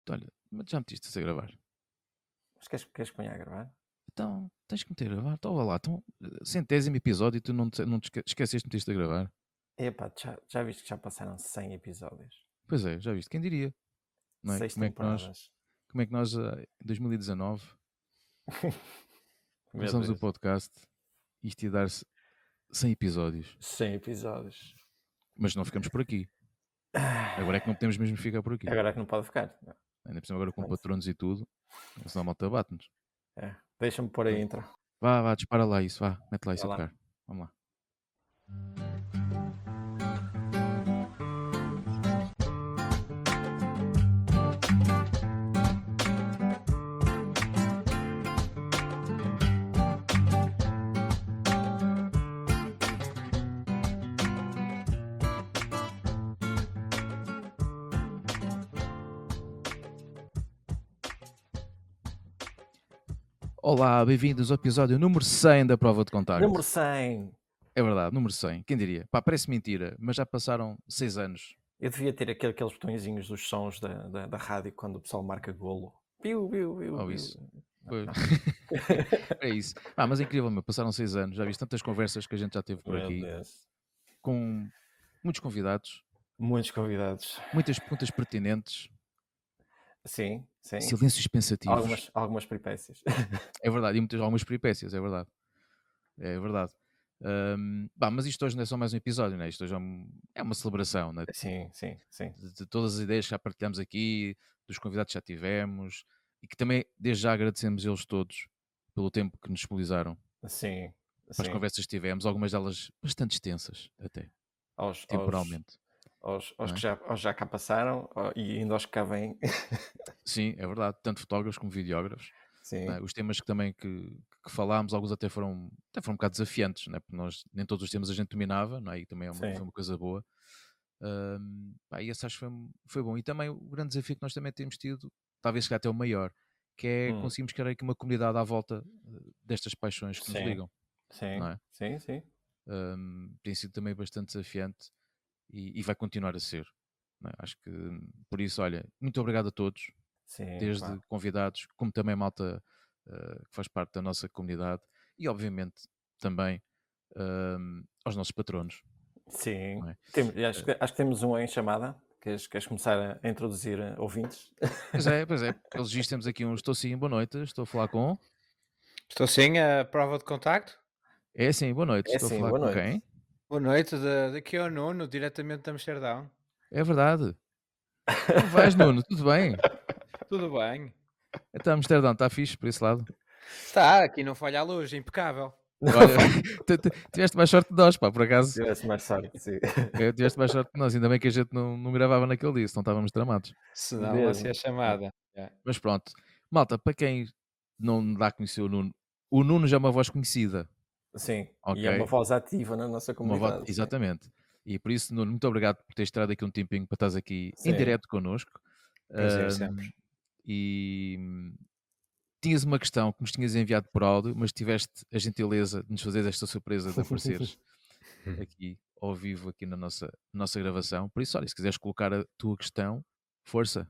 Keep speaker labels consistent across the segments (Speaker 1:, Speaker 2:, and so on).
Speaker 1: Olha, mas já metiste a gravar?
Speaker 2: Mas queres que ponha a gravar?
Speaker 1: Então, tens que meter a gravar. Então, vá lá. Então, centésimo episódio e tu não te esqueceste de meter a gravar.
Speaker 2: Epá, já viste que já passaram 100 episódios?
Speaker 1: Pois é, já viste. Quem diria? Não é?
Speaker 2: 6
Speaker 1: Como
Speaker 2: temporadas.
Speaker 1: é que nós em 2019,
Speaker 2: Meu
Speaker 1: começamos o
Speaker 2: Deus.
Speaker 1: podcast, isto ia dar-se 100 episódios.
Speaker 2: 100 episódios.
Speaker 1: Mas não ficamos por aqui. Agora é que
Speaker 2: Ah,
Speaker 1: não podemos mesmo ficar por aqui.
Speaker 2: agora é que não pode ficar.
Speaker 1: Ainda por cima agora com
Speaker 2: Pronto.
Speaker 1: patronos e tudo, senão a malta bate-nos.
Speaker 2: Deixa-me pôr a intro.
Speaker 1: Vá, dispara lá isso, vá. Mete lá isso
Speaker 2: Vai
Speaker 1: a
Speaker 2: lá.
Speaker 1: tocar. Vamos lá. Olá, bem-vindos ao episódio número 100 da Prova de
Speaker 2: Número
Speaker 1: Contacto.
Speaker 2: 100.
Speaker 1: É verdade, número 100. Quem diria? Pá, parece mentira, mas já passaram 6 anos.
Speaker 2: Eu devia ter aqueles botõezinhos dos sons da rádio quando o pessoal marca golo. Piu, piu, piu,
Speaker 1: Ou
Speaker 2: piu.
Speaker 1: isso.
Speaker 2: Não,
Speaker 1: Pois.
Speaker 2: não.
Speaker 1: É isso. Mas é incrível, meu. Passaram 6 anos. Já viste tantas conversas que a gente já teve por
Speaker 2: Meu
Speaker 1: aqui,
Speaker 2: Deus.
Speaker 1: com muitos convidados,
Speaker 2: Muitos convidados.
Speaker 1: muitas perguntas pertinentes,
Speaker 2: Sim, sim.
Speaker 1: silêncios pensativos.
Speaker 2: Algumas peripécias.
Speaker 1: É verdade, e algumas peripécias, é verdade. É verdade. Mas isto hoje não é só mais um episódio, né? Isto hoje é uma celebração, né?
Speaker 2: Sim, sim, sim.
Speaker 1: De todas as ideias que já partilhamos aqui, dos convidados que já tivemos, e que também, desde já, agradecemos eles todos pelo tempo que nos disponibilizaram
Speaker 2: Sim,
Speaker 1: para as
Speaker 2: sim.
Speaker 1: conversas que tivemos, algumas delas bastante extensas, até,
Speaker 2: Aos, aos,
Speaker 1: temporalmente,
Speaker 2: aos
Speaker 1: não
Speaker 2: que
Speaker 1: é?
Speaker 2: já cá passaram e ainda aos que cá vêm.
Speaker 1: Sim, é verdade, tanto fotógrafos como videógrafos. Não
Speaker 2: Sim,
Speaker 1: é? Os temas que falámos, alguns até foram um bocado desafiantes, não é? Porque nós, nem todos os temas a gente dominava, não é? E também
Speaker 2: sim.
Speaker 1: foi uma coisa boa. E esse acho que foi bom. E também o grande desafio que nós também temos tido, talvez chegar até o maior, que é
Speaker 2: Hum,
Speaker 1: conseguirmos criar aqui uma comunidade à volta destas paixões que nos
Speaker 2: sim,
Speaker 1: ligam, não
Speaker 2: sim,
Speaker 1: é?
Speaker 2: sim, sim.
Speaker 1: Tem sido também bastante desafiante e vai continuar a ser. Não é? Acho que, por isso, olha, muito obrigado a todos,
Speaker 2: Sim,
Speaker 1: desde
Speaker 2: claro.
Speaker 1: convidados, como também malta que faz parte da nossa comunidade e, obviamente, também aos nossos patronos,
Speaker 2: Sim.
Speaker 1: não é?
Speaker 2: Acho que temos um em chamada. Queres começar a introduzir ouvintes?
Speaker 1: Pois é, pelos vistos temos aqui estou sim, boa noite, estou a falar com...
Speaker 3: Estou sim, a prova de contacto.
Speaker 1: É sim, boa noite,
Speaker 2: É
Speaker 1: estou a
Speaker 2: sim,
Speaker 1: falar
Speaker 2: boa
Speaker 1: com
Speaker 2: noite.
Speaker 1: quem?
Speaker 3: Boa noite, daqui ao Nuno, diretamente de Amsterdão.
Speaker 1: É verdade. Como vais, Nuno? Tudo bem?
Speaker 3: Tudo bem?
Speaker 1: Então, Amsterdão, está fixe por esse lado?
Speaker 3: Está, aqui não falha a luz, impecável.
Speaker 2: Não
Speaker 1: Olha,
Speaker 2: faz.
Speaker 1: tiveste mais sorte de nós, pá, por acaso.
Speaker 2: Tivesse mais sorte, sim.
Speaker 1: Tiveste mais sorte de nós, ainda bem que a gente não gravava naquele dia, senão estávamos tramados.
Speaker 3: Senão, assim a
Speaker 2: Mesmo.
Speaker 3: chamada. É.
Speaker 1: Mas pronto. Malta, para quem não dá a conhecer o Nuno já é uma voz conhecida,
Speaker 2: Sim. E é uma
Speaker 1: ok?
Speaker 2: voz ativa na nossa
Speaker 1: Uma voz,
Speaker 2: comunidade. Sim.
Speaker 1: exatamente. E por isso, Nuno, muito obrigado por teres tirado aqui um tempinho para estás aqui em
Speaker 2: Sim.
Speaker 1: direto connosco.
Speaker 3: Prazer sempre.
Speaker 1: Ahm, e tinhas uma questão que nos tinhas enviado por áudio, mas tiveste a gentileza de nos fazer esta surpresa de apareceres aqui ao vivo aqui na nossa gravação. Por isso, olha, se quiseres colocar a tua questão, força.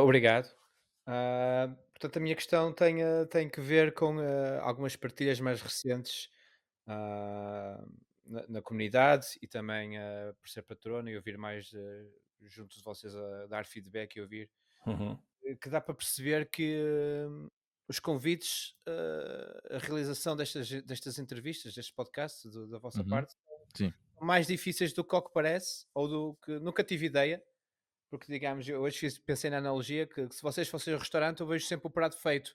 Speaker 3: Obrigado. Portanto, a minha questão tem que ver com algumas partilhas mais recentes ah, na comunidade e também por ser patrono e ouvir mais junto de vocês a dar feedback e ouvir
Speaker 2: Uhum.
Speaker 3: que dá para perceber que os convites, a realização destas entrevistas, destes podcasts da vossa
Speaker 1: Uhum,
Speaker 3: parte,
Speaker 1: sim.
Speaker 3: são mais difíceis do que ao que parece, ou do que nunca tive ideia, porque digamos, eu hoje pensei na analogia que se vocês fossem ao restaurante, eu vejo sempre o prato feito.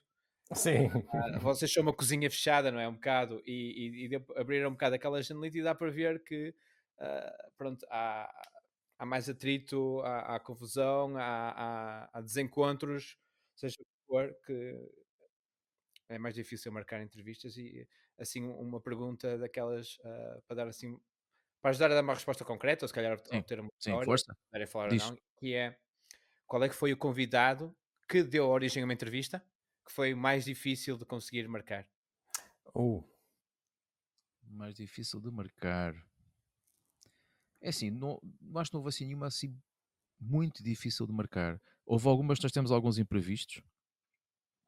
Speaker 2: Sim.
Speaker 3: Vocês são uma cozinha fechada, não é? Um bocado, abrir um bocado aquela janelita e dá para ver que pronto, há mais atrito, há confusão, há desencontros, seja o que for, que é mais difícil marcar entrevistas e assim uma pergunta daquelas para dar assim para ajudar a dar uma resposta concreta, ou se calhar
Speaker 1: Sim,
Speaker 3: obter uma
Speaker 1: sim,
Speaker 3: história,
Speaker 1: força.
Speaker 3: se quiserem falar ou
Speaker 1: Diz.
Speaker 3: não, que é qual é que foi o convidado que deu origem a uma entrevista que foi mais difícil de conseguir marcar?
Speaker 2: Uh,
Speaker 1: Mais difícil de marcar. É assim, não acho que não houve assim nenhuma assim muito difícil de marcar. Houve algumas, nós temos alguns imprevistos.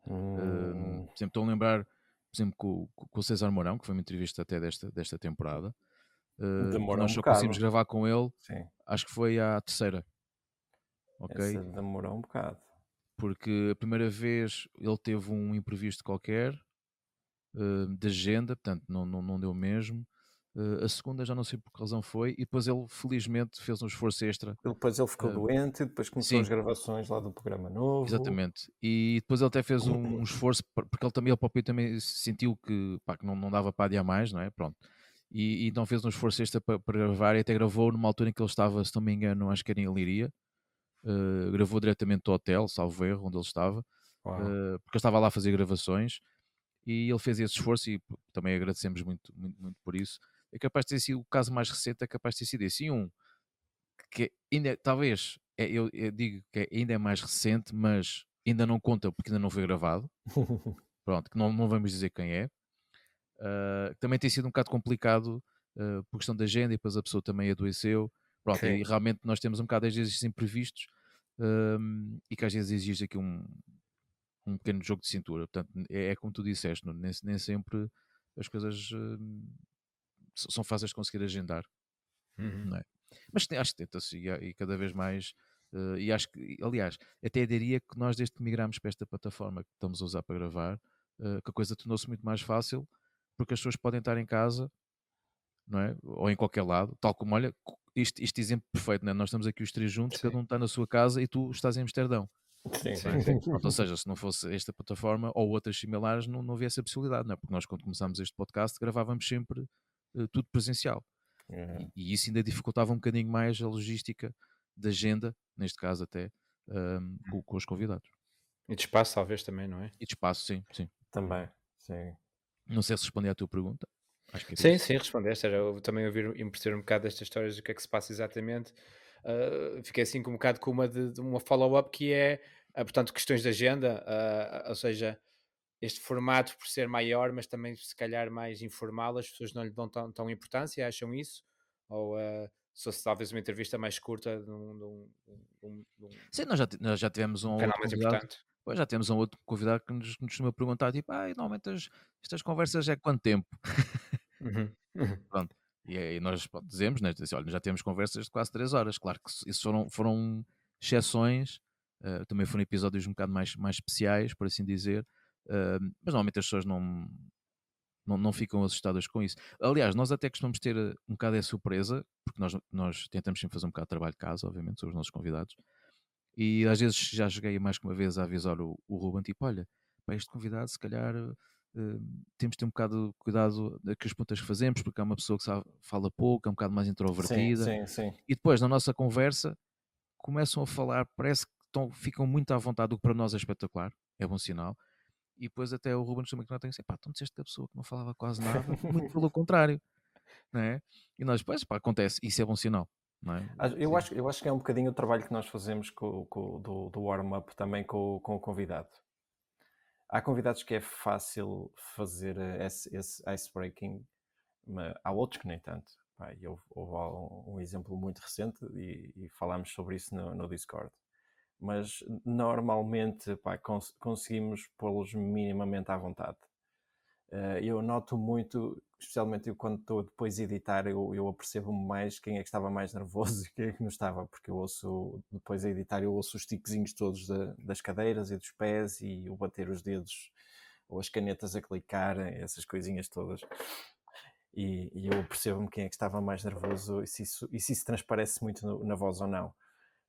Speaker 2: Hum,
Speaker 1: Por exemplo, estou a lembrar, por exemplo, com o César Mourão, que foi uma entrevista até desta temporada, que
Speaker 2: demorou
Speaker 1: nós
Speaker 2: um
Speaker 1: só conseguimos
Speaker 2: bocado.
Speaker 1: gravar com ele,
Speaker 2: Sim,
Speaker 1: acho que foi à terceira, ok?
Speaker 2: essa demorou um bocado.
Speaker 1: Porque a primeira vez ele teve um imprevisto qualquer, de agenda, portanto não deu mesmo. A segunda já não sei por que razão foi, e depois ele felizmente fez um esforço extra.
Speaker 2: Depois ele ficou
Speaker 1: uh,
Speaker 2: doente, depois começou as
Speaker 1: sim,
Speaker 2: gravações lá do programa novo.
Speaker 1: exatamente. E depois ele até fez um esforço, porque ele próprio também sentiu que, pá, que não dava para adiar mais, não é? Pronto. E então fez um esforço extra para gravar, e até gravou numa altura em que ele estava, se não me engano, acho que era em Leiria. Gravou diretamente do hotel, salvo erro, onde ele estava,
Speaker 2: Uau.
Speaker 1: porque eu estava lá a fazer gravações, e ele fez esse esforço, e também agradecemos muito, muito, muito por isso. É capaz de ter sido o caso mais recente, é capaz de ter sido esse. E um que ainda, talvez, eu digo que ainda é mais recente, mas ainda não conta porque ainda não foi gravado. Pronto, que não vamos dizer quem é. Também tem sido um bocado complicado, por questão da agenda, e depois a pessoa também adoeceu. Pronto,
Speaker 2: Sim,
Speaker 1: e realmente nós temos um bocado às vezes esses imprevistos, e que às vezes exige aqui um pequeno jogo de cintura. Portanto, é como tu disseste, Nuno, nem sempre as coisas são fáceis de conseguir agendar,
Speaker 3: Uhum.
Speaker 1: não é? Mas acho que tenta-se, e cada vez mais. E acho que, aliás, até diria que nós, desde que migramos para esta plataforma que estamos a usar para gravar, que a coisa tornou-se muito mais fácil, porque as pessoas podem estar em casa, não é? Ou em qualquer lado, tal como, olha, este exemplo perfeito, não é? Nós estamos aqui os três juntos,
Speaker 3: Sim,
Speaker 1: cada um está na sua casa e tu estás em Amsterdão,
Speaker 2: sim.
Speaker 1: não
Speaker 3: sim,
Speaker 1: é?
Speaker 3: sim.
Speaker 1: Pronto, ou seja, se não fosse esta plataforma ou outras similares, não havia essa possibilidade, não é? Porque nós, quando começámos este podcast, gravávamos sempre tudo presencial.
Speaker 2: É.
Speaker 1: E isso ainda dificultava um bocadinho mais a logística da agenda, neste caso até, com os convidados.
Speaker 3: E de espaço, talvez também, não é?
Speaker 1: E de espaço, sim, sim.
Speaker 2: Também, sim.
Speaker 1: Não sei se respondi à tua pergunta. Acho que era
Speaker 3: Sim,
Speaker 1: isso.
Speaker 3: sim, respondeste. Era eu também ouvir e perceber um bocado destas histórias do que é que se passa exatamente. Fiquei assim com um bocado com uma de uma follow-up que é, portanto, questões de agenda, ou seja, este formato por ser maior, mas também se calhar mais informal, as pessoas não lhe dão tão importância, acham isso? Ou se fosse talvez uma entrevista mais curta
Speaker 1: Sim, nós já tivemos
Speaker 3: de
Speaker 1: um
Speaker 3: um
Speaker 1: ou
Speaker 3: canal
Speaker 1: outro
Speaker 3: mais
Speaker 1: convidado.
Speaker 3: importante?
Speaker 1: Pois já temos um outro convidado que nos costuma perguntar, tipo, normalmente estas conversas é quanto tempo?
Speaker 3: Uhum. Uhum.
Speaker 1: Pronto. E aí nós, pronto, dizemos, né? Dizemos, olha, já temos conversas de quase 3 horas. Claro que isso foram exceções, também foram episódios um bocado mais especiais, por assim dizer, mas normalmente as pessoas não ficam assustadas com isso. Aliás, nós até costumamos ter um bocado de surpresa, porque nós tentamos sempre fazer um bocado de trabalho de casa, obviamente, sobre os nossos convidados, e às vezes já cheguei mais que uma vez a avisar o Ruben, tipo, olha, para este convidado, se calhar temos de ter um bocado de cuidado com as perguntas que fazemos, porque é uma pessoa que fala pouco, é um bocado mais
Speaker 2: Sim,
Speaker 1: introvertida,
Speaker 2: sim, sim.
Speaker 1: e depois na nossa conversa começam a falar, parece que ficam muito à vontade, o que para nós é espetacular, é bom sinal. E depois até o Ruben chama que não tem assim, pá, então disseste que a pessoa que não falava quase nada, muito pelo contrário, não é? E nós, pois, pá, acontece, isso é bom sinal, não é?
Speaker 2: Eu acho que é um bocadinho o trabalho que nós fazemos do warm-up também com o convidado. Há convidados que é fácil fazer esse ice-breaking, mas há outros que nem tanto. Pá, e houve um exemplo muito recente e falámos sobre isso no Discord. Mas normalmente, pá, conseguimos pô-los minimamente à vontade. Eu noto muito, especialmente eu quando estou depois a editar, eu apercebo-me mais quem é que estava mais nervoso e quem é que não estava, porque eu ouço, depois a editar, eu ouço os tiquezinhos todos das cadeiras e dos pés e o bater os dedos ou as canetas a clicar, essas coisinhas todas. E eu percebo-me quem é que estava mais nervoso e se isso transparece muito na voz ou não.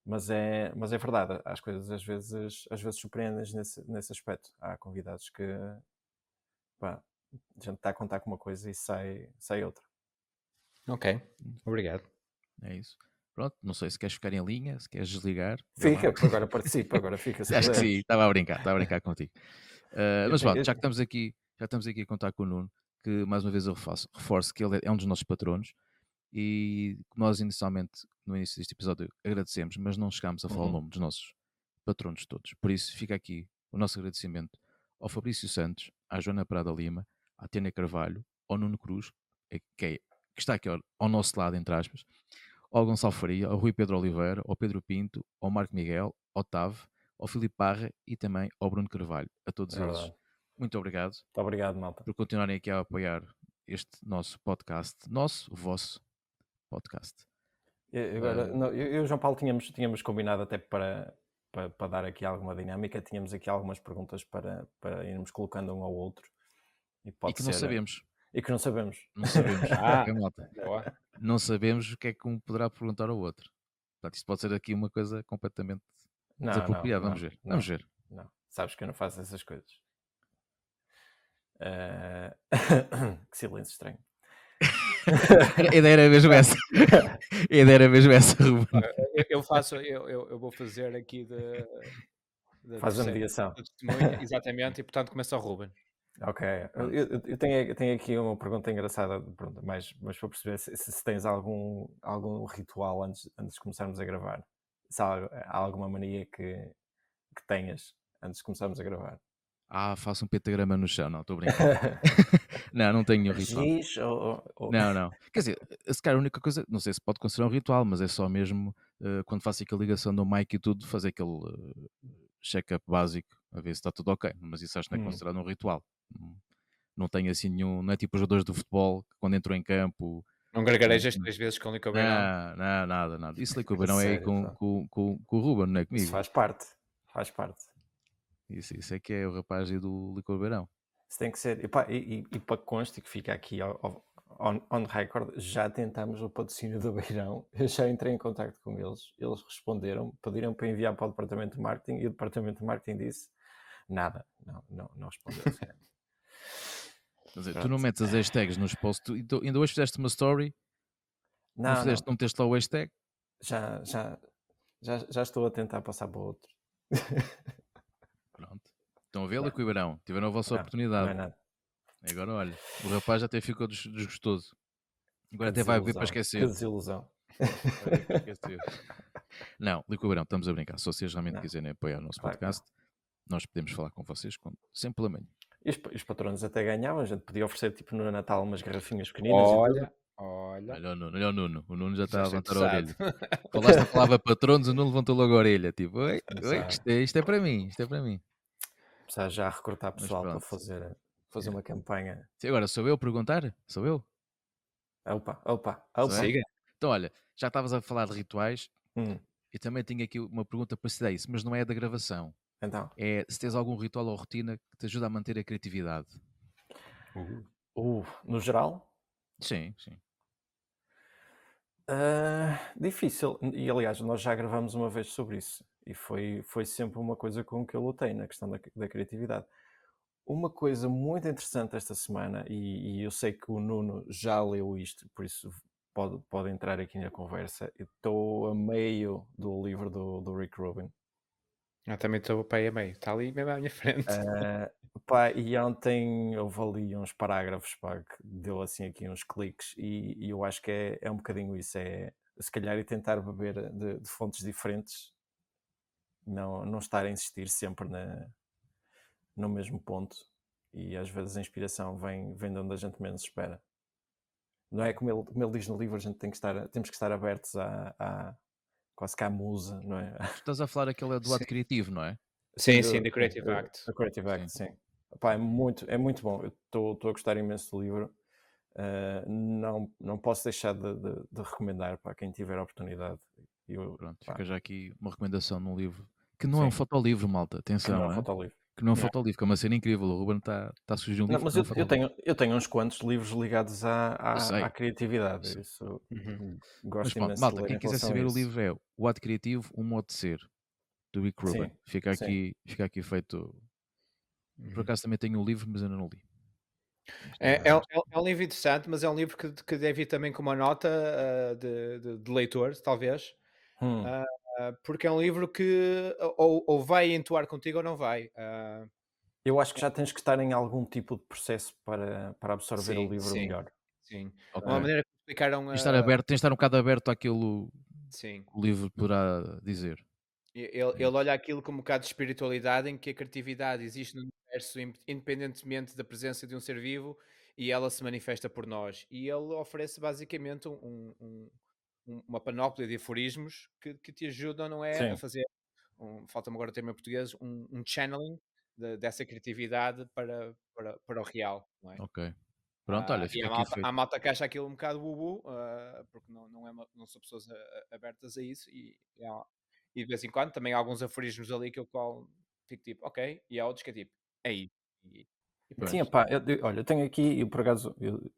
Speaker 2: Mas é verdade, as coisas às vezes surpreendem nesse aspecto. Há convidados que, pá, a gente está a contar com uma coisa e sai outra.
Speaker 3: Ok, obrigado.
Speaker 1: É isso. Pronto, não sei se queres ficar em linha, se queres desligar, vê lá.
Speaker 2: Fica, porque agora participa, agora fica se
Speaker 1: Acho que sim,
Speaker 2: puderes.
Speaker 1: estava a brincar contigo. Mas pronto, já estamos aqui a contar com o Nuno, que mais uma vez eu reforço que ele é um dos nossos patronos, e como nós inicialmente, no início deste episódio, agradecemos, mas não chegámos a falar o
Speaker 2: Uhum.
Speaker 1: nome dos nossos patronos todos. Por isso fica aqui o nosso agradecimento ao Fabrício Santos, à Joana Prada Lima, à Tânia Carvalho, ao Nuno Cruz, que está aqui ao nosso lado, entre aspas, ao Gonçalo Faria, ao Rui Pedro Oliveira, ao Pedro Pinto, ao Marco Miguel, ao Tav, ao Filipe Parra e também ao Bruno Carvalho. A todos
Speaker 2: É
Speaker 1: eles,
Speaker 2: verdade.
Speaker 1: muito obrigado
Speaker 2: Muito obrigado, malta.
Speaker 1: por continuarem aqui a apoiar este nosso podcast, o vosso podcast.
Speaker 2: Agora, eu e o João Paulo tínhamos combinado até para dar aqui alguma dinâmica, tínhamos aqui algumas perguntas para irmos colocando um ao outro. E
Speaker 1: E
Speaker 2: pode
Speaker 1: que não
Speaker 2: ser.
Speaker 1: sabemos.
Speaker 2: E que não sabemos.
Speaker 1: Não sabemos.
Speaker 3: Ah,
Speaker 1: Ok, malta?
Speaker 3: boa.
Speaker 1: Não sabemos o que é que um poderá perguntar ao outro. Portanto, isto pode ser aqui uma coisa completamente
Speaker 2: Não,
Speaker 1: desapropriada.
Speaker 2: não,
Speaker 1: Vamos ver.
Speaker 2: não,
Speaker 1: Vamos ver.
Speaker 2: não. Sabes que eu não faço essas coisas. Que silêncio estranho.
Speaker 1: A ideia era mesmo essa. A ideia era mesmo essa, Ruben.
Speaker 3: Eu vou fazer aqui
Speaker 2: Faz a
Speaker 3: terceira
Speaker 2: mediação.
Speaker 3: testemunha, exatamente, e portanto começa o Ruben.
Speaker 2: Ok.
Speaker 1: Pronto.
Speaker 2: Eu tenho aqui uma pergunta engraçada, pronto, mas para perceber se tens algum ritual antes de começarmos a gravar. Se há alguma mania que tenhas antes de começarmos a gravar.
Speaker 1: Faço um pentagrama no chão. Não, estou brincando. Não tenho nenhum ritual.
Speaker 2: Giz ou...
Speaker 1: Não. Quer dizer, se calhar a única coisa, não sei se pode considerar um ritual, mas é só mesmo quando faço aquela ligação do mic e tudo, fazer aquele check-up básico, a ver se está tudo ok. Mas isso acho que não é considerado um ritual. Não tenho assim nenhum, não é tipo os jogadores de futebol que quando entram em campo.
Speaker 3: Não gargarejas 3 vezes com Lico Beirão?
Speaker 1: Não, nada. Isso ali com o Beirão é aí
Speaker 2: Sério,
Speaker 1: com,
Speaker 2: pá.
Speaker 1: com o Ruben, não é
Speaker 2: Isso
Speaker 1: comigo.
Speaker 2: faz parte. Faz parte.
Speaker 1: Isso é que é o rapaz aí do Licor Beirão.
Speaker 2: Isso tem que ser. E para que conste que fica aqui on record, já tentámos o patrocínio do Beirão. Eu já entrei em contato com eles. Eles responderam, pediram para enviar para o departamento de marketing e o departamento de marketing disse nada. Não respondeu.
Speaker 1: Quer dizer, tu não metes as hashtags nos posts, ainda hoje fizeste uma story, não meteste lá o hashtag.
Speaker 2: Já estou a tentar passar para o outro.
Speaker 1: Pronto. Estão a ver, Licor Beirão? Tiveram a vossa oportunidade.
Speaker 2: Não é nada.
Speaker 1: Agora olha, o rapaz já até ficou desgostoso. Agora
Speaker 2: Que
Speaker 1: até vai beber para
Speaker 2: desilusão,
Speaker 1: esquecer.
Speaker 2: Que desilusão.
Speaker 1: Vai beber para esquecer. Não, Licor Beirão, estamos a brincar. Se vocês realmente quiserem apoiar o nosso podcast, nós podemos falar com vocês sem problema nenhum.
Speaker 2: E os patronos até ganhavam, a gente podia oferecer tipo no Natal umas garrafinhas pequeninas e tudo.
Speaker 3: Olha
Speaker 1: Olha o Nuno. O Nuno já está a
Speaker 3: estou
Speaker 1: levantar a orelha.
Speaker 3: interessado.
Speaker 1: Falaste a palavra patronos, o Nuno levantou logo a orelha. Tipo, oi,
Speaker 2: Sabe.
Speaker 1: isto é para mim.
Speaker 2: Precisar já recrutar
Speaker 1: Mas
Speaker 2: pessoal para
Speaker 1: pronto.
Speaker 2: fazer uma campanha.
Speaker 1: Sim, agora sou eu a perguntar? Sou eu?
Speaker 2: Opa.
Speaker 3: Siga.
Speaker 1: Então olha, já estavas a falar de rituais
Speaker 2: Hum,
Speaker 1: e também tenho aqui uma pergunta para se dar isso, mas não é da gravação.
Speaker 2: Então,
Speaker 1: É se tens algum ritual ou rotina que te ajuda a manter a criatividade.
Speaker 2: no geral,
Speaker 1: Sim.
Speaker 2: difícil. E aliás, nós já gravamos uma vez sobre isso. E foi sempre uma coisa com que eu lutei na questão da criatividade. Uma coisa muito interessante esta semana, e eu sei que o Nuno já leu isto, por isso pode entrar aqui na conversa. Eu estou a meio do livro do Rick Rubin.
Speaker 3: Eu também estou para aí a meio. Está ali mesmo à minha frente.
Speaker 2: E ontem houve ali uns parágrafos que deu assim aqui uns cliques e eu acho que é um bocadinho isso, se calhar e tentar beber de fontes diferentes, não estar a insistir sempre no mesmo ponto, e às vezes a inspiração vem de onde a gente menos espera. Não é como ele diz no livro, a gente temos que estar abertos a quase que à musa, não é?
Speaker 1: Tu estás a falar aquele do ato
Speaker 3: Sim.
Speaker 1: criativo, não é?
Speaker 3: Sim, The Creative Act.
Speaker 2: The Creative Act, sim. Epá, é muito bom. Eu estou a gostar imenso do livro. Não posso deixar de recomendar para quem tiver a oportunidade.
Speaker 1: Pronto, fica já aqui uma recomendação num livro que não é um
Speaker 2: Sim.
Speaker 1: fotolivro, malta. Atenção,
Speaker 2: Que não é fotolivro.
Speaker 1: que não é um fotolivro, que é uma cena incrível. O Ruben está a surgir um livro.
Speaker 2: Mas
Speaker 1: que não é um fotolivro.
Speaker 2: eu tenho uns quantos livros ligados
Speaker 1: sei.
Speaker 2: à criatividade.
Speaker 1: Sei.
Speaker 2: Isso
Speaker 3: Uhum.
Speaker 1: Mas
Speaker 2: gosto
Speaker 1: pronto,
Speaker 2: imenso
Speaker 1: malta,
Speaker 2: de ler
Speaker 1: quem
Speaker 2: em
Speaker 1: quiser
Speaker 2: relação a
Speaker 1: saber o
Speaker 2: isso.
Speaker 1: livro é O Ato Criativo, Um Modo de Ser, do Rick Rubin.
Speaker 2: Sim,
Speaker 1: Fica aqui feito. Por acaso também tenho o livro, mas ainda não li.
Speaker 3: É um livro interessante, mas é um livro que deve ir também com uma nota de leitor, talvez.
Speaker 2: Hum.
Speaker 3: Porque é um livro que ou vai entoar contigo ou não vai.
Speaker 2: Eu acho que já tens que estar em algum tipo de processo para absorver o livro melhor.
Speaker 3: Sim.
Speaker 1: Ok.
Speaker 3: Uma maneira que explicaram.
Speaker 1: Tens de estar um bocado aberto àquilo
Speaker 3: Sim.
Speaker 1: que o livro poderá dizer.
Speaker 3: Ele olha aquilo como um bocado de espiritualidade, em que a criatividade existe no universo independentemente da presença de um ser vivo e ela se manifesta por nós. E ele oferece basicamente uma panóplia de aforismos que te ajudam, não é? A
Speaker 2: Sim.
Speaker 3: fazer, falta-me agora o termo em português, um channeling dessa criatividade para o real, não é?
Speaker 1: Ok. Pronto, olha,
Speaker 3: E
Speaker 1: fica aqui
Speaker 3: há
Speaker 1: feito.
Speaker 3: malta que acha aquilo um bocado porque não são pessoas abertas a isso e de vez em quando também há alguns aforismos ali que eu qual fico tipo, ok, e há outros que é tipo, é isso. E
Speaker 1: Pois.
Speaker 2: Sim,
Speaker 3: pronto.
Speaker 2: opá, olha, eu tenho aqui, eu por acaso, eu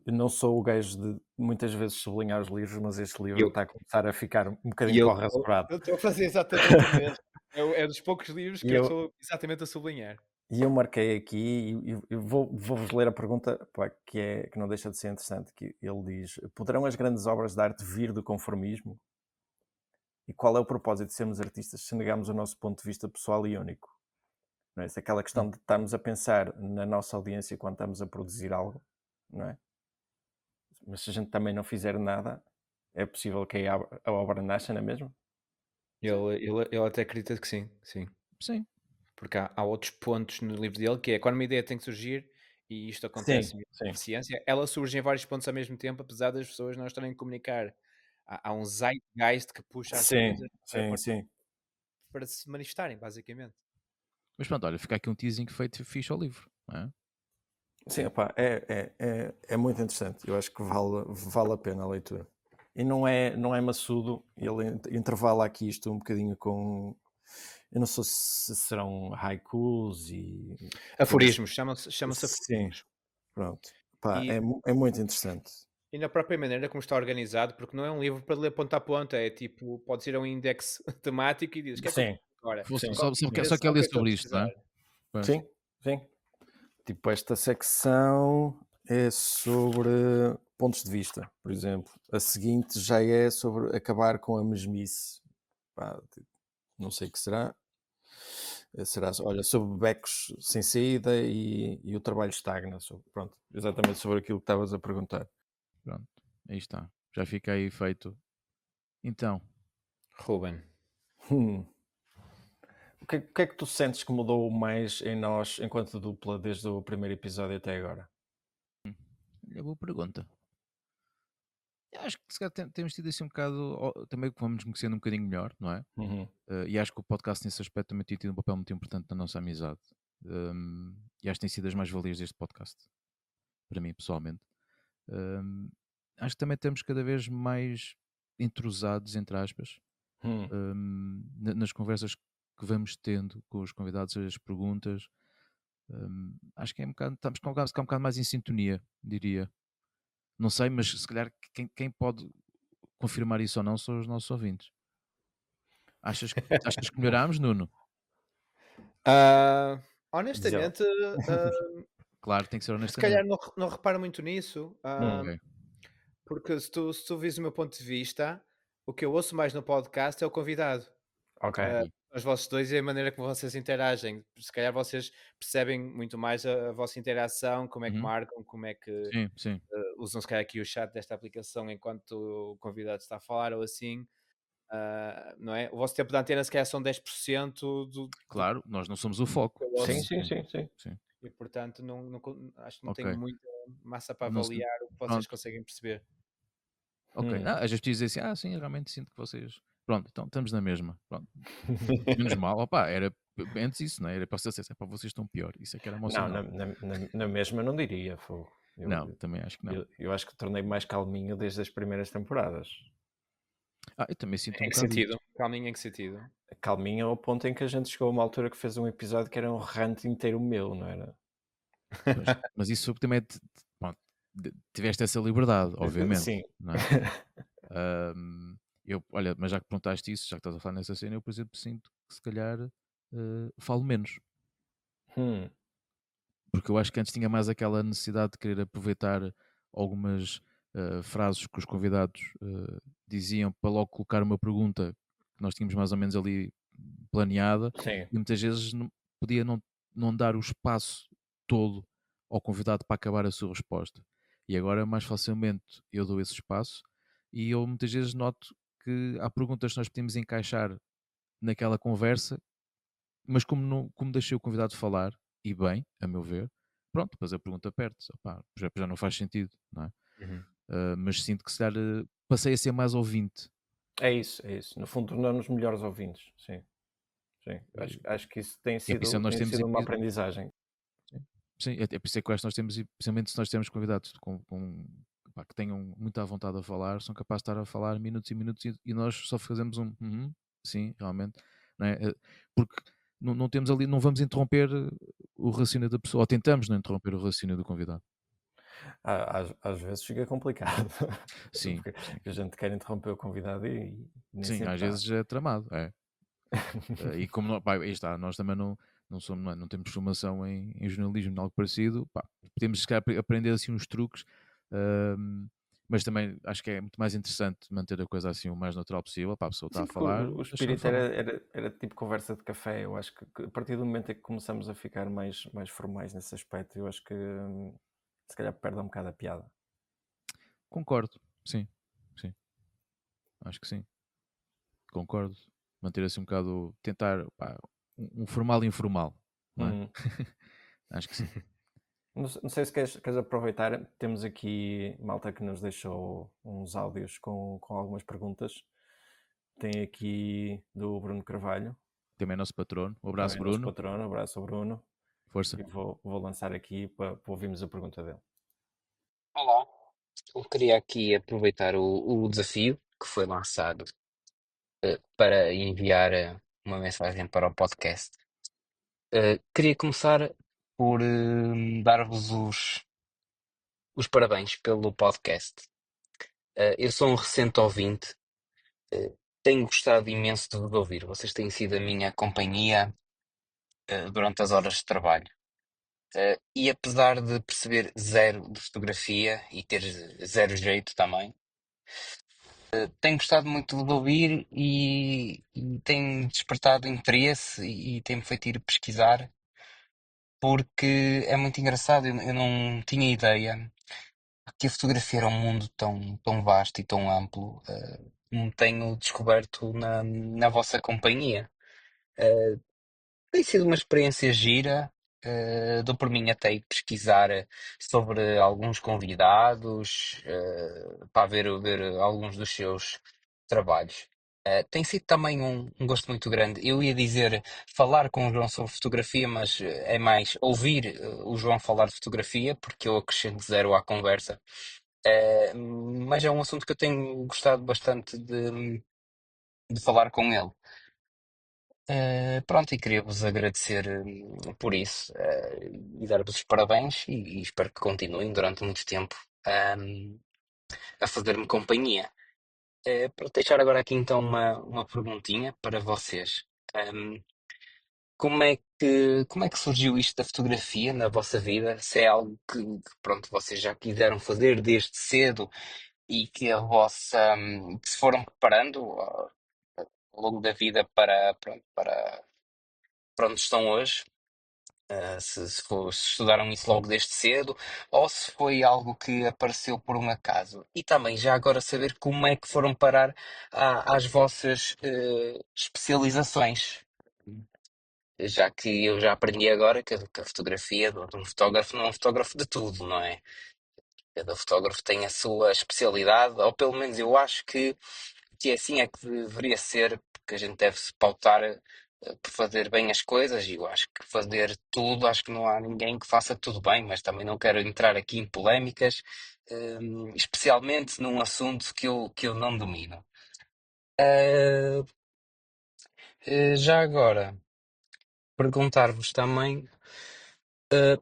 Speaker 2: não sou o gajo de muitas vezes sublinhar os livros, mas este
Speaker 3: E
Speaker 2: livro
Speaker 3: eu
Speaker 2: está a começar a ficar um
Speaker 3: e
Speaker 2: bocadinho
Speaker 3: eu
Speaker 2: corra-sobrado.
Speaker 3: estou a fazer exatamente o mesmo. É dos poucos livros
Speaker 2: E
Speaker 3: que eu
Speaker 2: eu,
Speaker 3: estou exatamente a sublinhar.
Speaker 2: e eu marquei aqui, e eu vou-vos ler a pergunta, pá, que não deixa de ser interessante, que ele diz: poderão as grandes obras de arte vir do conformismo? E qual é o propósito de sermos artistas se negamos o nosso ponto de vista pessoal e único? Não é? Se aquela
Speaker 1: Hum.
Speaker 2: questão de estarmos a pensar na nossa audiência quando estamos a produzir algo, não é? Mas se a gente também não fizer nada, é possível que a obra nasça, não é mesmo?
Speaker 3: Ele até acredita que sim, sim.
Speaker 1: Sim,
Speaker 3: Porque há outros pontos no livro dele que é quando uma ideia tem que surgir, e isto
Speaker 2: Sim,
Speaker 3: acontece mesmo
Speaker 2: sim.
Speaker 3: na ciência, ela surge em vários pontos ao mesmo tempo, apesar das pessoas não estarem a comunicar. Há um zeitgeist que puxa as
Speaker 2: Sim,
Speaker 3: coisas
Speaker 2: sim, sim.
Speaker 3: para se manifestarem, basicamente.
Speaker 1: mas pronto, olha, fica aqui um teasing feito fixe ao livro, não é?
Speaker 2: Sim, opá, é muito interessante. Eu acho que vale a pena a leitura. E não é maçudo, ele intervala aqui isto um bocadinho com. Eu não sei se serão haikus e coisas.
Speaker 3: Aforismos, chama-se
Speaker 2: Sim,
Speaker 3: aforismos.
Speaker 2: pronto. Pá,
Speaker 3: E,
Speaker 2: é muito interessante.
Speaker 3: e na própria maneira como está organizado, porque não é um livro para ler ponta a ponta, é tipo, podes ir a um index temático e dizes, o que é que eu
Speaker 2: Sim,
Speaker 3: preciso agora?
Speaker 1: Só,
Speaker 2: sim,
Speaker 3: Qual é a
Speaker 2: sim.
Speaker 1: só quer
Speaker 3: inspiração
Speaker 1: ler
Speaker 3: que eu estou a
Speaker 1: sobre isto, não
Speaker 3: precisar?
Speaker 1: é? Pois.
Speaker 2: Sim, sim. Tipo, esta secção é sobre pontos de vista, por exemplo. A seguinte já é sobre acabar com a mesmice. Pá, tipo, não sei o que será. Será, olha, sobre becos sem saída e o trabalho estagna. Pronto, exatamente sobre aquilo que estavas a perguntar.
Speaker 1: Pronto, aí está. Já fica aí feito. Então,
Speaker 3: Ruben.
Speaker 2: Hum. O que é que tu sentes que mudou mais em nós enquanto dupla desde o primeiro episódio até agora?
Speaker 1: é boa pergunta. Eu acho que se calhar temos tido assim um bocado, também que vamos conhecendo um bocadinho melhor, não é?
Speaker 2: Uhum.
Speaker 1: E acho que o podcast nesse aspecto também tem tido um papel muito importante na nossa amizade. E acho que tem sido as mais-valias deste podcast, para mim pessoalmente. Um, Acho que também estamos cada vez mais entrosados, entre aspas,
Speaker 2: Hum.
Speaker 1: nas conversas que vamos tendo com os convidados, as perguntas. Acho que é um bocado, estamos com um bocado mais em sintonia, diria. Não sei, mas se calhar quem pode confirmar isso ou não são os nossos ouvintes. Achas que melhorámos, Nuno?
Speaker 3: Ah,
Speaker 2: Diz ela.
Speaker 3: honestamente, ah,
Speaker 1: Claro, tem que ser
Speaker 3: se calhar
Speaker 1: honestamente.
Speaker 3: não reparo muito nisso,
Speaker 2: Hum.
Speaker 1: Ok.
Speaker 3: porque se tu vis o meu ponto de vista, o que eu ouço mais no podcast é o convidado.
Speaker 2: Ok.
Speaker 1: Ok.
Speaker 3: Os vossos dois e a maneira como vocês interagem. Se calhar vocês percebem muito mais a vossa interação, como é que
Speaker 1: Uhum.
Speaker 3: marcam, como é que
Speaker 1: Sim, sim.
Speaker 3: usam se calhar aqui o chat desta aplicação enquanto o convidado está a falar ou assim. Não é? O vosso tempo de antena se calhar são 10% do
Speaker 1: Claro, nós não somos o
Speaker 3: que
Speaker 1: foco.
Speaker 3: eu
Speaker 2: Sim,
Speaker 1: Sim,
Speaker 3: ouço
Speaker 2: sim,
Speaker 1: sim,
Speaker 2: sim, sim.
Speaker 1: sim.
Speaker 3: e portanto acho que não
Speaker 1: Ok.
Speaker 3: tenho muita massa para
Speaker 1: Não se-
Speaker 3: avaliar o que vocês
Speaker 1: Pronto.
Speaker 3: conseguem perceber.
Speaker 1: Ok.
Speaker 2: Hum.
Speaker 1: Às vezes dizem assim, sim, eu realmente sinto que vocês. Pronto, então estamos na mesma. Pronto. Menos mal, opá, era antes isso, não é? Era para vocês, é para vocês estão pior. Isso é que era mau
Speaker 2: Não,
Speaker 1: sinal.
Speaker 2: na mesma não diria, fogo.
Speaker 1: Não, também acho que não.
Speaker 2: Eu acho que tornei mais calminho desde as primeiras temporadas.
Speaker 1: Eu também sinto um
Speaker 3: Em que
Speaker 1: bocado
Speaker 3: sentido?
Speaker 1: isso.
Speaker 3: Calminho em que sentido?
Speaker 2: Calminho ao ponto em que a gente chegou a uma altura que fez um episódio que era um rant inteiro meu, não era?
Speaker 1: Pois. Mas isso também pronto, tiveste essa liberdade, obviamente,
Speaker 2: Sim.
Speaker 1: não é? Olha, mas já que perguntaste isso, já que estás a falar nessa cena, eu, por exemplo, sinto que se calhar falo menos.
Speaker 2: Hum.
Speaker 1: Porque eu acho que antes tinha mais aquela necessidade de querer aproveitar algumas frases que os convidados diziam para logo colocar uma pergunta que nós tínhamos mais ou menos ali planeada
Speaker 2: Sim.
Speaker 1: e muitas vezes podia não dar o espaço todo ao convidado para acabar a sua resposta. E agora mais facilmente eu dou esse espaço e eu muitas vezes noto que há perguntas que nós podemos encaixar naquela conversa, mas como deixei o convidado falar, e bem, a meu ver, pronto, depois a pergunta perde-se. Opá, já não faz sentido, não é?
Speaker 3: Uhum.
Speaker 1: Mas sinto que se calhar passei a ser mais ouvinte.
Speaker 2: É isso, é isso. No fundo, tornamos melhores ouvintes. Sim, sim. Acho que isso tem
Speaker 1: É por isso que
Speaker 2: sido,
Speaker 1: nós
Speaker 2: tem
Speaker 1: temos
Speaker 2: sido uma aprendizagem.
Speaker 1: sim, é por isso é que eu acho que nós temos, e principalmente se nós temos convidados pá, que tenham muita vontade a falar, são capazes de estar a falar minutos e minutos e nós só fazemos sim, realmente, não é? Porque não temos ali, não vamos interromper o raciocínio da pessoa, ou tentamos não interromper o raciocínio do convidado.
Speaker 2: Às vezes fica complicado,
Speaker 1: Sim,
Speaker 2: porque
Speaker 1: sim,
Speaker 2: a gente quer interromper o convidado e nem
Speaker 1: sim,
Speaker 2: sempre
Speaker 1: às
Speaker 2: dá.
Speaker 1: vezes é tramado, é. E como pá, aí está, nós também não somos, não temos formação em jornalismo, em algo parecido, pá, podemos se calhar aprender assim uns truques, mas também acho que é muito mais interessante manter a coisa assim o mais natural possível, pá, a pessoa está
Speaker 2: Sim,
Speaker 1: a
Speaker 2: porque
Speaker 1: falar,
Speaker 2: o
Speaker 1: deixa-a
Speaker 2: espírito
Speaker 1: falar.
Speaker 2: era tipo conversa de café. Eu acho que a partir do momento em que começamos a ficar mais formais nesse aspecto, eu acho que se calhar perde um bocado a piada.
Speaker 1: Concordo, sim, sim, acho que sim, concordo. Manter assim um bocado, tentar, pá, um formal informal, não é?
Speaker 2: Uhum.
Speaker 1: Acho que sim.
Speaker 2: Não sei se queres aproveitar. Temos aqui malta que nos deixou uns áudios com algumas perguntas. Tem aqui do Bruno Carvalho,
Speaker 1: Também é nosso patrono. Um abraço,
Speaker 2: também nosso
Speaker 1: Bruno.
Speaker 2: patrono. Abraço ao Bruno.
Speaker 1: Força.
Speaker 2: E vou lançar aqui para ouvirmos a pergunta dele.
Speaker 4: Olá, eu queria aqui aproveitar o desafio que foi lançado para enviar uma mensagem para o podcast. Queria começar por dar-vos os parabéns pelo podcast. Eu sou um recente ouvinte, eh, tenho gostado imenso de vos ouvir. Vocês têm sido a minha companhia durante as horas de trabalho. E apesar de perceber zero de fotografia e ter zero jeito também, tenho gostado muito de ouvir e tem despertado interesse e tem-me feito ir pesquisar porque é muito engraçado. Eu não tinha ideia que a fotografia era um mundo tão vasto e tão amplo, como tenho descoberto na vossa companhia. Tem sido uma experiência gira. Dou por mim até ir pesquisar sobre alguns convidados, para ver alguns dos seus trabalhos. Tem sido também um gosto muito grande. Eu ia dizer falar com o João sobre fotografia, mas é mais ouvir o João falar de fotografia, porque eu acrescento zero à conversa. Mas é um assunto que eu tenho gostado bastante de falar com ele. Pronto, e queria-vos agradecer por isso e dar-vos os parabéns e espero que continuem durante muito tempo ahm, a fazer-me companhia. Para deixar agora aqui então uma perguntinha para vocês. Ahm, como é que surgiu isto da fotografia na vossa vida? Se é algo que, pronto, vocês já quiseram fazer desde cedo e que que se foram preparando ao longo da vida pronto, para onde estão hoje? Se estudaram isso logo desde cedo ou se foi algo que apareceu por um acaso. E também já agora saber como é que foram parar às vossas especializações. Já que eu já aprendi agora que a fotografia de um fotógrafo não é um fotógrafo de tudo, não é? Cada fotógrafo tem a sua especialidade, ou pelo menos eu acho que assim é que deveria ser, porque a gente deve se pautar por fazer bem as coisas, e eu acho que fazer tudo, acho que não há ninguém que faça tudo bem, mas também não quero entrar aqui em polémicas, especialmente num assunto que eu não domino. Eh, já agora, perguntar-vos também, eh,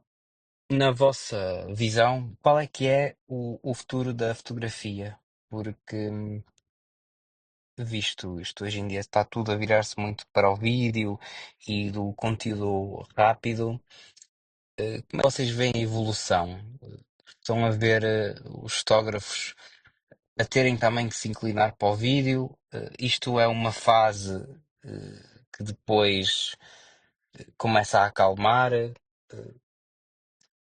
Speaker 4: na vossa visão, qual é que é o futuro da fotografia? Porque visto isto hoje em dia está tudo a virar-se muito para o vídeo e do conteúdo rápido. Como é que vocês veem a evolução? Estão a ver os fotógrafos a terem também que se inclinar para o vídeo? Isto é uma fase que depois começa a acalmar?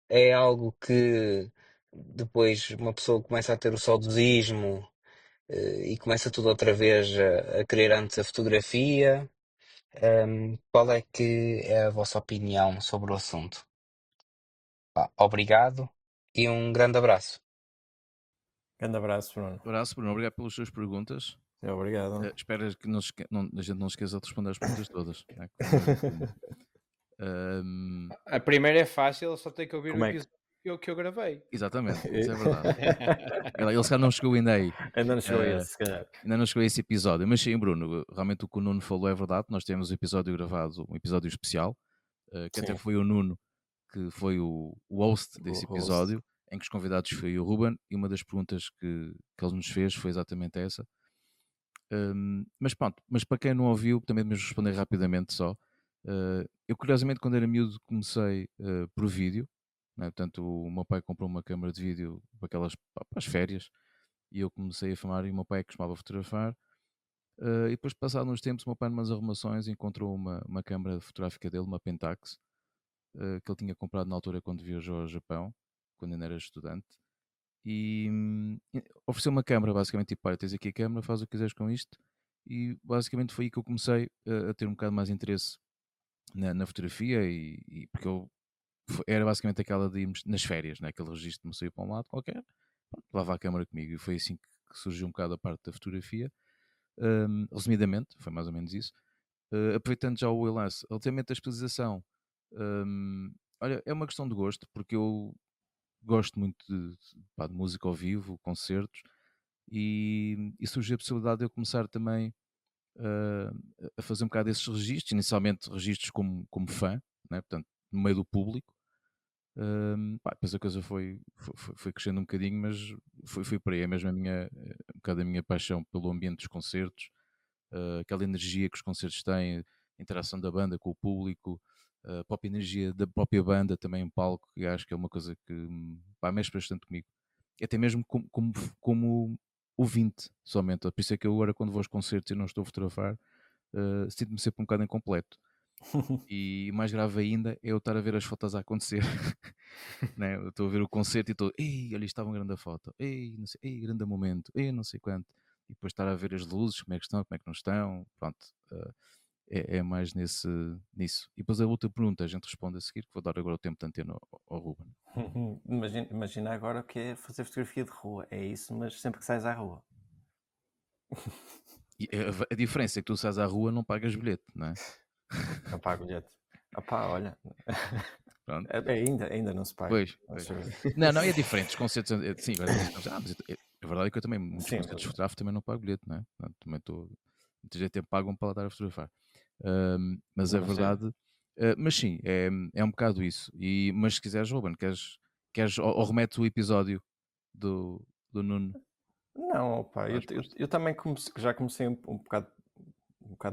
Speaker 4: É algo que depois uma pessoa começa a ter o saudosismo e começa tudo outra vez a querer antes a fotografia? Qual é que é a vossa opinião sobre o assunto? Obrigado e um grande abraço.
Speaker 2: Grande abraço, Bruno.
Speaker 1: Abraço, Bruno. Obrigado pelas suas perguntas.
Speaker 2: Obrigado.
Speaker 1: Espero que a gente não esqueça de responder as perguntas todas, né? Que foi mais do que uma.
Speaker 3: A primeira é fácil, só tem que ouvir
Speaker 2: Como
Speaker 3: o
Speaker 2: é que-
Speaker 3: episódio que eu gravei.
Speaker 1: Exatamente, isso é verdade. Ele se calhar não chegou ainda aí.
Speaker 2: Ainda não chegou a
Speaker 1: Eh,
Speaker 2: esse, se calhar.
Speaker 1: Ainda não chegou a esse episódio, mas sim, Bruno, realmente o que o Nuno falou é verdade. Nós temos o episódio gravado, um episódio especial, que até
Speaker 2: Sim.
Speaker 1: foi o Nuno que foi o host desse
Speaker 2: O host.
Speaker 1: episódio, em que os convidados foi o Ruben, e uma das perguntas que ele nos fez foi exatamente essa. Mas pronto, mas para quem não ouviu, também mesmo responder rapidamente só. Eu curiosamente quando era miúdo comecei por vídeo, né? Portanto o meu pai comprou uma câmara de vídeo para para as férias, e eu comecei a filmar, e o meu pai costumava fotografar. E depois, passado uns tempos, o meu pai, numas arrumações, encontrou uma câmara fotográfica dele, uma Pentax, que ele tinha comprado na altura quando viajou ao Japão, quando ainda era estudante, e ofereceu uma câmara, basicamente, tipo, olha, tens aqui a câmara, faz o que quiseres com isto, e basicamente foi aí que eu comecei a ter um bocado mais interesse na fotografia, e porque eu era basicamente aquela de irmos nas férias, né? Aquele registro de me sair para um lado qualquer, pronto, levava a câmara comigo, e foi assim que surgiu um bocado a parte da fotografia. Resumidamente, foi mais ou menos isso. Aproveitando já o lance, relativamente à especialização, olha, é uma questão de gosto, porque eu gosto muito pá, de música ao vivo, concertos, e surgiu a possibilidade de eu começar também a fazer um bocado desses registros, inicialmente registros como fã, né? Portanto, no meio do público. Pá, depois a coisa foi crescendo um bocadinho, mas foi por aí, é mesmo um bocado a minha paixão pelo ambiente dos concertos, aquela energia que os concertos têm, a interação da banda com o público, a própria energia da própria banda também em palco, e acho que é uma coisa que pá, mexe bastante comigo. E até mesmo como ouvinte, somente. Por isso é que eu agora, quando vou aos concertos e não estou a fotografar, sinto-me sempre um bocado incompleto. E mais grave ainda é eu estar a ver as fotos a acontecer. Né? Eu estou a ver o concerto e estou, ei, olha, estava uma grande foto, ei, não sei, ei, grande momento, ei, não sei quanto. E depois estar a ver as luzes, como é que estão, como é que não estão, pronto. É mais nisso. E depois a outra pergunta a gente responde a seguir, que vou dar agora o tempo de antena ao Ruben.
Speaker 2: Imagina agora o que é fazer fotografia de rua. É isso, mas sempre que sais à rua.
Speaker 1: E a diferença é que tu sais à rua não pagas bilhete, não é?
Speaker 2: Não pago bilhete. Opá, olha.
Speaker 1: Pronto.
Speaker 2: Ainda não se paga.
Speaker 1: Pois. Não, é diferente. Os concertos, sim, agora mas a verdade é que eu também, muitos
Speaker 2: Sim,
Speaker 1: concertos de fotografo também não pago bilhete, não é? Portanto, também estou, muita gente pagam para lá estar a fotografar. Mas é
Speaker 2: Não sei.
Speaker 1: verdade, mas sim, é um bocado isso. Mas se quiseres, Ruben, queres ou remete o episódio do Nuno.
Speaker 2: Não, opá,
Speaker 1: Faz parte.
Speaker 2: eu também já comecei um bocado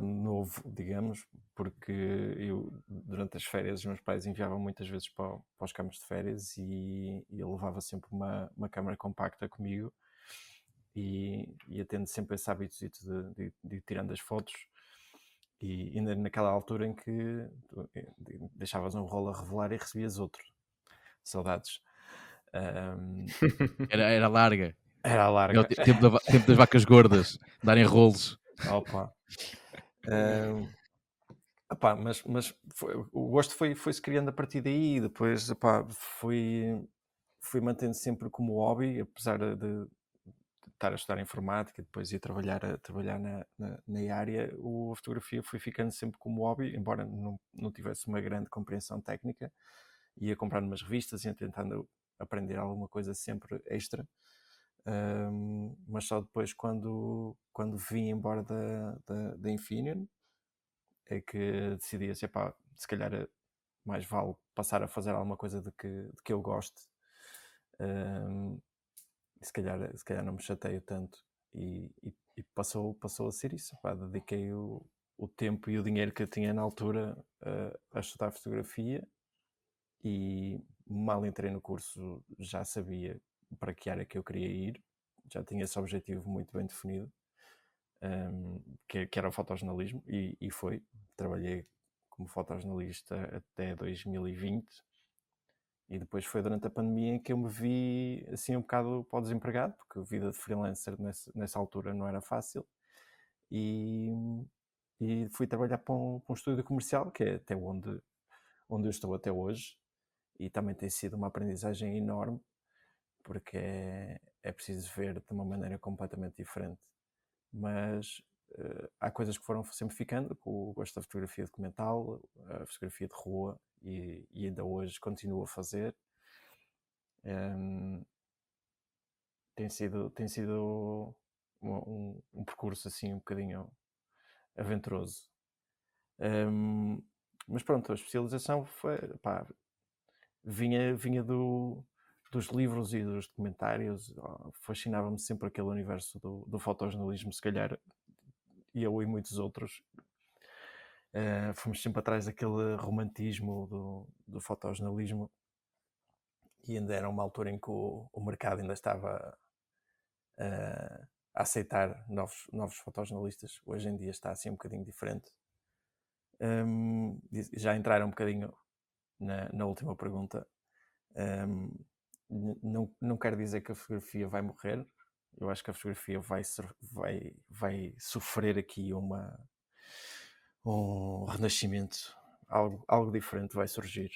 Speaker 2: novo, digamos, porque eu, durante as férias, os meus pais enviavam muitas vezes para os campos de férias, e eu levava sempre uma câmera compacta comigo, e ia tendo sempre esse hábito de ir tirando as fotos, e ainda naquela altura em que deixavas um rolo a revelar e recebias outro. Saudades.
Speaker 1: Era larga.
Speaker 2: Era a
Speaker 1: É o
Speaker 2: larga.
Speaker 1: tempo das vacas gordas, darem rolos.
Speaker 2: Opa. Epá, mas o gosto foi-se criando a partir daí, e depois epá, fui mantendo sempre como hobby, apesar de estar a estudar informática e depois ir trabalhar na área. A fotografia foi ficando sempre como hobby, embora não tivesse uma grande compreensão técnica. Ia comprando umas revistas e tentando aprender alguma coisa sempre extra. Mas só depois, quando vim embora da Infineon, é que decidi assim, epá, se calhar mais vale passar a fazer alguma coisa de que eu goste. Se calhar não me chateio tanto, e passou a ser isso. Epá, dediquei o tempo e o dinheiro que eu tinha na altura a estudar fotografia, e mal entrei no curso já sabia para que área que eu queria ir, já tinha esse objetivo muito bem definido, que era o fotojornalismo, e foi. Trabalhei como fotojornalista até 2020, e depois foi durante a pandemia em que eu me vi assim um bocado para o desempregado, porque a vida de freelancer nessa altura não era fácil, e, e fui trabalhar para um estúdio comercial, que é até onde eu estou até hoje, e também tem sido uma aprendizagem enorme, porque é preciso ver de uma maneira completamente diferente. Mas há coisas que foram sempre ficando, o gosto da fotografia documental, a fotografia de rua, e ainda hoje continuo a fazer. Tem sido um percurso assim um bocadinho aventuroso. Mas pronto, a especialização foi, pá, vinha dos livros e dos documentários. Fascinava-me sempre aquele universo do fotojornalismo, se calhar eu e muitos outros fomos sempre atrás daquele romantismo do fotojornalismo, e ainda era uma altura em que o mercado ainda estava a aceitar novos fotojornalistas. Hoje em dia está assim um bocadinho diferente. Já entraram um bocadinho na última pergunta. Não quero dizer que a fotografia vai morrer. Eu acho que a fotografia vai sofrer aqui um renascimento, algo diferente vai surgir.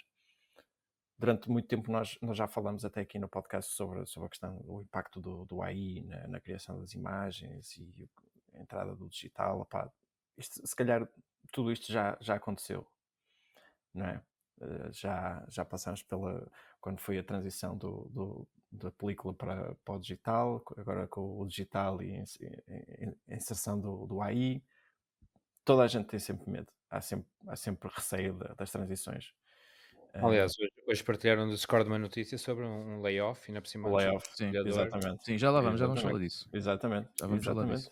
Speaker 2: Durante muito tempo nós já falamos até aqui no podcast sobre a questão do impacto do AI na criação das imagens e a entrada do digital. Opá, se calhar tudo isto já aconteceu, não é? Já passamos quando foi a transição da película para o digital, agora com o digital e a inserção do AI. Toda a gente tem sempre medo, há sempre receio das transições.
Speaker 3: Aliás, hoje partilharam no Discord uma notícia sobre um layoff, ainda por cima
Speaker 2: O layoff,
Speaker 1: Sim,
Speaker 2: exatamente.
Speaker 1: sim, já vamos falar disso.
Speaker 2: Exatamente.
Speaker 1: Já vamos falar disso.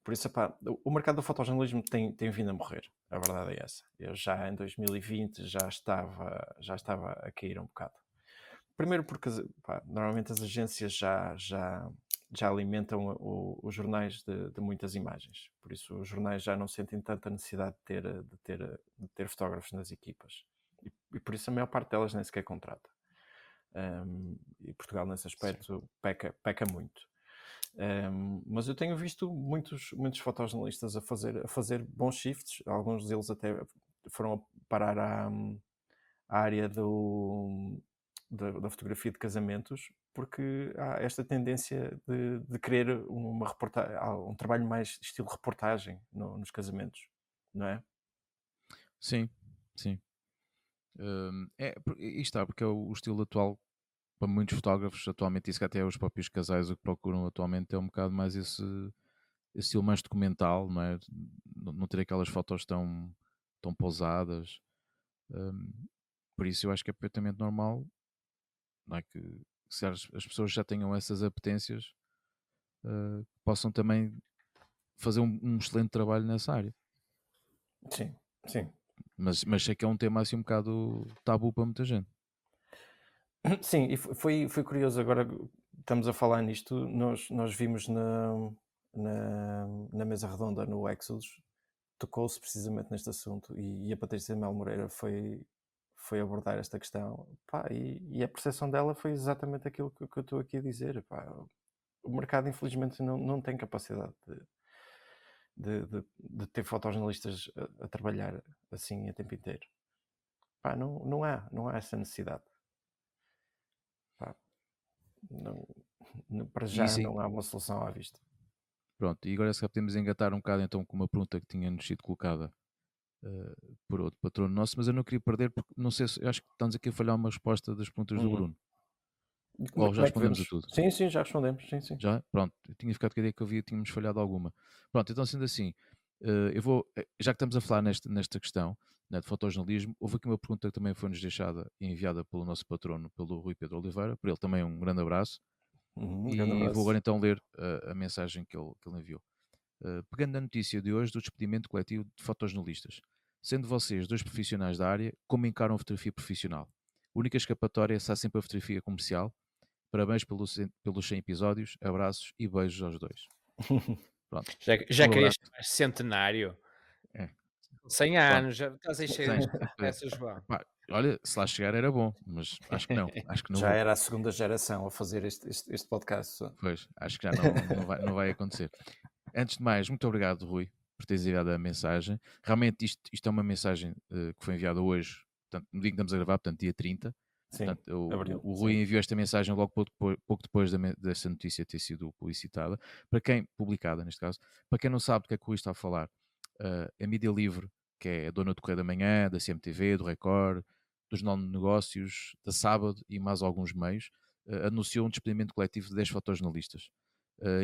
Speaker 2: Por isso, epá, o mercado do fotojornalismo tem vindo a morrer. A verdade é essa. Eu já em 2020 já estava a cair um bocado. Primeiro porque normalmente as agências já alimentam os jornais de muitas imagens. Por isso os jornais já não sentem tanta necessidade de ter fotógrafos nas equipas. E por isso a maior parte delas nem sequer contrata. E Portugal nesse aspecto peca muito. Mas eu tenho visto muitos fotojornalistas a fazer bons shifts. Alguns deles até foram a parar à área da fotografia de casamentos, porque há esta tendência de querer um trabalho mais estilo reportagem nos casamentos, não é?
Speaker 1: Sim. Isto está, porque é o estilo atual para muitos fotógrafos atualmente, e se calhar até os próprios casais o que procuram atualmente é um bocado mais esse estilo mais documental, não é? Não ter aquelas fotos tão pousadas. Por isso eu acho que é perfeitamente normal, não é? Que se as pessoas já tenham essas apetências, possam também fazer um excelente trabalho nessa área.
Speaker 2: Sim.
Speaker 1: Mas sei que é um tema assim um bocado tabu para muita gente.
Speaker 2: Sim, e foi curioso. Agora estamos a falar nisto, nós vimos na mesa redonda no Exodus, tocou-se precisamente neste assunto, e a Patrícia Melo Moreira foi abordar esta questão. Pá, e a percepção dela foi exatamente aquilo que eu estou aqui a dizer. Pá, o mercado infelizmente não tem capacidade de ter fotojornalistas a trabalhar assim a tempo inteiro. Pá, não há essa necessidade. Pá, para já não há uma solução à vista.
Speaker 1: Pronto, e agora se calhar podemos engatar um bocado então com uma pergunta que tinha-nos sido colocada por outro patrono nosso, mas eu não queria perder porque não sei se eu acho que estamos aqui a falhar uma resposta das perguntas do Bruno. Ou já respondemos a tudo?
Speaker 2: Sim, já respondemos. Sim.
Speaker 1: Já? Pronto, eu tinha ficado com a ideia que tínhamos falhado alguma. Pronto, então sendo assim, já que estamos a falar nesta questão, né, de fotojornalismo, houve aqui uma pergunta que também foi-nos deixada e enviada pelo nosso patrono, pelo Rui Pedro Oliveira, por ele também um grande abraço.
Speaker 2: Grande
Speaker 1: E
Speaker 2: abraço.
Speaker 1: vou agora então ler a mensagem que ele enviou. Pegando na notícia de hoje do despedimento coletivo de fotojornalistas, sendo vocês dois profissionais da área, como encaram a fotografia profissional? A única escapatória será sempre a fotografia comercial. Parabéns pelos 100 episódios, abraços e beijos aos dois. Pronto.
Speaker 3: Já querias chamar centenário?
Speaker 1: É.
Speaker 3: 100 anos, já estás aí cheio de
Speaker 1: 100.
Speaker 3: peças, João.
Speaker 1: Pá, olha, se lá chegar era bom, mas acho que não.
Speaker 2: Já
Speaker 1: vou.
Speaker 2: era a segunda geração a fazer este podcast.
Speaker 1: Pois, acho que já não vai acontecer. Antes de mais, muito obrigado, Rui, por teres enviado a mensagem. Realmente isto é uma mensagem que foi enviada hoje, portanto, no dia que estamos a gravar, portanto, dia 30.
Speaker 2: Sim,
Speaker 1: Portanto,
Speaker 2: abril.
Speaker 1: o Rui
Speaker 2: Sim.
Speaker 1: enviou esta mensagem logo pouco depois dessa notícia ter sido publicitada. Publicada neste caso, para quem não sabe do que é que o Rui está a falar, a Mídia Livre, que é a dona do Correio da Manhã, da CMTV, do Record, do Jornal de Negócios, da Sábado e mais alguns meios, anunciou um despedimento coletivo de 10 fotojornalistas.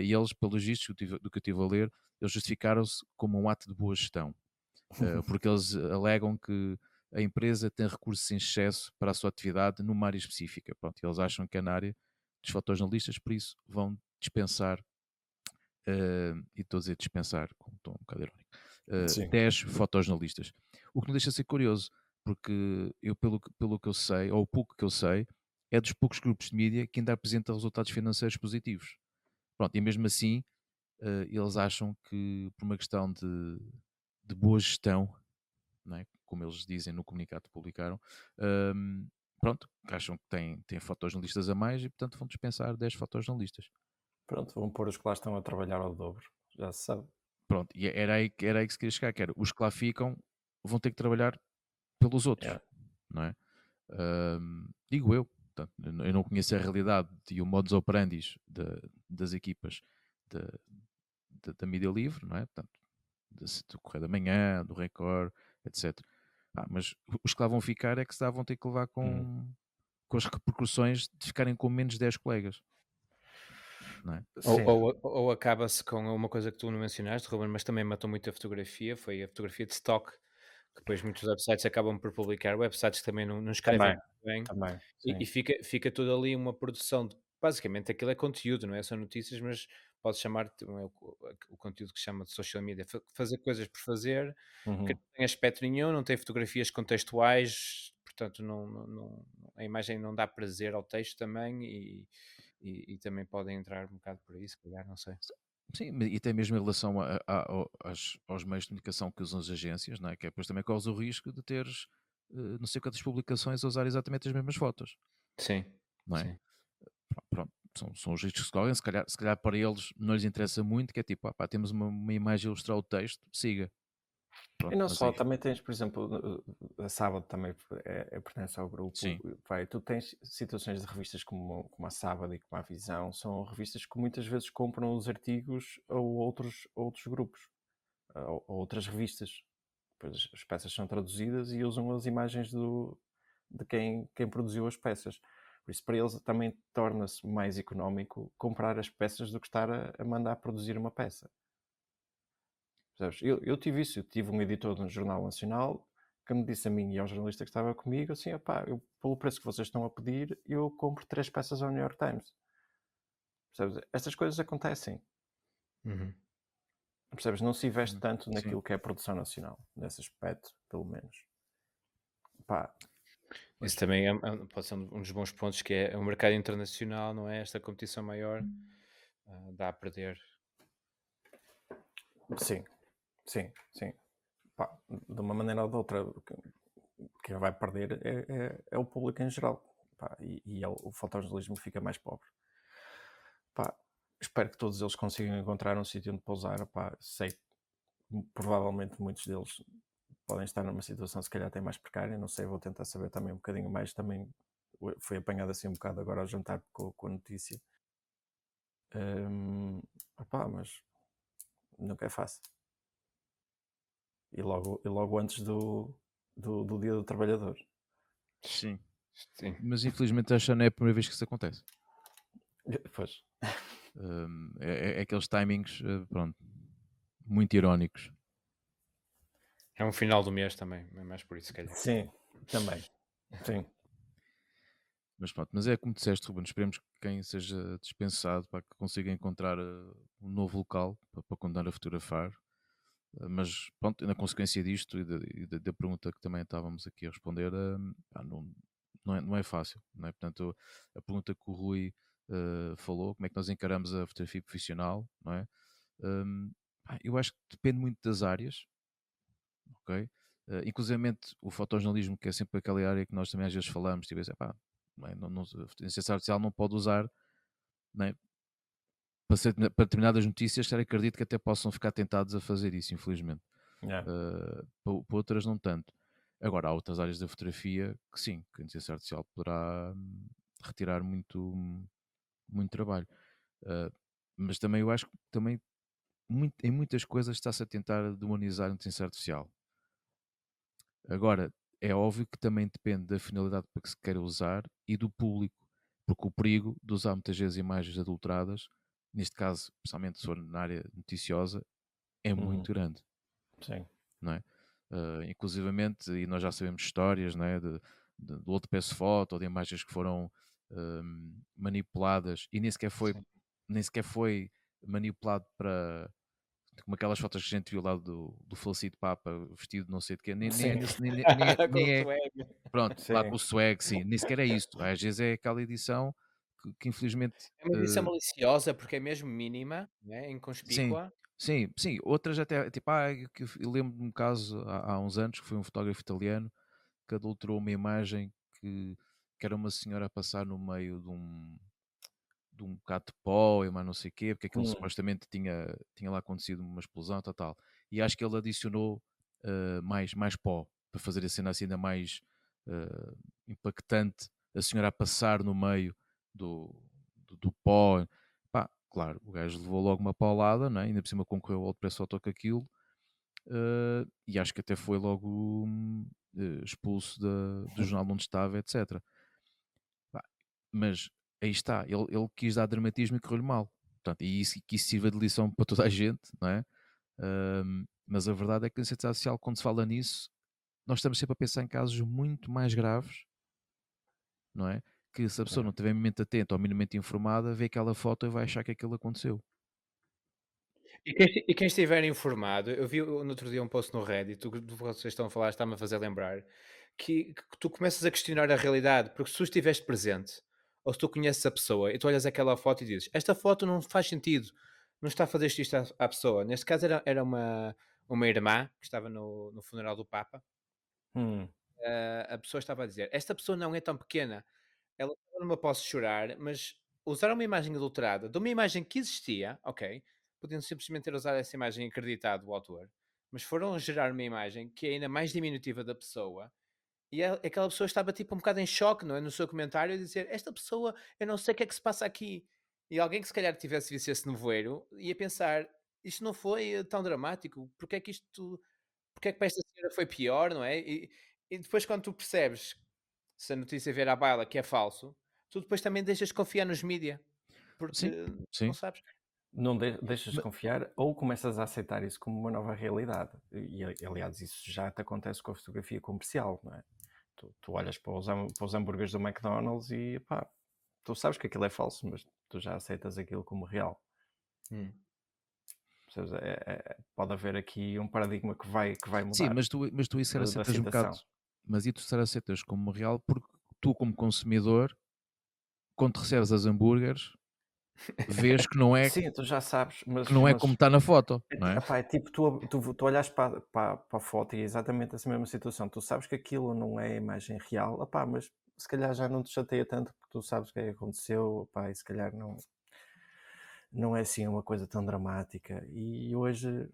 Speaker 1: E eles, pelos vistos do que eu estive a ler, eles justificaram-se como um ato de boa gestão, porque eles alegam que a empresa tem recursos em excesso para a sua atividade numa área específica. Pronto, eles acham que é na área dos fotojornalistas, por isso vão dispensar, e estou a dizer dispensar, com um tom um bocado irónico,
Speaker 2: Sim.
Speaker 1: 10 fotojornalistas. O que me deixa ser curioso, porque eu, pelo que eu sei, ou o pouco que eu sei, é dos poucos grupos de mídia que ainda apresenta resultados financeiros positivos. Pronto, e mesmo assim, eles acham que por uma questão de boa gestão, não é? Como eles dizem no comunicado que publicaram, pronto, acham que têm fotojornalistas a mais e portanto vão dispensar 10 fotojornalistas.
Speaker 2: Pronto, vão pôr os que lá estão a trabalhar ao dobro. Já se sabe.
Speaker 1: Pronto, e era aí que se queria chegar, que era, os que lá ficam vão ter que trabalhar pelos outros,
Speaker 2: Yeah.
Speaker 1: não é? Digo eu, portanto, eu não conheço a realidade e o modus operandi das equipas da mídia livre, não é? Portanto, do Correio da Manhã, do Record, etc. Mas os que lá vão ficar é que se vão ter que levar com as repercussões de ficarem com menos 10 colegas, não é?
Speaker 2: Sim.
Speaker 3: Ou acaba-se com uma coisa que tu não mencionaste, Ruben, mas também matou muito a fotografia, foi a fotografia de stock, que depois muitos websites acabam por publicar, websites que também não escrevem
Speaker 2: Também,
Speaker 3: bem,
Speaker 2: também.
Speaker 3: e
Speaker 2: Sim.
Speaker 3: fica tudo ali uma produção basicamente aquilo é conteúdo, não é? São notícias, mas pode chamar, não é o conteúdo que se chama de social media, fazer coisas por fazer, que
Speaker 2: Uhum.
Speaker 3: não tem aspecto nenhum, não tem fotografias contextuais, portanto a imagem não dá prazer ao texto também e também podem entrar um bocado por aí, se calhar, não sei.
Speaker 1: Sim, e até mesmo em relação aos meios de comunicação que usam as agências, não é? Que depois também corres o risco de teres não sei quantas publicações a usar exatamente as mesmas fotos,
Speaker 3: Sim,
Speaker 1: não é?
Speaker 3: sim.
Speaker 1: Pronto, são os riscos que se correm, se calhar para eles não lhes interessa muito, que é tipo, temos uma imagem a ilustrar o texto, siga.
Speaker 2: E
Speaker 1: Pronto,
Speaker 2: não
Speaker 1: mas
Speaker 2: só,
Speaker 1: aí,
Speaker 2: também tens, por exemplo, a Sábado também pertence ao grupo.
Speaker 1: sim,
Speaker 2: Vai, tu tens situações de revistas como a Sábado e como a Visão, são revistas que muitas vezes compram os artigos a outros grupos, a outras revistas. Depois as peças são traduzidas e usam as imagens de quem produziu as peças. Por isso, para eles também torna-se mais económico comprar as peças do que estar a mandar produzir uma peça. Percebes? Eu tive isso, eu tive um editor de um jornal nacional que me disse a mim e ao jornalista que estava comigo assim, pelo preço que vocês estão a pedir, eu compro 3 peças ao New York Times. Percebes? Estas coisas acontecem.
Speaker 3: Uhum.
Speaker 2: Percebes? Não se investe tanto
Speaker 1: sim.
Speaker 2: naquilo que é a produção nacional, nesse aspecto, pelo menos. Pá,
Speaker 3: Isso também pode ser um dos bons pontos, que é o mercado internacional, não é? Esta competição maior dá a perder.
Speaker 2: sim, sim. Pá, de uma maneira ou de outra, quem vai perder é o público em geral. Pá, e o fotojornalismo fica mais pobre. Pá, espero que todos eles consigam encontrar um sítio onde pousar. Pá, sei que provavelmente muitos deles podem estar numa situação se calhar até mais precária, não sei, vou tentar saber também um bocadinho mais. Também foi apanhado assim um bocado agora ao jantar com a notícia. Mas nunca é fácil. E logo antes do Dia do Trabalhador.
Speaker 1: Sim.
Speaker 3: Sim.
Speaker 1: Mas infelizmente esta não é a primeira vez que isso acontece.
Speaker 2: Pois.
Speaker 1: É aqueles timings, pronto, muito irónicos.
Speaker 3: É um final do mês também, é mais por isso, se calhar.
Speaker 2: Sim, também. Sim.
Speaker 1: Mas pronto, mas é como disseste, Ruben, esperemos que quem seja dispensado para que consiga encontrar um novo local para continuar a fotografar. Mas pronto, na consequência disto e da pergunta que também estávamos aqui a responder, não é fácil, não é? Portanto, a pergunta que o Rui falou, como é que nós encaramos a fotografia profissional, não é? Eu acho que depende muito das áreas, ok? Inclusivamente o fotojornalismo, que é sempre aquela área que nós também às vezes falamos, tipo, a inteligência artificial não pode usar, não é? Para determinadas notícias, acredito que até possam ficar tentados a fazer isso, infelizmente.
Speaker 2: Yeah.
Speaker 1: Para outras não tanto. Agora, há outras áreas da fotografia que sim, que a inteligência artificial poderá retirar muito trabalho. Uh, mas também eu acho que também em muitas coisas está-se a tentar demonizar a inteligência artificial. Agora, é óbvio que também depende da finalidade para que se queira usar e do público, porque o perigo de usar muitas vezes imagens adulteradas, neste caso, principalmente se for na área noticiosa, é muito grande,
Speaker 2: Sim.
Speaker 1: não é? Inclusivamente, e nós já sabemos histórias, não é? Do outro peço foto ou de imagens que foram manipuladas e nem sequer foi manipulado para como aquelas fotos que a gente viu lá do falecido Papa vestido de não sei de quê, nem é
Speaker 2: Sim.
Speaker 1: nesse,
Speaker 3: Com
Speaker 1: nem
Speaker 3: o
Speaker 1: é,
Speaker 3: swag.
Speaker 1: pronto, lá com
Speaker 2: Sim.
Speaker 1: o swag, sim, nem sequer é isto, às vezes é aquela edição que infelizmente,
Speaker 3: É uma edição maliciosa, porque é mesmo mínima, né,
Speaker 1: sim,
Speaker 3: inconspícua.
Speaker 1: sim, outras até, tipo, eu lembro de um caso há uns anos, que foi um fotógrafo italiano, que adulterou uma imagem que era uma senhora a passar no meio de um bocado de pó e mais não sei o quê, porque aquilo supostamente tinha lá acontecido uma explosão, tal. E acho que ele adicionou mais pó, para fazer a cena assim ainda mais impactante, a senhora a passar no meio do pó. Pá, claro, o gajo levou logo uma paulada, né? Ainda por cima concorreu ao outro preço auto com aquilo, e acho que até foi logo expulso do jornal onde estava, etc. Pá, mas aí está, ele quis dar dramatismo e correu-lhe mal. Portanto, e isso que isso sirva de lição para toda a gente, não é? Mas a verdade é que na ciência social, quando se fala nisso, nós estamos sempre a pensar em casos muito mais graves, não é? Que se a pessoa não estiver minimamente atenta ou minimamente informada, vê aquela foto e vai achar que aquilo aconteceu.
Speaker 3: E quem estiver informado, eu vi no outro dia um post no Reddit, do que vocês estão a falar está-me a fazer lembrar, que tu começas a questionar a realidade, porque se tu estiveste presente, ou se tu conheces a pessoa, e tu olhas aquela foto e dizes, esta foto não faz sentido, não está a fazer isto à pessoa. Neste caso era uma irmã, que estava no funeral do Papa. A pessoa estava a dizer, esta pessoa não é tão pequena, ela estava numa posse de chorar, mas usaram uma imagem adulterada de uma imagem que existia, ok, podiam simplesmente ter usado essa imagem e acreditado o autor, mas foram gerar uma imagem que é ainda mais diminutiva da pessoa, e aquela pessoa estava tipo um bocado em choque, não é? No seu comentário, a dizer, esta pessoa, eu não sei o que é que se passa aqui. E alguém que se calhar tivesse visto esse nevoeiro ia pensar, isto não foi tão dramático, porque é que para esta senhora foi pior, não é? E depois quando tu percebes, se a notícia vier à baila que é falso, tu depois também deixas de confiar nos mídia, porque
Speaker 1: Sim,
Speaker 3: não
Speaker 1: sim.
Speaker 3: sabes.
Speaker 2: Não deixas de confiar ou começas a aceitar isso como uma nova realidade. E aliás, isso já te acontece com a fotografia comercial, não é? Tu olhas para os hambúrgueres do McDonald's e pá, tu sabes que aquilo é falso, mas tu já aceitas aquilo como real. Ou seja, pode haver aqui um paradigma que vai
Speaker 1: Sim,
Speaker 2: mudar
Speaker 1: mas tu isso
Speaker 2: da
Speaker 1: aceitas um bocado,
Speaker 2: aceitação.
Speaker 1: mas isso tu aceitas como real porque tu como consumidor, quando recebes as hambúrgueres, vês que não é,
Speaker 2: Sim, tu já sabes,
Speaker 1: que não é como está na foto, não é?
Speaker 2: epá, é tipo tu olhas para a foto e é exatamente essa mesma situação. Tu sabes que aquilo não é a imagem real, epá, mas se calhar já não te chateia tanto porque tu sabes o que é que aconteceu, epá, e se calhar não é assim uma coisa tão dramática. E hoje,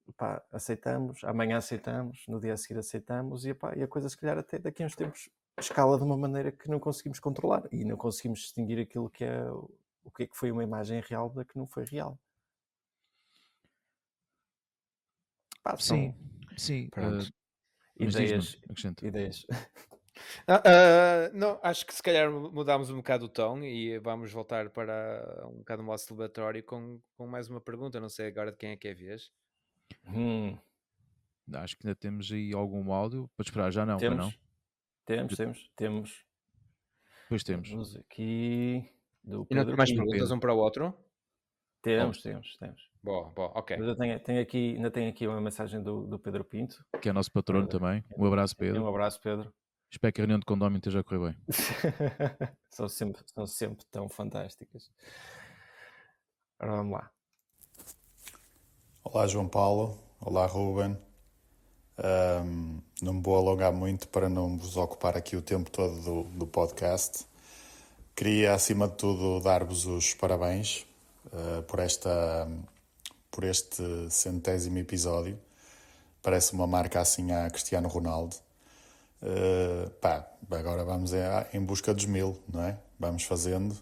Speaker 2: epá, aceitamos, amanhã aceitamos, no dia a seguir aceitamos, e, epá, e a coisa se calhar até daqui a uns tempos escala de uma maneira que não conseguimos controlar e não conseguimos distinguir aquilo que é o que foi uma imagem real da que não foi real. Pá,
Speaker 1: Sim,
Speaker 2: são,
Speaker 1: sim.
Speaker 2: pronto,
Speaker 1: Mas diz-me,
Speaker 2: ideias,
Speaker 1: acrescenta.
Speaker 2: ideias.
Speaker 3: Não, acho que se calhar mudámos um bocado o tom e vamos voltar para um bocado modo celebratório com mais uma pergunta. Não sei agora de quem é que é a vez.
Speaker 1: Acho que ainda temos aí algum áudio para esperar, já não, para não?
Speaker 2: Temos.
Speaker 1: Depois temos.
Speaker 2: Temos aqui do
Speaker 3: E não tem
Speaker 2: Pedro
Speaker 3: mais
Speaker 1: Do
Speaker 2: Pinto.
Speaker 3: perguntas
Speaker 1: Pedro.
Speaker 3: um para o outro?
Speaker 2: Temos.
Speaker 3: Boa, ok.
Speaker 2: Mas eu ainda tenho aqui uma mensagem do Pedro Pinto.
Speaker 1: Que é nosso patrono também. Um abraço, Pedro.
Speaker 2: Um abraço, Pedro.
Speaker 1: Espero que a reunião de condomínio esteja a correr bem.
Speaker 2: são sempre tão fantásticas. Ora, vamos lá.
Speaker 5: Olá João Paulo, olá Ruben. Não me vou alongar muito para não vos ocupar aqui o tempo todo do podcast. Queria, acima de tudo, dar-vos os parabéns por este 100º episódio. Parece uma marca assim a Cristiano Ronaldo. Pá, agora vamos em busca dos 1000, não é? Vamos fazendo,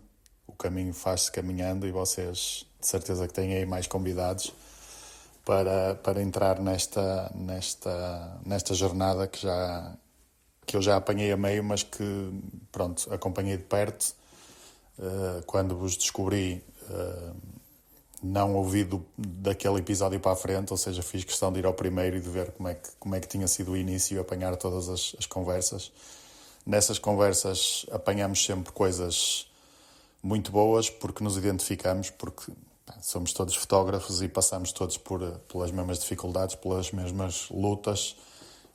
Speaker 5: o caminho faz-se caminhando e vocês de certeza que têm aí mais convidados para entrar nesta jornada que eu já apanhei a meio, mas que, pronto, acompanhei de perto. Quando vos descobri, não ouvi daquele episódio para a frente, ou seja, fiz questão de ir ao primeiro e de ver como é que tinha sido o início e apanhar todas as conversas. Nessas conversas apanhamos sempre coisas muito boas, porque nos identificamos, porque somos todos fotógrafos e passamos todos pelas mesmas dificuldades, pelas mesmas lutas,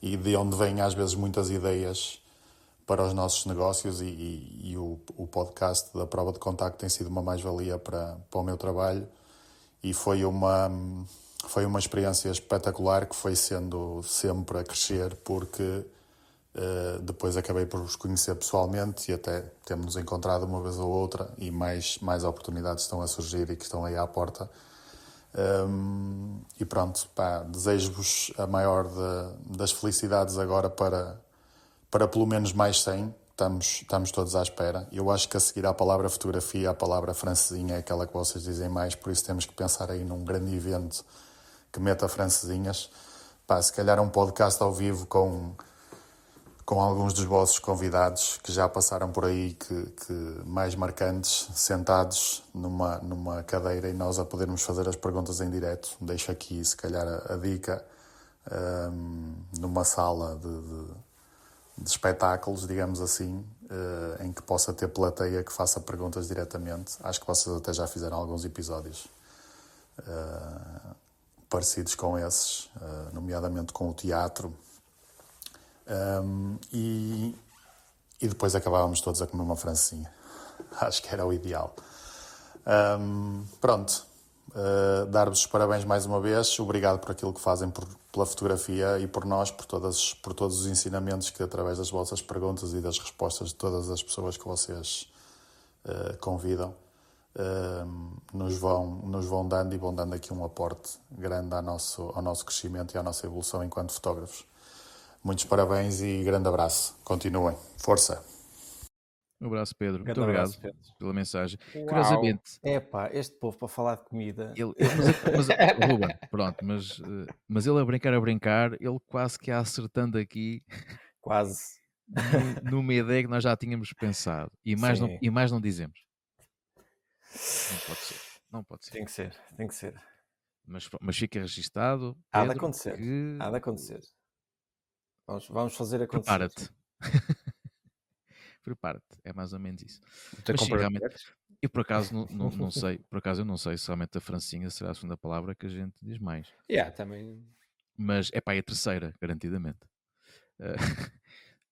Speaker 5: e de onde vêm às vezes muitas ideias para os nossos negócios, e o podcast da Prova de Contacto tem sido uma mais-valia para o meu trabalho, e foi uma experiência espetacular que foi sendo sempre a crescer, porque depois acabei por vos conhecer pessoalmente e até temos-nos encontrado uma vez ou outra, e mais oportunidades estão a surgir e que estão aí à porta. E pronto, pá, desejo-vos a maior das felicidades agora para pelo menos mais 100. Estamos todos à espera. Eu acho que a seguir à palavra fotografia, a palavra francesinha é aquela que vocês dizem mais, por isso temos que pensar aí num grande evento que meta francesinhas. Pá, se calhar um podcast ao vivo com alguns dos vossos convidados que já passaram por aí, que mais marcantes, sentados numa cadeira e nós a podermos fazer as perguntas em direto. Deixo aqui, se calhar, a dica, numa sala de espetáculos, digamos assim, em que possa ter plateia que faça perguntas diretamente. Acho que vocês até já fizeram alguns episódios parecidos com esses, nomeadamente com o teatro. E depois acabávamos todos a comer uma francesinha. Acho que era o ideal. Pronto. Dar-vos os parabéns mais uma vez. Obrigado por aquilo que fazem pela fotografia e por nós, por todos os ensinamentos que, através das vossas perguntas e das respostas de todas as pessoas que vocês convidam, nos vão dando e vão dando aqui um aporte grande ao nosso crescimento e à nossa evolução enquanto fotógrafos. Muitos parabéns e grande abraço. Continuem. Força.
Speaker 1: Um abraço, Pedro. Muito
Speaker 2: Grande
Speaker 1: obrigado
Speaker 2: abraço, Pedro.
Speaker 1: pela mensagem.
Speaker 3: Uau.
Speaker 1: Curiosamente,
Speaker 2: Epá, este povo para falar de comida.
Speaker 1: mas Ruben, pronto, mas ele a brincar, ele quase que ia acertando aqui
Speaker 2: Quase.
Speaker 1: numa ideia que nós já tínhamos pensado, e mais não dizemos. Não pode ser.
Speaker 2: Tem que ser.
Speaker 1: Mas fica registado,
Speaker 2: Há de
Speaker 1: Pedro,
Speaker 2: acontecer.
Speaker 1: que
Speaker 2: Há de acontecer. Vamos fazer acontecer.
Speaker 1: prepara-te. Prepara-te, é mais ou menos isso.
Speaker 3: Muita
Speaker 1: Mas sim,
Speaker 3: compra de
Speaker 1: realmente,
Speaker 3: bilhetes.
Speaker 1: eu por acaso não sei, eu não sei se realmente a francinha será a segunda palavra que a gente diz mais.
Speaker 3: Também.
Speaker 1: Mas é a terceira, garantidamente.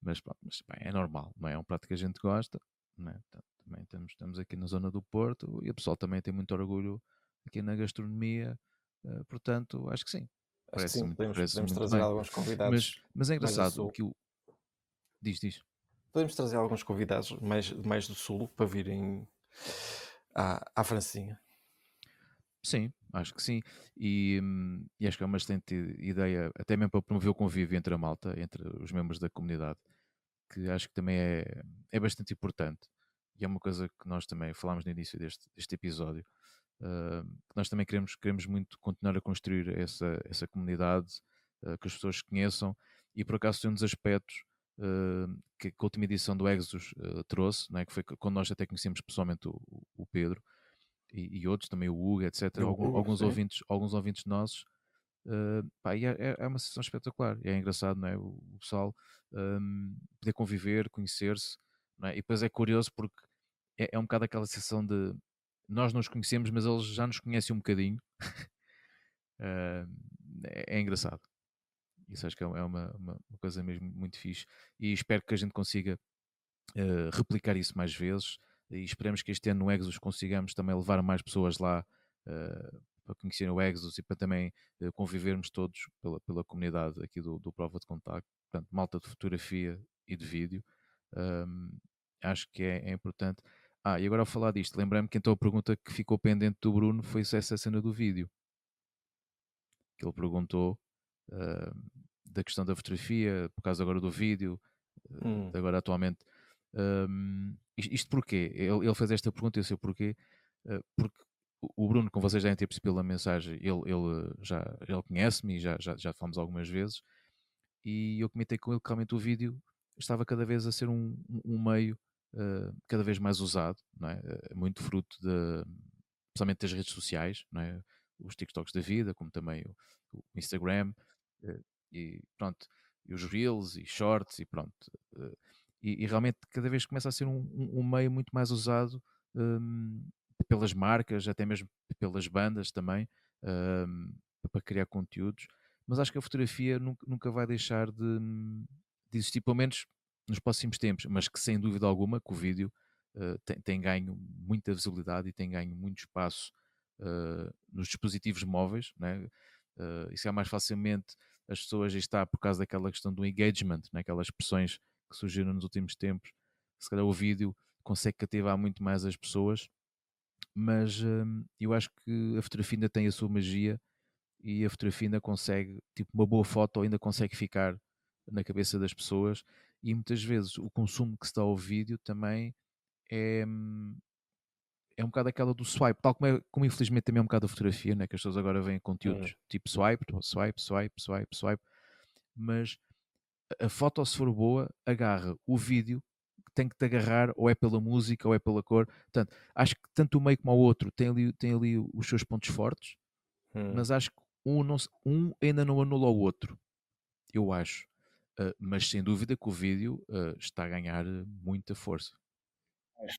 Speaker 1: Mas pronto, é normal, não é? É um prato que a gente gosta, não é? Portanto, também estamos aqui na zona do Porto e o pessoal também tem muito orgulho aqui na gastronomia, portanto, acho que sim.
Speaker 2: Acho que sim, podemos
Speaker 1: muito
Speaker 2: trazer
Speaker 1: bem.
Speaker 2: alguns convidados.
Speaker 1: Mas é
Speaker 2: mais do
Speaker 1: engraçado
Speaker 2: sul.
Speaker 1: que o. Diz.
Speaker 2: Podemos trazer alguns convidados mais do sul para virem à francinha.
Speaker 1: Sim, acho que sim. E acho que é uma excelente ideia, até mesmo para promover o convívio entre a malta, entre os membros da comunidade, que acho que também é bastante importante. E é uma coisa que nós também falámos no início deste episódio, que nós também queremos muito continuar a construir essa comunidade, que as pessoas conheçam, e por acaso tem um dos aspectos que a última edição do Exodus trouxe, não é? Que foi quando nós até conhecemos pessoalmente o Pedro e outros, também o Hugo, etc. Alguns ouvintes nossos. E é uma sessão espetacular, é engraçado, não é? O pessoal poder conviver, conhecer-se, não é? E depois é curioso porque é um bocado aquela sensação de nós nos conhecemos, mas eles já nos conhecem um bocadinho. É engraçado. Isso acho que é uma coisa mesmo muito fixe, e espero que a gente consiga replicar isso mais vezes, e esperemos que este ano no Exodus consigamos também levar mais pessoas lá para conhecerem o Exodus e para também convivermos todos pela comunidade aqui do Prova de Contacto, portanto, malta de fotografia e de vídeo. Acho que é importante. E agora ao falar disto, lembrei-me que então a pergunta que ficou pendente do Bruno foi se essa cena do vídeo, que ele perguntou da questão da fotografia, por causa agora do vídeo, agora atualmente. Isto porquê? Ele fez esta pergunta e eu sei porquê. Porque o Bruno, como vocês devem ter percebido pela mensagem, ele conhece-me e já falamos algumas vezes. E eu comentei com ele que realmente o vídeo estava cada vez a ser um meio cada vez mais usado, não é? Muito fruto principalmente das redes sociais, não é? Os TikToks da vida, como também o Instagram, uh, e pronto, e os Reels e Shorts e pronto. E realmente cada vez começa a ser um meio muito mais usado pelas marcas, até mesmo pelas bandas também, para criar conteúdos. Mas acho que a fotografia nunca vai deixar de existir, pelo menos nos próximos tempos, mas que sem dúvida alguma que o vídeo tem ganho muita visibilidade e tem ganho muito espaço nos dispositivos móveis, né? Isso é mais facilmente as pessoas, e está por causa daquela questão do engagement, né? Aquelas expressões que surgiram nos últimos tempos, se calhar o vídeo consegue cativar muito mais as pessoas, mas eu acho que a fotografia ainda tem a sua magia e a fotografia ainda consegue, tipo, uma boa foto ainda consegue ficar na cabeça das pessoas, e muitas vezes o consumo que se dá ao vídeo também é, um bocado aquela do swipe, tal como infelizmente também é um bocado a fotografia, né? Que as pessoas agora veem conteúdos tipo swipe, mas a foto, se for boa, agarra o vídeo, tem que te agarrar, ou é pela música ou é pela cor. Portanto, acho que tanto o meio como o outro tem ali os seus pontos fortes, mas acho que um ainda não anula o outro, eu acho. Mas sem dúvida que o vídeo está a ganhar muita força.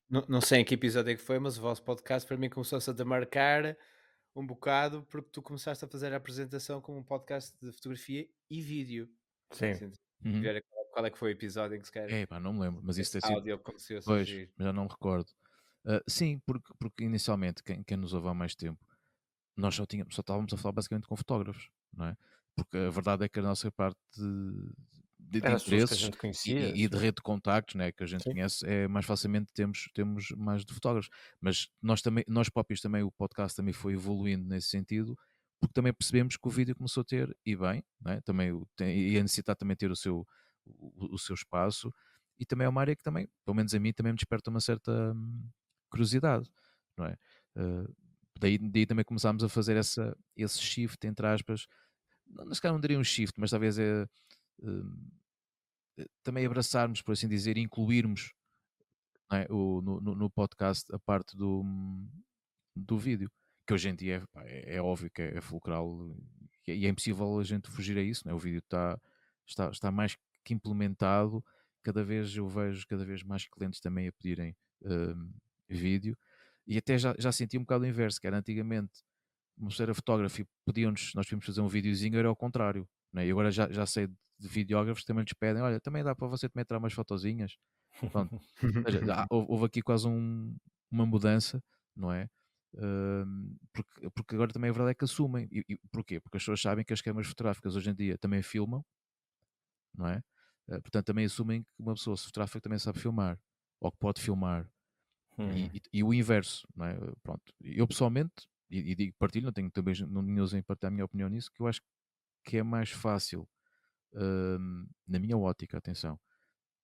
Speaker 3: Não sei em que episódio é que foi, mas o vosso podcast para mim começou-se a demarcar um bocado porque tu começaste a fazer a apresentação como um podcast de fotografia e vídeo.
Speaker 2: Sim.
Speaker 3: Assim,
Speaker 1: Uhum.
Speaker 3: ver qual é que foi o episódio em que se quer
Speaker 1: Pá, não me lembro, mas isso
Speaker 3: esse
Speaker 1: tem sido.
Speaker 3: áudio começou a
Speaker 1: Pois,
Speaker 3: surgir.
Speaker 1: já não me recordo. Sim, porque inicialmente, quem nos ouve há mais tempo, nós só estávamos a falar basicamente com fotógrafos, não é? Porque a verdade é que a nossa parte de
Speaker 2: Eram as pessoas que a
Speaker 1: interesses
Speaker 2: gente conhecia.
Speaker 1: e de rede de contactos, né, que a gente
Speaker 2: Sim.
Speaker 1: conhece, é mais facilmente temos mais de fotógrafos. Mas nós próprios também, o podcast também foi evoluindo nesse sentido, porque também percebemos que o vídeo começou a ter, e bem, não é? Também e a necessitar também ter o seu espaço, e também é uma área que também, pelo menos a mim, também me desperta uma certa curiosidade, não é? Uh, daí também começámos a fazer esse shift, entre aspas, não, se calhar não diria um shift, mas talvez também abraçarmos, por assim dizer, incluirmos, não é, no podcast a parte do vídeo, que hoje em dia pá, é óbvio que é fulcral e é impossível a gente fugir a isso, não é? O vídeo está mais que implementado, cada vez eu vejo cada vez mais clientes também a pedirem vídeo, e até já senti um bocado o inverso, que era antigamente uma pessoa era fotógrafo e pediam-nos, nós podíamos fazer um videozinho, era ao contrário, né? E agora já sei de videógrafos que também lhes pedem, olha, também dá para você também tirar umas fotozinhas, pronto. Ou seja, houve aqui quase uma mudança, não é? Porque agora também a verdade é que assumem. E porquê? Porque as pessoas sabem que as câmaras fotográficas hoje em dia também filmam, não é? Portanto, também assumem que uma pessoa fotográfica também sabe filmar, ou que pode filmar. E o inverso, não é? Pronto. Eu pessoalmente, e digo partilho, não tenho também não em partilhar a minha opinião nisso, que eu acho que é mais fácil, na minha ótica, atenção,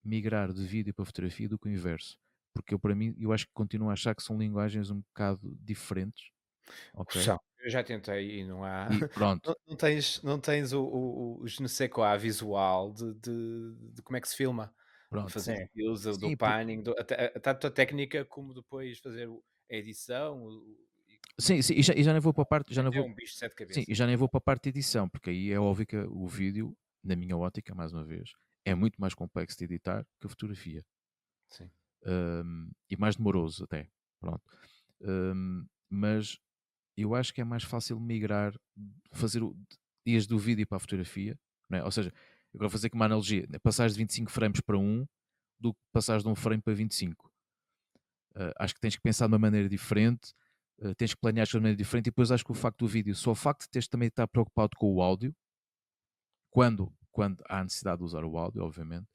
Speaker 1: migrar de vídeo para fotografia do que o inverso. Porque para mim, eu acho que continuo a achar que são linguagens um bocado diferentes. Ok?
Speaker 3: São. Eu já tentei e não há.
Speaker 1: E pronto,
Speaker 3: Não tens o je ne sais quoi visual de como é que se filma. De
Speaker 1: pronto.
Speaker 3: fazer reels, do
Speaker 1: Sim,
Speaker 3: panning, tanto a técnica como depois fazer a edição.
Speaker 1: sim, e já nem vou para a parte, já não
Speaker 3: É
Speaker 1: vou,
Speaker 3: um bicho de sete
Speaker 1: sim,
Speaker 3: cabeças.
Speaker 1: e já nem vou para a parte de edição, porque aí é óbvio que o vídeo, na minha ótica, mais uma vez, é muito mais complexo de editar que a fotografia.
Speaker 3: Sim.
Speaker 1: E mais demoroso até. Pronto. Mas eu acho que é mais fácil migrar, fazer dias do vídeo para a fotografia, não é? Ou seja, agora fazer com uma analogia, né? Passar de 25 frames para 1 do que passar de um frame para 25. Acho que tens que pensar de uma maneira diferente, tens que planear de uma maneira diferente, e depois acho que o facto do vídeo, só o facto de teres também estar preocupado com o áudio, quando há necessidade de usar o áudio, obviamente,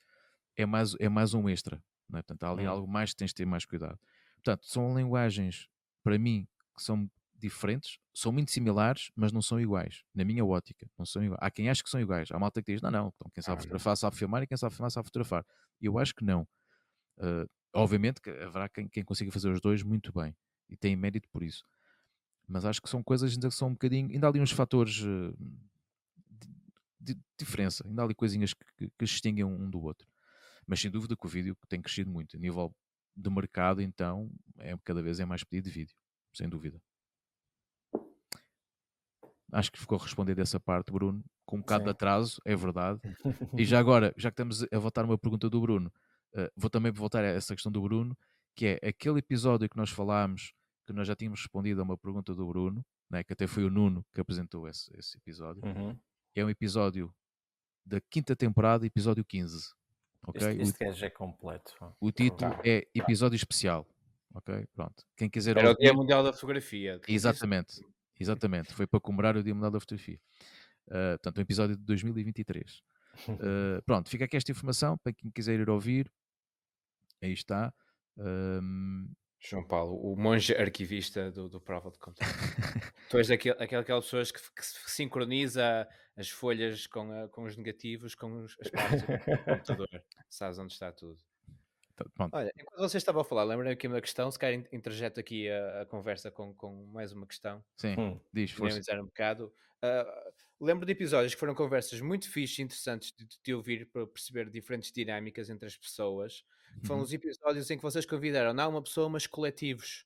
Speaker 1: é mais um extra, não é? Portanto, há ali algo mais que tens de ter mais cuidado. Portanto, são linguagens, para mim, que são diferentes, são muito similares, mas não são iguais. Na minha ótica, não são iguais. Há quem acha que são iguais. Há malta que diz, não, então quem sabe fotografar sabe filmar e quem sabe filmar sabe fotografar. Eu acho que não. Obviamente que haverá quem consiga fazer os dois muito bem e tem mérito por isso. Mas acho que são coisas ainda que são um bocadinho, ainda há ali uns fatores de diferença, ainda há ali coisinhas que distinguem um do outro. Mas sem dúvida que o vídeo tem crescido muito. A nível de mercado, então, cada vez é mais pedido de vídeo, sem dúvida. Acho que ficou a responder dessa parte, Bruno, com um bocado de atraso, é verdade. E já agora, já que estamos a voltar a uma pergunta do Bruno, vou também voltar a essa questão do Bruno, que é aquele episódio que nós falámos, que nós já tínhamos respondido a uma pergunta do Bruno, né, que até foi o Nuno que apresentou esse episódio. É um episódio da 5ª temporada, episódio 15. Okay?
Speaker 2: Este gajo é completo.
Speaker 1: O título é Episódio Especial. Ok? Pronto. Quem quiser
Speaker 3: Era o
Speaker 1: ouvir...
Speaker 3: Dia Mundial da Fotografia.
Speaker 1: Exatamente. Foi para comemorar o Dia Mundial da Fotografia. Portanto, um episódio de 2023. Pronto, fica aqui esta informação para quem quiser ir ouvir. Aí está.
Speaker 3: João Paulo, o monge arquivista do Prova de Conteúdo. Tu és aquelas pessoas que sincroniza as folhas com os negativos, com as partes do computador. Sabes onde está tudo.
Speaker 1: Pronto.
Speaker 3: Olha, enquanto vocês estavam a falar, lembra-me aqui uma questão, se calhar interjeto aqui a conversa com mais uma questão.
Speaker 1: Sim, diz, força.
Speaker 3: Um bocado. Lembro de episódios que foram conversas muito fixes e interessantes de te ouvir para perceber diferentes dinâmicas entre as pessoas. Foram os episódios em que vocês convidaram não uma pessoa, mas coletivos.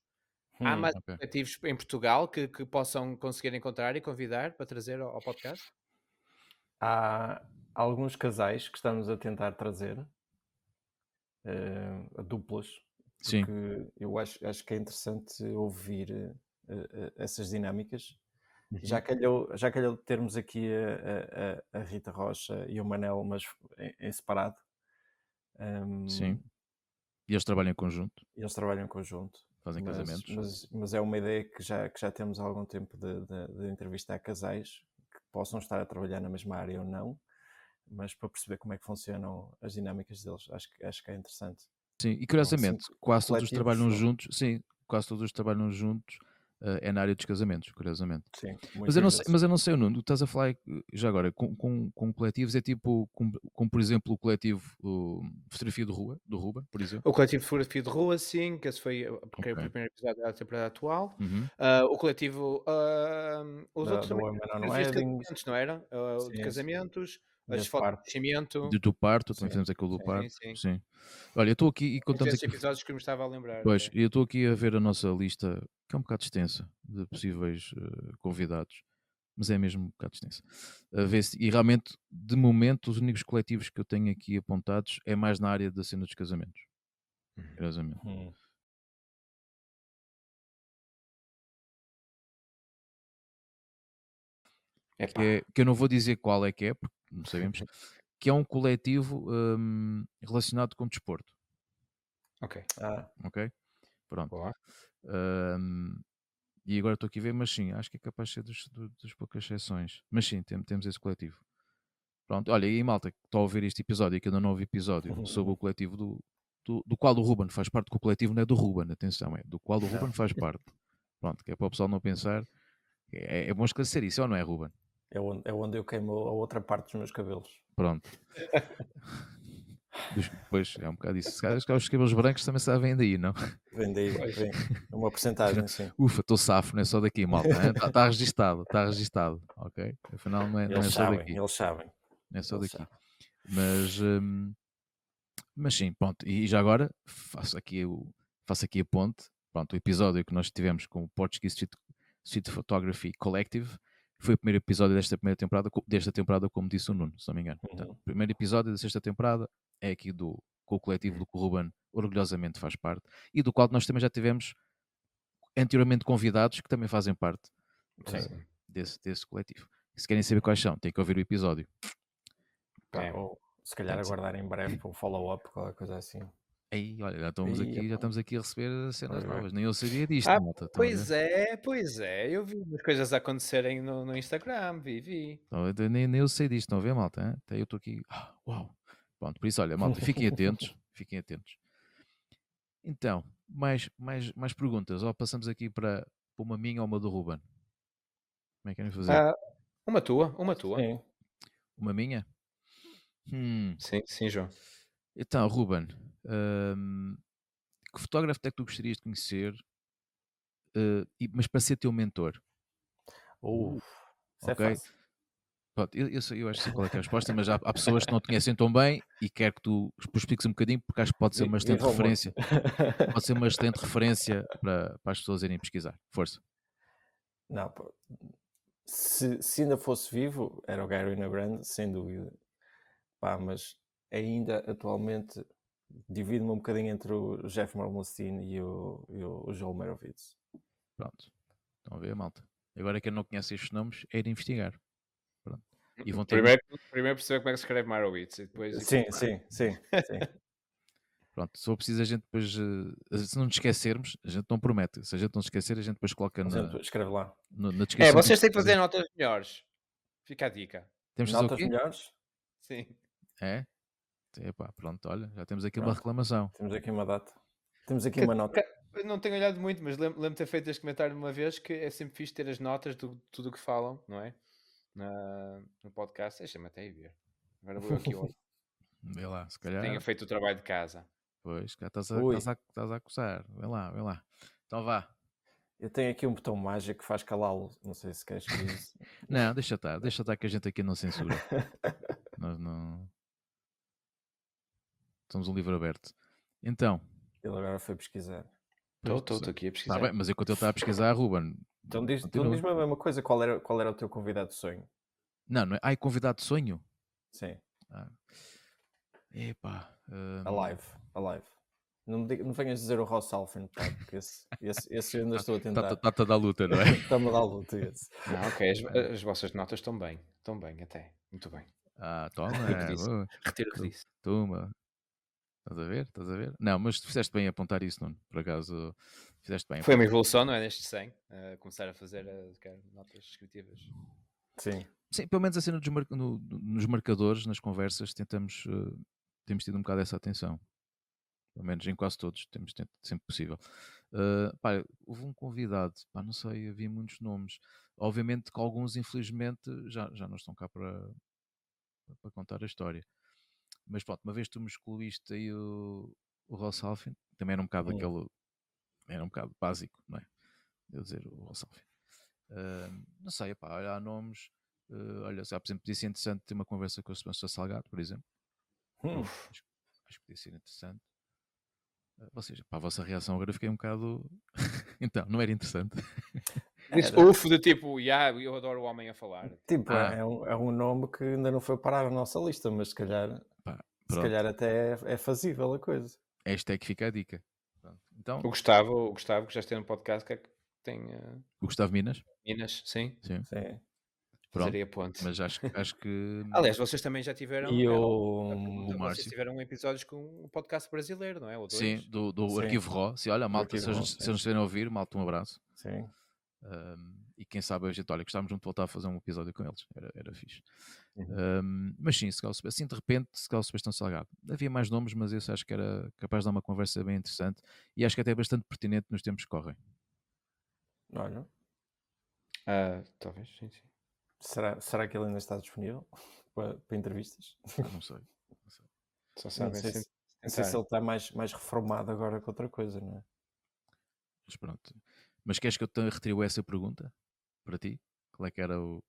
Speaker 3: Há mais coletivos em Portugal que possam conseguir encontrar e convidar para trazer ao podcast?
Speaker 2: Há alguns casais que estamos a tentar trazer, duplas,
Speaker 1: Sim.
Speaker 2: porque eu acho que é interessante ouvir essas dinâmicas. Já calhou de termos aqui a Rita Rocha e o Manel, mas em separado.
Speaker 1: Sim. E eles trabalham em conjunto. Fazem casamentos.
Speaker 2: Mas é uma ideia que já temos há algum tempo de entrevistar casais que possam estar a trabalhar na mesma área ou não, mas para perceber como é que funcionam as dinâmicas deles. Acho que é interessante.
Speaker 1: Sim, e curiosamente, quase todos trabalham juntos. Sim, quase todos trabalham juntos. É na área dos casamentos, curiosamente.
Speaker 2: Sim,
Speaker 1: mas eu não sei, Nuno, estás a falar já agora com coletivos, é tipo como por exemplo o coletivo Fotografia do Ruben, por exemplo.
Speaker 3: O coletivo Fotografia de Rua, sim, que esse foi porque o primeiro episódio da temporada atual. O coletivo, os outros também, fotografias de casamentos, não era? De casamentos, as fotos de nascimento.
Speaker 1: Do parto, também fizemos aquilo do parto. Sim. Olha, eu estou aqui e contamos aqui
Speaker 3: episódios que eu me estava a lembrar.
Speaker 1: Pois, eu estou aqui a ver a nossa lista, que é um bocado extensa, de possíveis convidados, mas é mesmo um bocado extensa. A ver se, e realmente, de momento, os únicos coletivos que eu tenho aqui apontados é mais na área da cena dos casamentos. Curiosamente. Que eu não vou dizer qual é que é, porque não sabemos, que é um coletivo relacionado com desporto.
Speaker 3: Ok.
Speaker 1: Ok? Pronto. E agora estou aqui a ver, mas sim, acho que é capaz de ser das poucas exceções. Mas sim, temos esse coletivo. Pronto, olha, e malta que está a ouvir este episódio, que é um novo episódio, sobre o coletivo do qual o Ruben faz parte, que o coletivo não é do Ruben, atenção, é do qual o Ruben faz parte. Pronto, que é para o pessoal não pensar, é bom esclarecer isso, ou não é, Ruben?
Speaker 2: É onde eu queimo a outra parte dos meus cabelos.
Speaker 1: Pronto. Pois, é um bocado isso. Acho que os cabelos brancos também sabem daí, não?
Speaker 2: Vem daí, vem. Uma porcentagem, sim.
Speaker 1: Ufa, estou safo, não é só daqui, malta. Está registado, ok? Afinal, não é só daqui.
Speaker 2: Eles sabem.
Speaker 1: Não é só daqui. Mas sim, pronto. E já agora, faço aqui a ponte. Pronto, o episódio que nós tivemos com o Portuguese Street Photography Collective foi o primeiro episódio desta temporada, como disse o Nuno, se não me engano. Portanto, o primeiro episódio da sexta temporada é aqui com o coletivo do que o Ruben orgulhosamente faz parte e do qual nós também já tivemos anteriormente convidados que também fazem parte desse coletivo. Se querem saber quais são, têm que ouvir o episódio.
Speaker 2: Ou se calhar aguardar em breve para um follow-up, qualquer coisa assim.
Speaker 1: Aí, olha, já estamos aqui a receber cenas novas. Nem eu sabia disto, malta.
Speaker 3: Pois é. Eu vi umas coisas acontecerem no Instagram, vi.
Speaker 1: Então, nem eu sei disto, estão a ver, malta? Até eu estou aqui. Uau! Pronto, por isso, olha, malta, fiquem atentos. Então, mais perguntas. Ou passamos aqui para Para uma minha ou uma do Ruben? Como é que querem fazer?
Speaker 3: Ah, uma tua.
Speaker 2: Sim.
Speaker 1: Uma minha?
Speaker 3: Sim, João.
Speaker 1: Então, Ruben, que fotógrafo é que tu gostarias de conhecer, mas para ser teu mentor?
Speaker 2: Isso é
Speaker 1: Ok?
Speaker 2: fácil.
Speaker 1: Pronto, eu acho que sei qual é que é a resposta, mas há pessoas que não te conhecem tão bem e quero que tu expliques um bocadinho, porque acho que pode ser uma excelente
Speaker 2: Viva o amor.
Speaker 1: referência. Pode ser uma excelente referência para as pessoas irem pesquisar. Força.
Speaker 2: Não, pô, se ainda fosse vivo, era o Gary Nabrand, sem dúvida. Pá, mas ainda atualmente divido-me um bocadinho entre o Jeff Marmolstein e o Joel Merovitz.
Speaker 1: Pronto. Estão a ver, malta. Agora quem não conhece estes nomes é ir investigar. Pronto. E vão ter
Speaker 3: Primeiro perceber como é que se escreve Marowitz e depois...
Speaker 2: Sim.
Speaker 1: Pronto, se for preciso a gente depois, se não nos esquecermos, a gente não promete, se a gente não se esquecer, a gente depois coloca
Speaker 2: A gente escreve lá.
Speaker 1: na descrição.
Speaker 3: vocês têm que fazer notas melhores. Fica a dica.
Speaker 1: Temos de fazer o
Speaker 2: Notas
Speaker 1: quê?
Speaker 2: melhores?
Speaker 3: Sim.
Speaker 1: É? Epá, pronto, olha, já temos aqui uma
Speaker 2: Pronto.
Speaker 1: reclamação.
Speaker 2: Temos aqui uma data. Temos aqui uma nota.
Speaker 3: Eu não tenho olhado muito, mas lembro de ter feito este comentário uma vez que é sempre fixe ter as notas de tudo o que falam, não é? No podcast. Deixa-me até ir ver. Agora vou eu aqui olhar.
Speaker 1: Vê lá, se calhar.
Speaker 3: Tenha feito o trabalho de casa.
Speaker 1: Pois, cá estás
Speaker 2: Ui.
Speaker 1: a acusar. Vê lá. Então vá.
Speaker 2: Eu tenho aqui um botão mágico que faz calá-lo. Não sei se queres que isso.
Speaker 1: Não, deixa estar que a gente aqui não censura. Nós não. Somos um livro aberto. Então.
Speaker 2: Ele agora foi pesquisar.
Speaker 3: Estou aqui a pesquisar.
Speaker 1: Tá bem, mas enquanto ele está a pesquisar, Ruben.
Speaker 2: Então diz-me a mesma coisa. Qual era o teu convidado de sonho?
Speaker 1: Não é. Ai, convidado de sonho?
Speaker 2: Sim.
Speaker 1: Epá.
Speaker 2: Alive. Não venhas dizer o Ross Alfin, pá, porque esse eu ainda estou a tentar.
Speaker 1: Está a dar luta, não é?
Speaker 2: Está-me a dar luta esse.
Speaker 3: Não, ok, as vossas notas estão bem até, muito bem.
Speaker 1: Toma.
Speaker 3: Retiro o que disse.
Speaker 1: Toma. Estás a ver? Não, mas tu fizeste bem a apontar isso, Nuno. Por acaso, fizeste bem.
Speaker 3: Foi uma evolução, não é? Neste 100, começar a fazer notas descritivas.
Speaker 2: Sim,
Speaker 1: pelo menos assim nos marcadores, nas conversas, temos tido um bocado essa atenção. Pelo menos em quase todos, temos sempre possível. Houve um convidado, não sei, havia muitos nomes. Obviamente que alguns, infelizmente, já não estão cá para contar a história. Mas pronto, uma vez tu me excluíste aí o Ross Alfin, também era um bocado aquele. Era um bocado básico, não é? Eu dizer o Ross Alfin. Não sei, olha, há nomes. Olha, por exemplo, podia ser interessante ter uma conversa com o Sebastião Salgado, por exemplo. Acho que podia ser interessante. Vocês, a vossa reação agora eu fiquei um bocado. Então, não era interessante?
Speaker 3: Do tipo, eu adoro o homem a falar.
Speaker 2: Tipo, é um nome que ainda não foi parar na nossa lista, mas se calhar até é fazível a coisa.
Speaker 1: Esta é que fica a dica. Pronto. Então,
Speaker 3: o Gustavo, que já esteve no podcast, que tem.
Speaker 1: O Gustavo Minas?
Speaker 3: Minas, sim.
Speaker 1: Fazeria
Speaker 3: ponte.
Speaker 1: Mas acho que.
Speaker 3: Aliás, vocês também já tiveram.
Speaker 2: E
Speaker 1: o Márcio.
Speaker 3: Vocês tiveram episódios com um podcast brasileiro, não é? Ou dois?
Speaker 1: Sim, do Arquivo Raw. Sim, olha, malta, se eles não estiverem a ouvir, malta, um abraço.
Speaker 2: Sim.
Speaker 1: E quem sabe a gente, olha, gostávamos muito de voltar a fazer um episódio com eles. Era fixe. Mas sim, assim de repente, se calhar o Sebastião Salgado. Havia mais nomes, mas esse acho que era capaz de dar uma conversa bem interessante e acho que até bastante pertinente nos tempos que correm.
Speaker 2: Olha.
Speaker 3: Talvez, sim.
Speaker 2: Será que ele ainda está disponível para entrevistas?
Speaker 1: Não sei.
Speaker 3: Só sabem
Speaker 2: não sei se ele está mais reformado agora que outra coisa, não é?
Speaker 1: Mas pronto. Mas queres que eu te retribua essa pergunta para ti? Qual é que era o.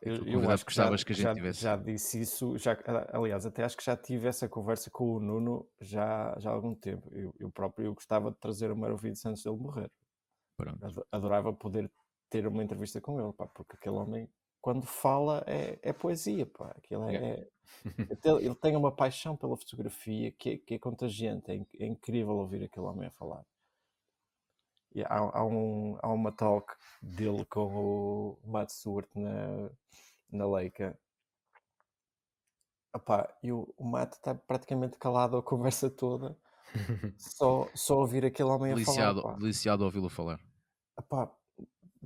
Speaker 2: Eu acho que já disse isso. Aliás, até acho que já tive essa conversa com o Nuno já há algum tempo. Eu próprio gostava de trazer o Maravilha antes dele morrer.
Speaker 1: Pronto.
Speaker 2: Adorava poder ter uma entrevista com ele, porque aquele homem, quando fala, é poesia. Ele tem uma paixão pela fotografia que é contagiante. É incrível ouvir aquele homem a falar. E há uma talk dele com o Matt Stewart na Leica. E o Matt está praticamente calado a conversa toda, só ouvir aquele homem a falar.
Speaker 1: Deliciado ouvi-lo falar.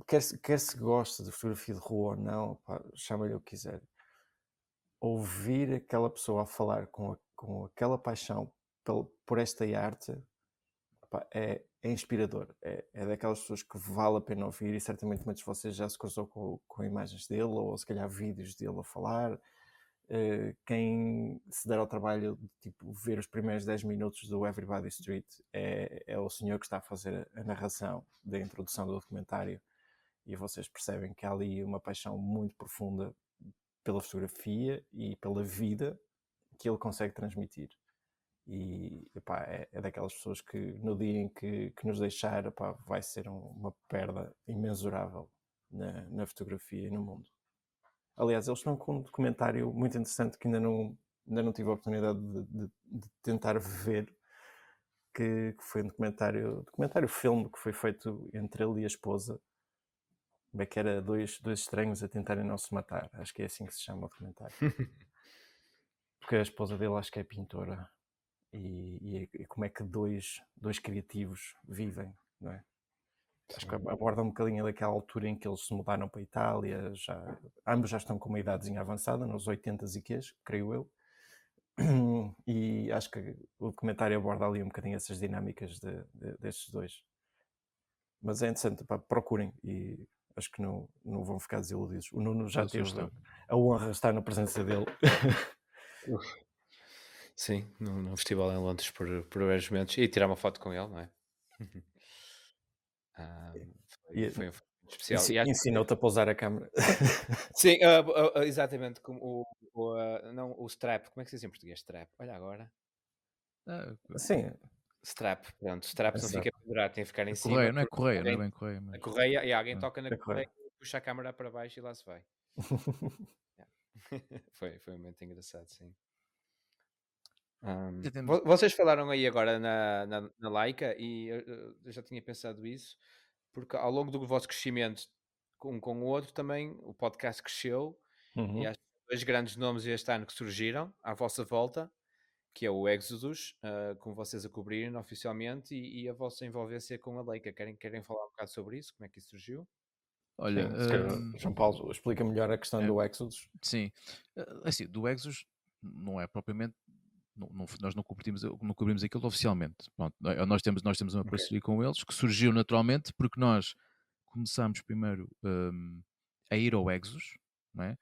Speaker 2: Quer se goste de fotografia de rua ou não, chama-lhe o que quiser. Ouvir aquela pessoa a falar com aquela paixão por esta arte, pá, é inspirador. É daquelas pessoas que vale a pena ouvir, e certamente muitos de vocês já se cruzou com imagens dele, ou se calhar vídeos dele a falar. Quem se der ao trabalho de tipo, ver os primeiros 10 minutos do Everybody Street é o senhor que está a fazer a narração da introdução do documentário, e vocês percebem que há ali uma paixão muito profunda pela fotografia e pela vida que ele consegue transmitir. E epá, é daquelas pessoas que no dia em que nos deixar, epá, vai ser uma perda imensurável na fotografia e no mundo. Aliás, eles estão com um documentário muito interessante que ainda não tive a oportunidade de tentar ver, que foi um documentário-filme que foi feito entre ele e a esposa. Como é que era? Dois estranhos a tentarem não se matar. Acho que é assim que se chama o documentário. Porque a esposa dele acho que é pintora. E como é que dois criativos vivem, não é? Acho que aborda um bocadinho daquela altura em que eles se mudaram para a Itália, ambos já estão com uma idadezinha avançada, nos 80 e quês, creio eu, e acho que o documentário aborda ali um bocadinho essas dinâmicas destes dois. Mas é interessante, pá, procurem, e acho que não vão ficar desiludidos. O Nuno já teve a honra de estar na presença dele.
Speaker 3: Sim, no festival em Londres por breves momentos, e tirar uma foto com ele, não é? Foi muito especial. E acho que
Speaker 2: Ensinou-te a pousar a câmera.
Speaker 3: sim, exatamente, como não, o strap, como é que se diz em português? Strap, olha agora.
Speaker 2: Sim,
Speaker 3: Strap, pronto, strap não
Speaker 2: strap.
Speaker 3: fica pendurado, tem que ficar em cima.
Speaker 1: Correia, não é
Speaker 3: porque
Speaker 1: correia, não é
Speaker 3: alguém-
Speaker 1: bem correia,
Speaker 3: A
Speaker 1: mas...
Speaker 3: correia, e alguém toca na
Speaker 2: a correia.
Speaker 3: correia, puxa a câmera para baixo e lá se vai. Foi um momento engraçado, sim.
Speaker 1: Já temos-
Speaker 3: Vocês falaram aí agora na Laika, e eu já tinha pensado isso, porque ao longo do vosso crescimento com o outro também, o podcast cresceu, e
Speaker 2: Uhum.
Speaker 3: acho que dois grandes nomes este ano que surgiram à vossa volta, que é o Exodus, com vocês a cobrirem oficialmente, e a vossa envolvência com a Leica. Querem falar um bocado sobre isso? Como é que isso surgiu?
Speaker 1: Olha,
Speaker 2: Sim, se calhar, João Paulo explica melhor a questão do Exodus.
Speaker 1: sim, assim, do Exos não é propriamente, nós não cobrimos aquilo oficialmente. Pronto, nós temos uma parceria com eles que surgiu naturalmente porque nós começámos primeiro a ir ao Exos, não é?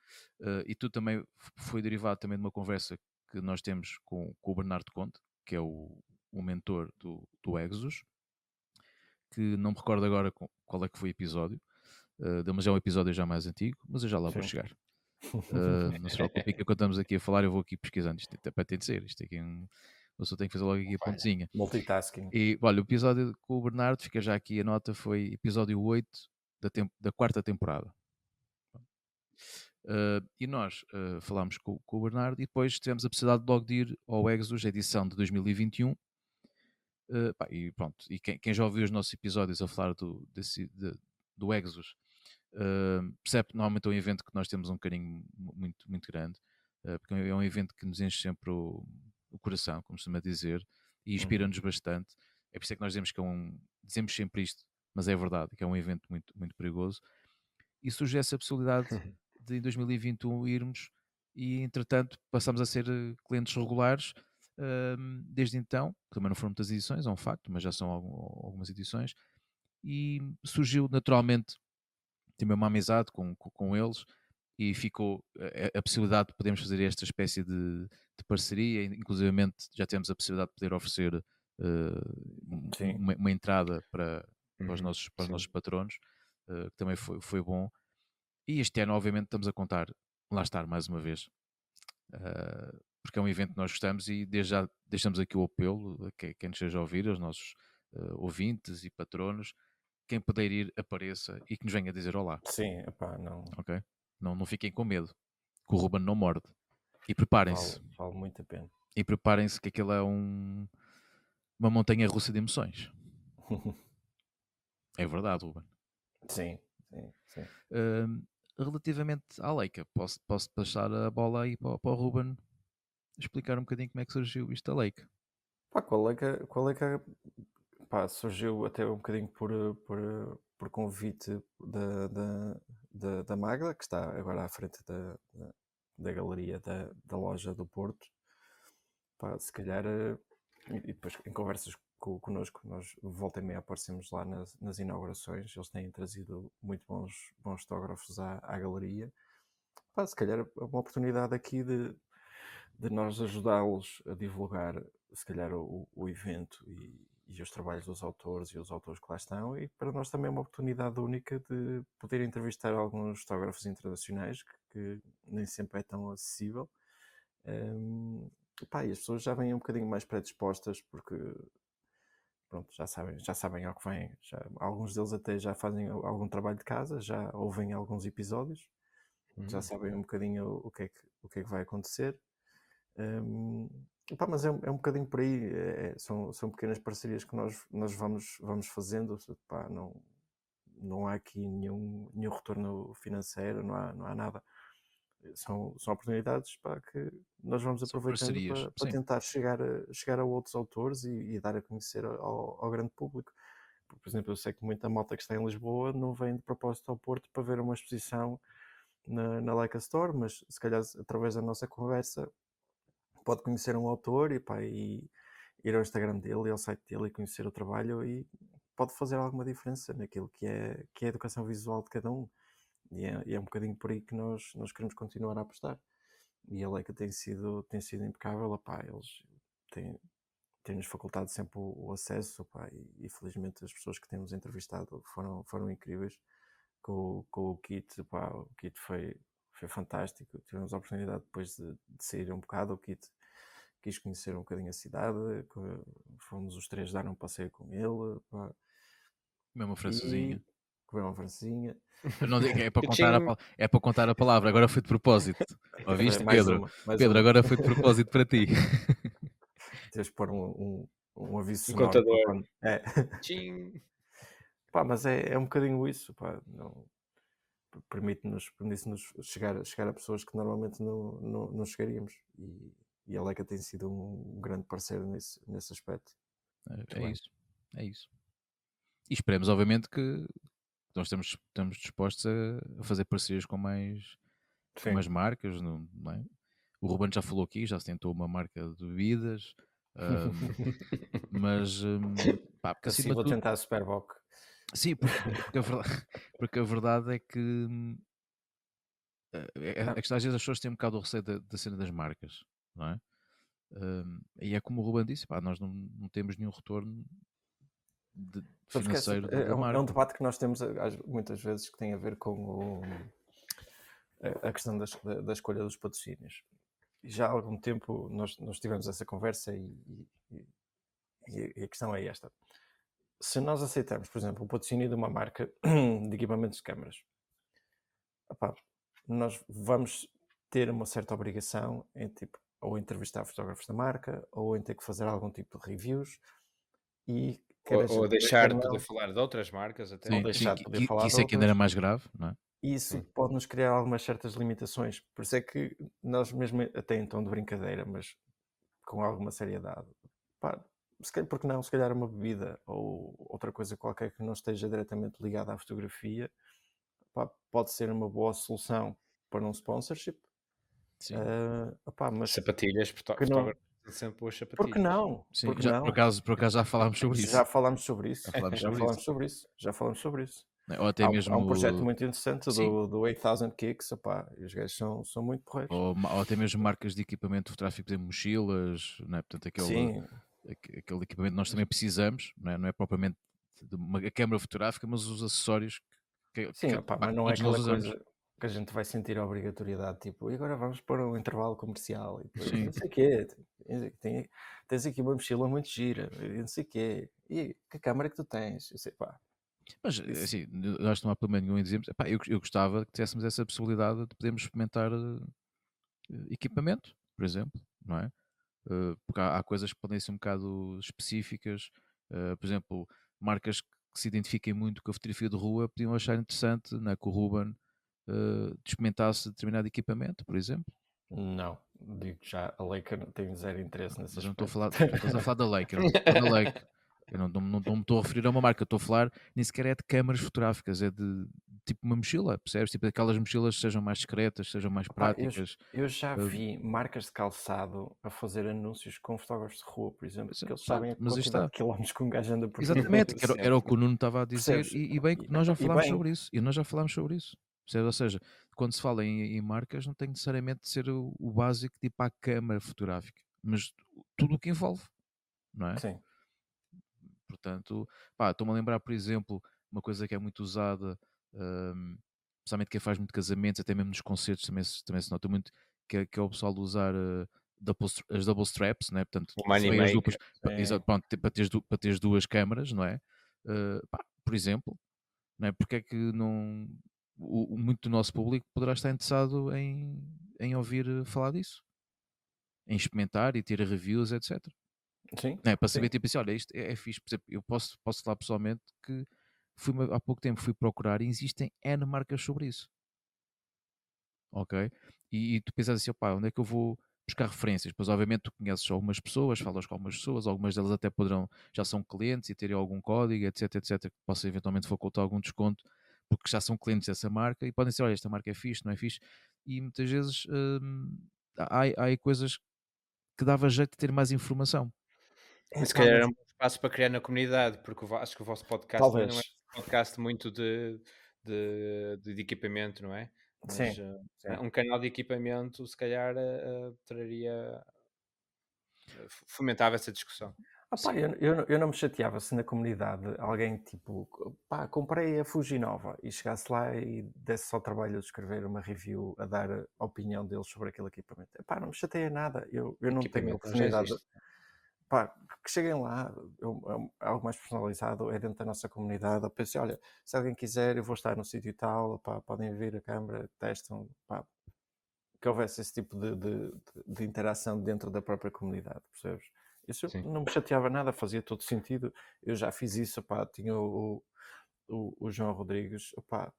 Speaker 1: E tudo também foi derivado também de uma conversa que nós temos com o Bernardo Conte, que é o mentor do Exos, que não me recordo agora qual é que foi o episódio, mas é um episódio já mais antigo, mas eu já lá vou
Speaker 2: Sim.
Speaker 1: chegar. Não se preocupe que quando estamos aqui a falar eu vou aqui pesquisando, isto até para ter de ser, isto aqui eu só tenho que fazer logo aqui a pontezinha.
Speaker 2: Multitasking.
Speaker 1: E olha, o episódio com o Bernardo, fica já aqui a nota, foi episódio 8 da quarta temporada. E nós falámos com o Bernardo e depois tivemos a possibilidade logo de ir ao Exos, edição de 2021. E pronto, e quem já ouviu os nossos episódios a falar do Exos, percebe que normalmente é um evento que nós temos um carinho muito, muito grande, porque é um evento que nos enche sempre o coração, como costuma dizer, e inspira-nos bastante. É por isso que nós dizemos dizemos sempre isto, mas é verdade, que é um evento muito, muito perigoso. E surge essa possibilidade de em 2021 irmos, e entretanto passamos a ser clientes regulares. Desde então, também não foram muitas edições, é um facto, mas já são algumas edições, e surgiu naturalmente também uma amizade com eles, e ficou a possibilidade de podermos fazer esta espécie de parceria, inclusivamente já temos a possibilidade de poder oferecer uma entrada para os nossos patronos, que também foi bom. E este ano obviamente estamos a contar, lá estar mais uma vez, porque é um evento que nós gostamos, e desde já deixamos aqui o apelo a quem nos esteja a ouvir, aos nossos ouvintes e patronos, quem puder ir, apareça e que nos venha dizer olá.
Speaker 2: Sim, epá, não.
Speaker 1: Ok? Não fiquem com medo, que o Ruben não morde. E preparem-se.
Speaker 2: Vale muito a pena.
Speaker 1: E preparem-se que aquilo é uma montanha russa de emoções. É verdade, Ruben.
Speaker 2: Sim.
Speaker 1: Relativamente à Leica, posso passar a bola aí para o Ruben explicar um bocadinho como é que surgiu isto da Leica.
Speaker 2: Pá, com a Leica, pá, surgiu até um bocadinho por convite da Magda, que está agora à frente da galeria da loja do Porto. Pá, se calhar, e depois em conversas connosco. Nós volta e meia aparecemos lá nas inaugurações. Eles têm trazido muito bons fotógrafos à galeria. Pá, se calhar é uma oportunidade aqui de nós ajudá-los a divulgar, se calhar, o evento e os trabalhos dos autores e os autores que lá estão, e para nós também é uma oportunidade única de poder entrevistar alguns fotógrafos internacionais que nem sempre é tão acessível. Pá, e as pessoas já vêm um bocadinho mais predispostas porque pronto, já sabem ao que vêm. Alguns deles até já fazem algum trabalho de casa, já ouvem alguns episódios, já sabem um bocadinho o que é que vai acontecer. Pá, mas é um bocadinho por aí. São pequenas parcerias que nós vamos fazendo. Pá, não há aqui nenhum retorno financeiro, não há nada. São oportunidades, pá, que nós vamos
Speaker 1: São
Speaker 2: aproveitando
Speaker 1: parcerias,
Speaker 2: para
Speaker 1: sim.
Speaker 2: tentar chegar a outros autores e dar a conhecer ao grande público. Por exemplo, eu sei que muita malta que está em Lisboa não vem de propósito ao Porto para ver uma exposição na Leica Store, mas se calhar através da nossa conversa pode conhecer um autor e ir ao Instagram dele e ao site dele e conhecer o trabalho, e pode fazer alguma diferença naquilo que é a educação visual de cada um. E é um bocadinho por aí que nós queremos continuar a apostar. E a Leica tem sido impecável. Opá, eles têm-nos facultado sempre o acesso, opá, e felizmente as pessoas que temos entrevistado foram incríveis. Com o Kit, opá, o Kit foi fantástico. Tivemos a oportunidade depois de sair um bocado. O Kit quis conhecer um bocadinho a cidade, fomos os três dar um passeio com ele, opá,
Speaker 1: Comer uma francesinha.
Speaker 2: comer uma francesinha.
Speaker 1: Eu não digo,
Speaker 3: Tchim.
Speaker 1: é para contar a palavra, agora foi de propósito. Ouviste,
Speaker 2: Mais
Speaker 1: Pedro?
Speaker 2: uma, mais
Speaker 1: Pedro,
Speaker 2: uma.
Speaker 1: agora foi de propósito para ti.
Speaker 2: Tens de pôr um aviso
Speaker 3: Um
Speaker 2: sonoro para
Speaker 3: contador.
Speaker 2: quando.
Speaker 3: Tchim.
Speaker 2: Pá, mas é um bocadinho isso, pá, não, permite-nos chegar a pessoas que normalmente não chegaríamos, e a Leica tem sido um grande parceiro nesse aspecto.
Speaker 1: É
Speaker 2: bem.
Speaker 1: isso. É isso. E esperemos, obviamente, que nós estamos dispostos a fazer parcerias com mais marcas, não é? O Ruben já falou aqui, já se tentou uma marca de bebidas, mas pá, porque
Speaker 2: Assim
Speaker 1: acima de
Speaker 2: vou
Speaker 1: tudo,
Speaker 2: tentar a Superboc.
Speaker 1: sim, porque a verdade é que é que às vezes as pessoas têm um bocado o receio da cena das marcas, não é? E é como o Ruben disse, pá, nós não temos nenhum retorno
Speaker 2: Sabes que
Speaker 1: financeiro
Speaker 2: é
Speaker 1: da marca.
Speaker 2: um debate que nós temos muitas vezes, que tem a ver com a questão da escolha dos patrocínios. E já há algum tempo nós tivemos essa conversa e a questão é esta. Se nós aceitarmos, por exemplo, o patrocínio de uma marca de equipamentos de câmaras, opá, nós vamos ter uma certa obrigação em ou entrevistar fotógrafos da marca, ou em ter que fazer algum tipo de reviews, e
Speaker 3: Ou deixar de poder falar de outras marcas até.
Speaker 1: Sim,
Speaker 2: deixar de poder
Speaker 1: que
Speaker 2: falar
Speaker 1: isso
Speaker 2: de
Speaker 1: é que ainda era
Speaker 2: outras.
Speaker 1: mais grave, não é?
Speaker 2: Isso pode nos criar algumas certas limitações. Por isso é que nós mesmo, até em tom de brincadeira, mas com alguma seriedade, pá, se calhar, porque não, se calhar uma bebida ou outra coisa qualquer que não esteja diretamente ligada à fotografia, pá, pode ser uma boa solução para um sponsorship.
Speaker 1: Sim.
Speaker 2: Mas
Speaker 3: Sapatilhas, fotógrafos sempre boas sapatilhas.
Speaker 2: Por que não?
Speaker 1: Sim, por acaso já falámos sobre isso.
Speaker 2: Já falámos sobre isso.
Speaker 1: Já falámos
Speaker 2: sobre isso.
Speaker 1: Ou até mesmo
Speaker 2: há um projeto muito interessante do 8000 Kicks, opá, e os gajos são muito porreiros.
Speaker 1: Ou até mesmo marcas de equipamento fotográfico, por exemplo, mochilas, não é? Portanto, aquele equipamento nós também precisamos, não é propriamente de uma câmara fotográfica, mas os acessórios
Speaker 2: mas não é
Speaker 1: todos nós
Speaker 2: aquela
Speaker 1: usamos.
Speaker 2: coisa que a gente vai sentir a obrigatoriedade, tipo, e agora vamos para um intervalo comercial, e depois,
Speaker 1: Sim.
Speaker 2: não sei o quê, tens aqui uma mochila muito gira, e não sei o quê, e que câmara que tu tens? Eu sei, pá.
Speaker 1: Mas, assim, nós não há problema nenhum em dizermos, eu gostava que tivéssemos essa possibilidade de podermos experimentar equipamento, por exemplo, não é? Porque há coisas que podem ser um bocado específicas, por exemplo, marcas que se identifiquem muito com a fotografia de rua podiam achar interessante, não é, que o Ruben experimentasse determinado equipamento, por exemplo.
Speaker 2: Não, digo já, a Leica tem zero interesse nesse
Speaker 1: Mas eu não
Speaker 2: aspecto.
Speaker 1: estás a falar da Leica, eu não me estou a referir a uma marca, estou a falar nem sequer é de câmaras fotográficas, é de tipo uma mochila, percebes? Tipo aquelas mochilas que sejam mais discretas, sejam mais
Speaker 2: Opá,
Speaker 1: práticas.
Speaker 2: eu já
Speaker 1: Uh,
Speaker 2: vi marcas de calçado a fazer anúncios com fotógrafos de rua, por exemplo, porque eles sabem
Speaker 1: Pronto,
Speaker 2: a
Speaker 1: mas aí
Speaker 2: quantidade
Speaker 1: está.
Speaker 2: de quilómetros que um gajo anda por dia
Speaker 1: Exatamente, que era o que
Speaker 2: sempre,
Speaker 1: o Nuno estava a dizer,
Speaker 2: percebes?
Speaker 1: e bem que nós já
Speaker 2: E
Speaker 1: falámos
Speaker 2: bem,
Speaker 1: sobre isso, e nós já falámos sobre isso. Percebes? Ou seja, quando se fala em marcas, não tem necessariamente de ser o básico tipo a câmara fotográfica, mas tudo o que envolve, não é?
Speaker 2: sim,
Speaker 1: Portanto, pá, estou-me a lembrar, por exemplo, uma coisa que é muito usada, especialmente quem faz muito casamentos, até mesmo nos concertos também se nota muito, que é o pessoal de usar as double straps, né? Portanto,
Speaker 3: O money
Speaker 1: meias duplas,
Speaker 3: maker.
Speaker 2: sim.
Speaker 1: pronto, para teres duas câmaras, não é? Pá, por exemplo, não é? Porque é que não, muito do nosso público poderá estar interessado em ouvir falar disso, em experimentar e ter reviews, etc.
Speaker 2: Sim,
Speaker 1: Não é? Para saber,
Speaker 2: sim.
Speaker 1: tipo assim, olha, isto é fixe. Por exemplo, eu posso falar pessoalmente que há pouco tempo fui procurar e existem N marcas sobre isso, ok? E tu pensas assim, opá, onde é que eu vou buscar referências? Pois obviamente tu conheces algumas pessoas, falas com algumas pessoas, algumas delas até poderão, já são clientes e terem algum código, etc, etc, que possa eventualmente facultar algum desconto, porque já são clientes dessa marca e podem dizer, olha, esta marca é fixe, não é fixe? E muitas vezes há aí coisas que dava jeito de ter mais informação.
Speaker 3: E se
Speaker 2: Epá,
Speaker 3: calhar
Speaker 2: mas
Speaker 3: era um bom espaço para criar na comunidade, porque acho que o vosso podcast também não é
Speaker 2: talvez.
Speaker 3: um podcast muito de equipamento, não é? Mas
Speaker 2: Sim, sim.
Speaker 3: um canal de equipamento, se calhar, traria, fomentava essa discussão.
Speaker 2: Opá,
Speaker 1: Sim,
Speaker 2: eu não me chateava se na comunidade alguém tipo, pá, comprei a Fuji nova e chegasse lá e desse só o trabalho de escrever uma review a dar a opinião deles sobre aquele equipamento. Epá, não me chateia nada, eu não tenho
Speaker 3: Equipamento não já
Speaker 2: oportunidade.
Speaker 3: existe.
Speaker 2: Pá, que cheguem lá, algo mais personalizado é dentro da nossa comunidade. Eu pensei, olha, se alguém quiser, eu vou estar no sítio tal, pá, podem vir a câmara, testam, pá, que houvesse esse tipo de interação dentro da própria comunidade, percebes? Isso
Speaker 3: Sim.
Speaker 2: não me chateava nada, fazia todo sentido. Eu já fiz isso, pá, tinha o João Rodrigues, pá,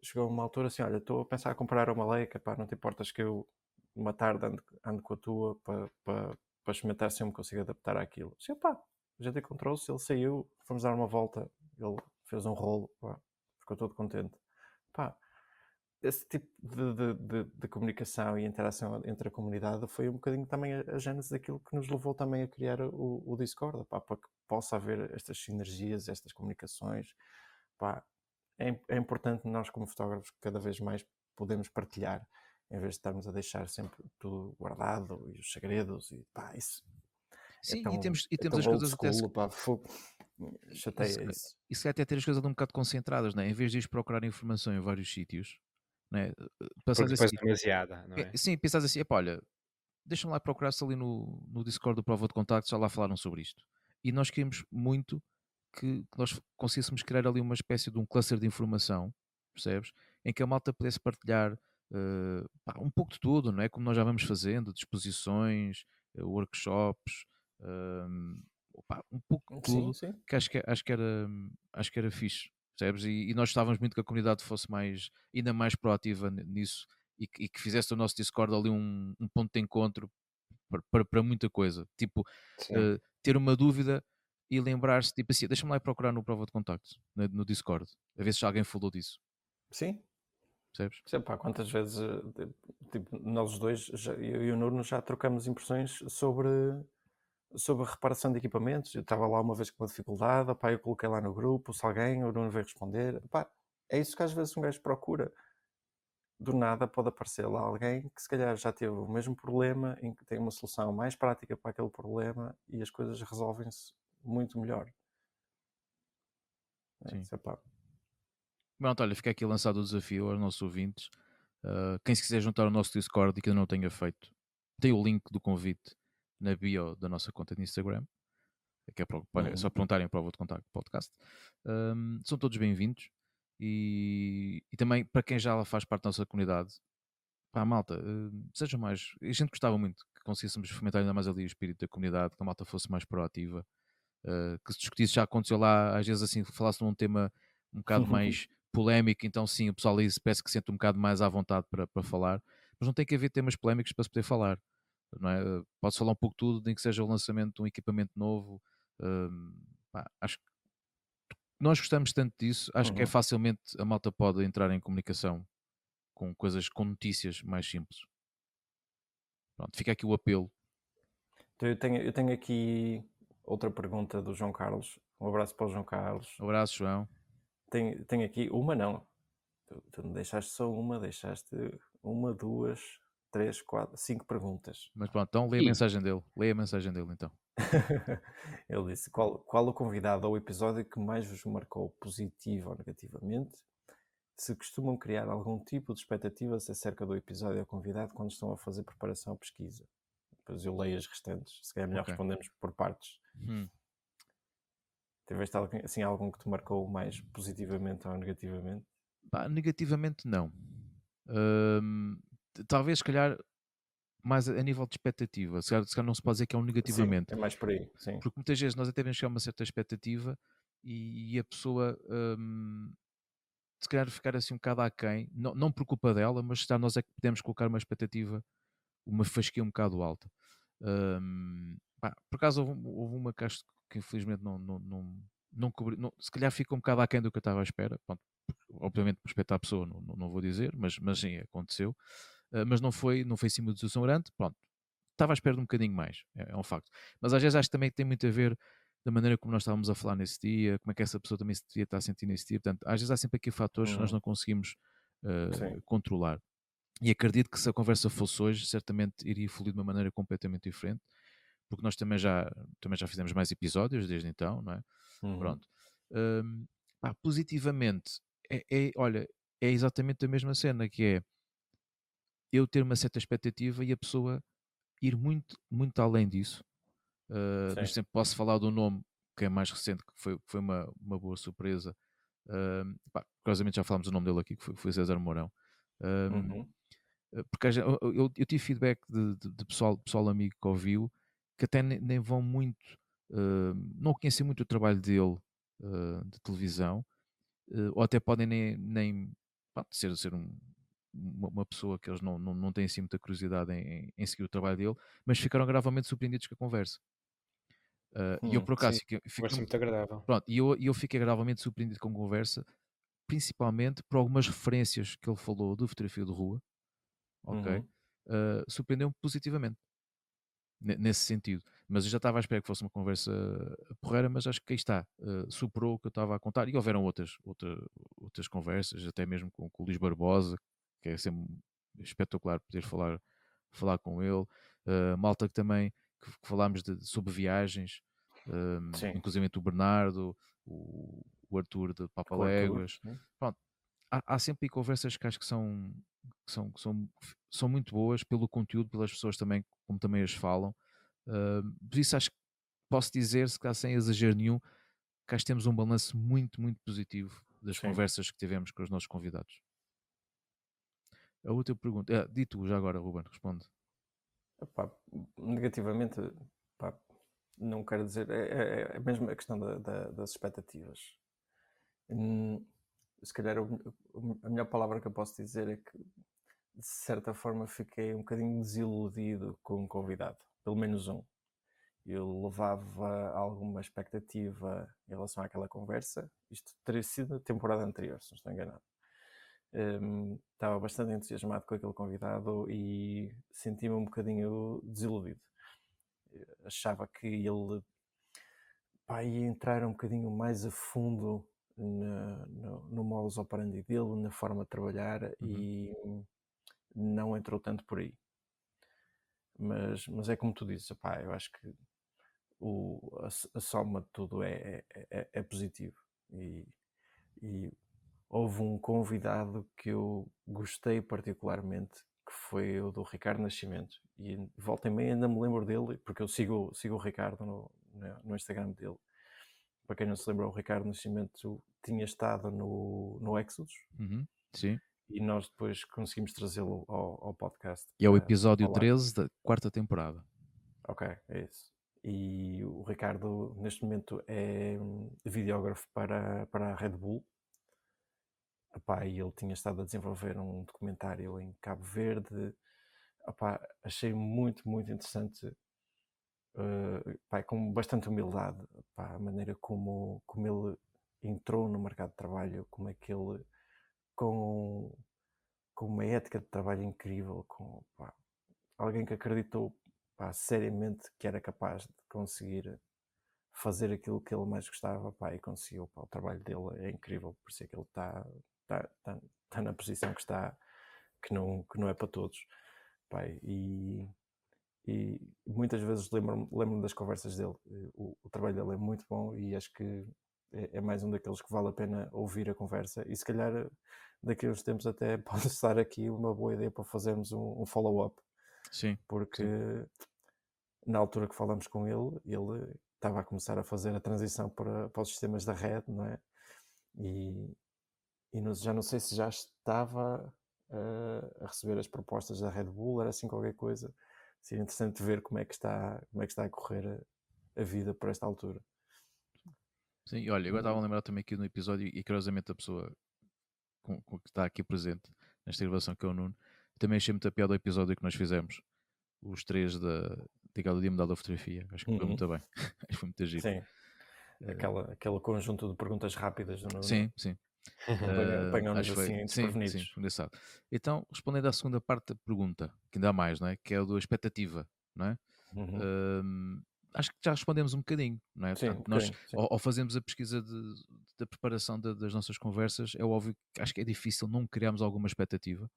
Speaker 2: chegou a uma altura assim, olha, estou a pensar em comprar uma Leica, pá, não te importas que eu uma tarde ando com a tua para experimentar se eu me consigo adaptar àquilo. Sim, pá, a gente encontrou-se, ele saiu, fomos dar uma volta, ele fez um rolo, pá, ficou todo contente. Pá, esse tipo de comunicação e interação entre a comunidade foi um bocadinho também a gênese daquilo que nos levou também a criar o Discord, pá, para que possa haver estas sinergias, estas comunicações. Pá, é importante nós, como fotógrafos, que cada vez mais podemos partilhar, em vez de estarmos a deixar sempre tudo guardado e os segredos. E pá, isso
Speaker 1: sim, e
Speaker 2: é
Speaker 1: temos
Speaker 2: tão
Speaker 1: as
Speaker 2: old
Speaker 1: coisas até
Speaker 2: school, pá, fogo,
Speaker 1: e se,
Speaker 2: chateia isso.
Speaker 1: e se calhar até ter as coisas ali um bocado concentradas, né? Em vez de ires procurar informação em vários sítios, né?
Speaker 3: Porque
Speaker 1: Pensares
Speaker 3: depois
Speaker 1: assim,
Speaker 3: é demasiada, não é?
Speaker 1: sim, pensares assim, epá, olha, deixa-me lá procurar-se ali no Discord do Prova de Contacto, já lá falaram sobre isto. E nós queríamos muito que nós conseguíssemos criar ali uma espécie de um cluster de informação, percebes? Em que a malta pudesse partilhar pá, um pouco de tudo, não é? Como nós já vamos fazendo, disposições, workshops, pá, um pouco de
Speaker 2: Sim,
Speaker 1: tudo,
Speaker 2: sim.
Speaker 1: que acho que era fixe, percebes? E nós estávamos muito que a comunidade fosse ainda mais proativa nisso e que fizesse o nosso Discord ali um ponto de encontro para muita coisa. Tipo,
Speaker 3: Sim.
Speaker 1: ter uma dúvida e lembrar-se, tipo assim, deixa-me lá ir procurar no prova de contacto, no Discord, a ver se alguém falou disso,
Speaker 2: Sim,
Speaker 1: percebes?
Speaker 2: sei pá, quantas vezes tipo, nós os dois, eu e o Nuno, já trocamos impressões sobre reparação de equipamentos. Eu estava lá uma vez com uma dificuldade, opá, eu coloquei lá no grupo, se alguém, o Nuno veio responder. Opá, é isso que às vezes um gajo procura. Do nada pode aparecer lá alguém que se calhar já teve o mesmo problema, em que tem uma solução mais prática para aquele problema e as coisas resolvem-se muito melhor. É,
Speaker 1: Sim.
Speaker 2: isso, pá.
Speaker 1: Pronto, olha, fica aqui lançado o desafio aos nossos ouvintes. Quem se quiser juntar ao nosso Discord e que ainda não tenha feito, tem o link do convite na bio da nossa conta de Instagram. Que é só perguntarem para o de contacto podcast. São todos bem-vindos. E também para quem já faz parte da nossa comunidade, pá, malta, sejam mais. A gente gostava muito que conseguíssemos fomentar ainda mais ali o espírito da comunidade, que a malta fosse mais proativa, que se discutisse, já aconteceu lá, às vezes assim, falasse num tema um bocado mais polémico, então sim, o pessoal aí parece que se sente um bocado mais à vontade para falar, mas não tem que haver temas polémicos para se poder falar, não é? Pode-se falar um pouco de tudo, nem que seja o lançamento de um equipamento novo, pá, acho que nós gostamos tanto disso, acho que é
Speaker 2: Uhum.
Speaker 1: facilmente a malta pode entrar em comunicação com coisas, com notícias mais simples. Pronto, fica aqui o apelo.
Speaker 2: Então eu tenho aqui outra pergunta do João Carlos. Um abraço para o João Carlos.
Speaker 1: Abraço, João.
Speaker 2: Tenho aqui uma, não. Tu não deixaste só uma, deixaste uma, duas, três, quatro, cinco perguntas.
Speaker 1: Mas pronto, então lê a
Speaker 4: Ih,
Speaker 1: mensagem dele. Lê a mensagem dele então.
Speaker 2: Ele disse: qual o convidado ou episódio que mais vos marcou, positivo ou negativamente? Se costumam criar algum tipo de expectativas acerca do episódio ou convidado quando estão a fazer preparação ou pesquisa? Depois eu leio as restantes. Se calhar melhor
Speaker 1: Ok.
Speaker 2: respondemos por partes. Tiveste assim, algum que te marcou mais positivamente ou negativamente?
Speaker 1: Pá, negativamente não. Talvez, se calhar, mais a nível de expectativa. Se calhar não se pode dizer que é um
Speaker 2: Sim,
Speaker 1: negativamente.
Speaker 2: é mais por aí. Sim.
Speaker 1: Porque muitas vezes nós até vamos chegar a uma certa expectativa e a pessoa se calhar ficar assim um bocado aquém, não por culpa dela, mas se calhar nós é que podemos colocar uma expectativa, uma fasquia um bocado alta. Pá, por acaso houve uma que acho que infelizmente não cobri, se calhar fica um bocado aquém do que eu estava à espera. Pronto, obviamente por respeitar a pessoa não vou dizer, mas sim, aconteceu. Mas não foi assim uma desilusão grande. Pronto, estava à espera de um bocadinho mais, é um facto. Mas às vezes acho que também tem muito a ver da maneira como nós estávamos a falar nesse dia, como é que essa pessoa também se devia estar a sentir nesse dia. Portanto, às vezes há sempre aqui fatores que nós não conseguimos
Speaker 2: Sim.
Speaker 1: controlar. E acredito que se a conversa fosse hoje, certamente iria fluir de uma maneira completamente diferente, porque nós também já fizemos mais episódios desde então, não é? Pronto. Positivamente, olha, é exatamente a mesma cena, que é eu ter uma certa expectativa e a pessoa ir muito, muito além disso. Neste
Speaker 2: Sim.
Speaker 1: tempo posso falar do nome que é mais recente, que foi uma boa surpresa. Curiosamente já falámos o nome dele aqui, que foi César Mourão.
Speaker 2: Uhum.
Speaker 1: Porque eu tive feedback de pessoal amigo que ouviu, que até nem vão muito, não conhecem muito o trabalho dele de televisão, ou até podem nem pronto, ser uma pessoa que eles não têm assim muita curiosidade em seguir o trabalho dele, mas ficaram gravemente surpreendidos com a conversa. E eu por
Speaker 3: Sim,
Speaker 1: acaso
Speaker 3: conversa muito agradável.
Speaker 1: pronto, eu fiquei gravemente surpreendido com a conversa, principalmente por algumas referências que ele falou de fotografia de rua, ok?
Speaker 2: Uhum.
Speaker 1: Surpreendeu-me positivamente nesse sentido. Mas eu já estava à espera que fosse uma conversa porreira, mas acho que aí está, superou o que eu estava a contar. E houveram outras conversas, até mesmo com o Luís Barbosa, que é sempre espetacular poder falar com ele. Malta que também que falámos sobre viagens,
Speaker 2: Sim.
Speaker 1: inclusive o Bernardo, o Arthur de
Speaker 2: Com o Arthur.
Speaker 1: Papaléguas. Pronto, há sempre aí conversas que acho que são muito boas pelo conteúdo, pelas pessoas também, como também as falam. Por isso acho que posso dizer, se calhar sem exagero nenhum, que acho que temos um balanço muito, muito positivo das
Speaker 2: Sim.
Speaker 1: conversas que tivemos com os nossos convidados. A outra pergunta, di tu já agora, Ruben, responde.
Speaker 2: Epá, negativamente, pá, não quero dizer, é mesmo a questão das expectativas. Se calhar a melhor palavra que eu posso dizer é que, de certa forma, fiquei um bocadinho desiludido com o convidado, pelo menos um. Eu levava alguma expectativa em relação àquela conversa. Isto teria sido na temporada anterior, se não estou enganado. Estava bastante entusiasmado com aquele convidado e senti-me um bocadinho desiludido. Achava que ele ia entrar um bocadinho mais a fundo no modus operandi dele, na forma de trabalhar, e não entrou tanto por aí. Mas é como tu dizes, eu acho que a soma de tudo é positivo. E houve um convidado que eu gostei particularmente, que foi o do Ricardo Nascimento. E volta e meia ainda me lembro dele, porque eu sigo o Ricardo no Instagram dele. Para quem não se lembra, o Ricardo Nascimento tinha estado no Exodus.
Speaker 1: Sim.
Speaker 2: E nós depois conseguimos trazê-lo ao podcast.
Speaker 1: E é o episódio
Speaker 2: falar.
Speaker 1: 13 da quarta temporada.
Speaker 2: Ok, é isso. E o Ricardo, neste momento, é videógrafo para a Red Bull. E ele tinha estado a desenvolver um documentário em Cabo Verde. Achei muito, muito interessante, com bastante humildade, a maneira como ele entrou no mercado de trabalho, como é que ele, com uma ética de trabalho incrível, com alguém que acreditou seriamente que era capaz de conseguir fazer aquilo que ele mais gostava, e conseguiu. O trabalho dele é incrível, por isso é que ele está na posição que está, que não é para todos. E muitas vezes lembro-me das conversas dele. O trabalho dele é muito bom e acho que é mais um daqueles que vale a pena ouvir a conversa, e se calhar daqui a uns tempos até pode estar aqui uma boa ideia para fazermos um follow-up,
Speaker 1: Sim,
Speaker 2: porque
Speaker 1: sim.
Speaker 2: na altura que falamos com ele estava a começar a fazer a transição para os sistemas da Red, não é? E já não sei se já estava a receber as propostas da Red Bull, era assim qualquer coisa. Seria interessante ver como é que está a correr a vida por esta altura.
Speaker 1: Sim, olha, agora estava a lembrar também aqui no episódio, e curiosamente a pessoa que está aqui presente nesta gravação, que é o Nuno, também achei muito a piada do episódio que nós fizemos, os três do Dia Mundial da Fotografia. Acho que foi muito bem. Acho que foi muito giro.
Speaker 2: Sim, aquele conjunto de perguntas rápidas do Nuno.
Speaker 1: Sim, sim.
Speaker 2: Apanhou-nos
Speaker 1: Acho que
Speaker 2: assim
Speaker 1: foi,
Speaker 2: desprevenidos.
Speaker 1: sim, foi engraçado. Então, respondendo à segunda parte da pergunta, que ainda há mais, não é? Que é o da expectativa, não é? Acho que já respondemos um bocadinho, não é?
Speaker 2: Sim,
Speaker 1: Portanto,
Speaker 2: um
Speaker 1: nós,
Speaker 2: bocadinho, sim.
Speaker 1: ao fazermos a pesquisa da preparação das nossas conversas, é óbvio que acho que é difícil não criarmos alguma expectativa.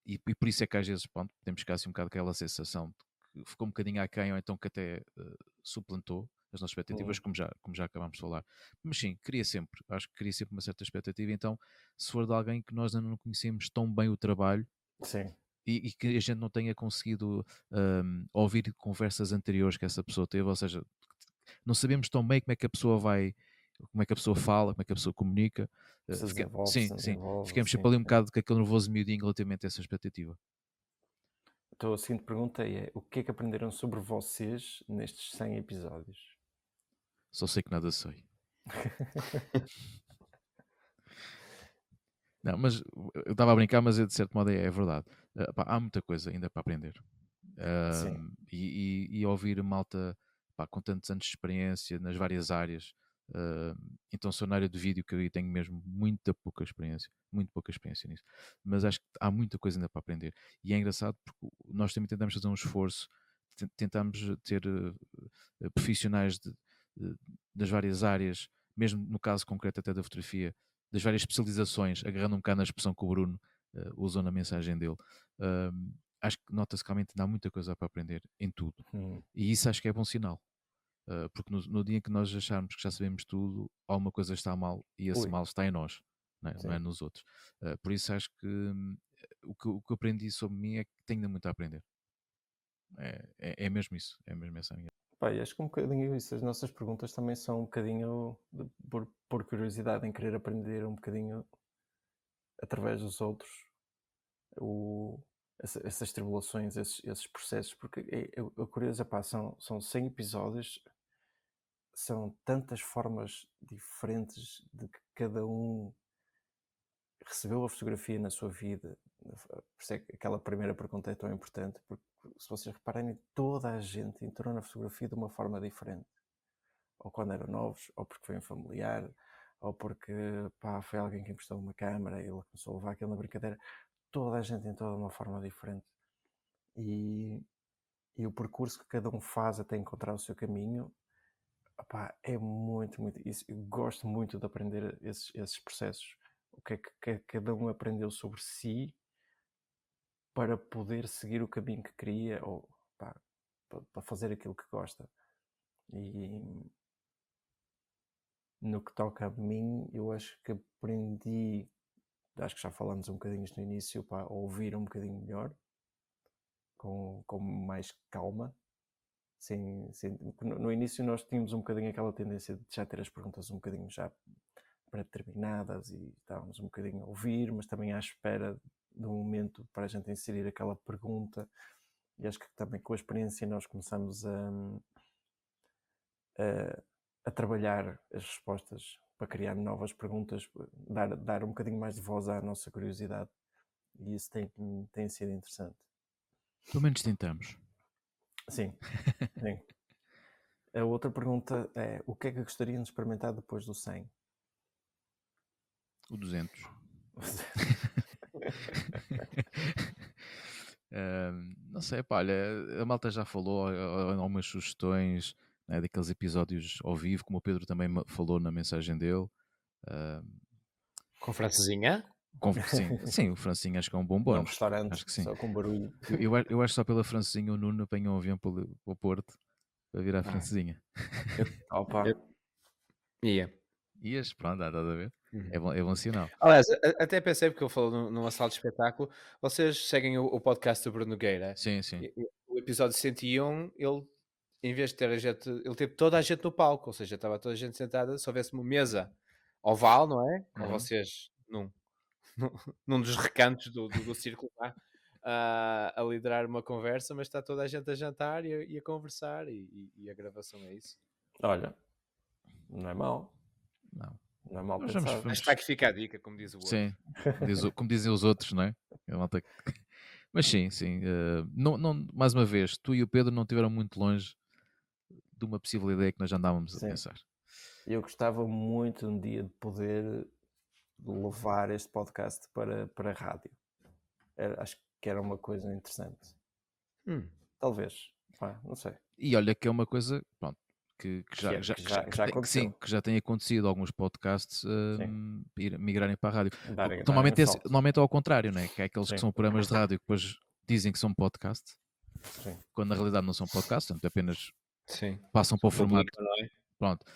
Speaker 1: E por isso é que às vezes, pronto, podemos ficar assim um bocado com aquela sensação de que ficou um bocadinho aquém, ou então que até suplantou as nossas expectativas, como já acabámos de falar. Mas sim, acho que cria sempre uma certa expectativa. Então, se for de alguém que nós ainda não conhecemos tão bem o trabalho,
Speaker 2: Sim.
Speaker 1: E que a gente não tenha conseguido ouvir conversas anteriores que essa pessoa teve, ou seja, não sabemos tão bem como é que a pessoa fala, como é que a pessoa comunica.
Speaker 2: Se desenvolve,
Speaker 1: sim,
Speaker 2: se não
Speaker 1: sim.
Speaker 2: desenvolve,
Speaker 1: Ficamos
Speaker 2: sim,
Speaker 1: sempre ali um
Speaker 2: sim.
Speaker 1: bocado com aquele nervoso miudinho relativamente a essa expectativa.
Speaker 2: Então a seguinte pergunta é: o que é que aprenderam sobre vocês nestes 100 episódios?
Speaker 1: Só sei que nada sei. Não, mas eu estava a brincar, mas de certo modo é verdade. Há muita coisa ainda para aprender.
Speaker 2: Sim.
Speaker 1: E ouvir malta com tantos anos de experiência nas várias áreas. Então sou na área de vídeo, que eu tenho mesmo muito pouca experiência nisso, mas acho que há muita coisa ainda para aprender, e é engraçado porque nós também tentamos fazer um esforço, tentamos ter profissionais das várias áreas, mesmo no caso concreto até da fotografia, das várias especializações, agarrando um bocado na expressão que o Bruno usou na mensagem dele. Acho que nota-se que realmente ainda há muita coisa para aprender em tudo, e isso acho que é bom sinal. Porque no dia em que nós acharmos que já sabemos tudo, alguma coisa está mal, e esse mal está em nós, não é nos outros. Por isso acho que o que eu aprendi sobre mim é que tenho ainda muito a aprender. É mesmo isso, é mesmo essa a minha.
Speaker 2: Acho que um bocadinho isso. As nossas perguntas também são um bocadinho por curiosidade, em querer aprender um bocadinho através dos outros essas tribulações, esses processos, porque é curioso, são 100 episódios, são tantas formas diferentes de que cada um recebeu a fotografia na sua vida. Por isso é que aquela primeira pergunta é tão importante, porque se vocês repararem, toda a gente entrou na fotografia de uma forma diferente. Ou quando eram novos, ou porque foi um familiar, ou porque foi alguém que emprestou uma câmara e ele começou a levar aquilo na brincadeira. Toda a gente entrou de uma forma diferente. E o percurso que cada um faz até encontrar o seu caminho, é muito, muito isso. Eu gosto muito de aprender esses processos. O que é que cada um aprendeu sobre si para poder seguir o caminho que queria, ou para fazer aquilo que gosta. E no que toca a mim, eu acho que aprendi, acho que já falamos um bocadinho isto no início, a ouvir um bocadinho melhor, com mais calma. Sim, no início nós tínhamos um bocadinho aquela tendência de já ter as perguntas um bocadinho já pré-determinadas, e estávamos um bocadinho a ouvir, mas também à espera do momento para a gente inserir aquela pergunta. E acho que também com a experiência nós começamos a trabalhar as respostas para criar novas perguntas, dar um bocadinho mais de voz à nossa curiosidade, e isso tem sido interessante.
Speaker 1: Pelo menos tentamos.
Speaker 2: Sim, sim. A outra pergunta é: o que é que gostariam de experimentar depois do 100?
Speaker 1: O 200. Não sei, pá, olha, a malta já falou algumas sugestões, né, daqueles episódios ao vivo, como o Pedro também falou na mensagem dele.
Speaker 3: Com francesinha?
Speaker 1: Sim, o Francinho acho que é um bom
Speaker 2: Num
Speaker 1: bónus.
Speaker 2: restaurante,
Speaker 1: Acho que sim.
Speaker 2: só com barulho.
Speaker 1: Eu acho que só pela Francesinha o Nuno apanha um avião para o Porto para vir à Francesinha.
Speaker 2: Opa,
Speaker 3: Ia.
Speaker 1: Ias, pronto, estás a ver?
Speaker 3: Uhum.
Speaker 1: É bom sinal.
Speaker 3: Aliás, até pensei, porque eu falo numa sala de espetáculo, vocês seguem o podcast do Bruno Nogueira.
Speaker 1: Sim, sim.
Speaker 3: O episódio 101, ele, em vez de ter a gente, ele teve toda a gente no palco, ou seja, estava toda a gente sentada, se houvesse uma mesa oval, não é? Com
Speaker 1: Uhum.
Speaker 3: vocês num dos recantos do círculo lá, a liderar uma conversa, mas está toda a gente a jantar e a conversar, e a gravação é isso.
Speaker 2: olha, não é mau.
Speaker 1: Não.
Speaker 2: Não é mal
Speaker 1: Nós
Speaker 2: pensado.
Speaker 3: Mas está que fica a dica, como diz o outro.
Speaker 1: Sim, como dizem os outros, não é? Mas sim, não, mais uma vez, tu e o Pedro não estiveram muito longe de uma possível ideia que nós já andávamos a
Speaker 2: Sim.
Speaker 1: pensar.
Speaker 2: Eu gostava muito um dia de poder levar este podcast para a rádio. Acho que era uma coisa interessante. Talvez. Não sei.
Speaker 1: E olha que é uma coisa, pronto, que já tem acontecido alguns podcasts migrarem para a rádio. Normalmente é ao contrário, né? Que é aqueles que são programas de rádio que depois dizem que são podcast, quando na realidade não são podcast, portanto apenas passam para o formato. Pronto,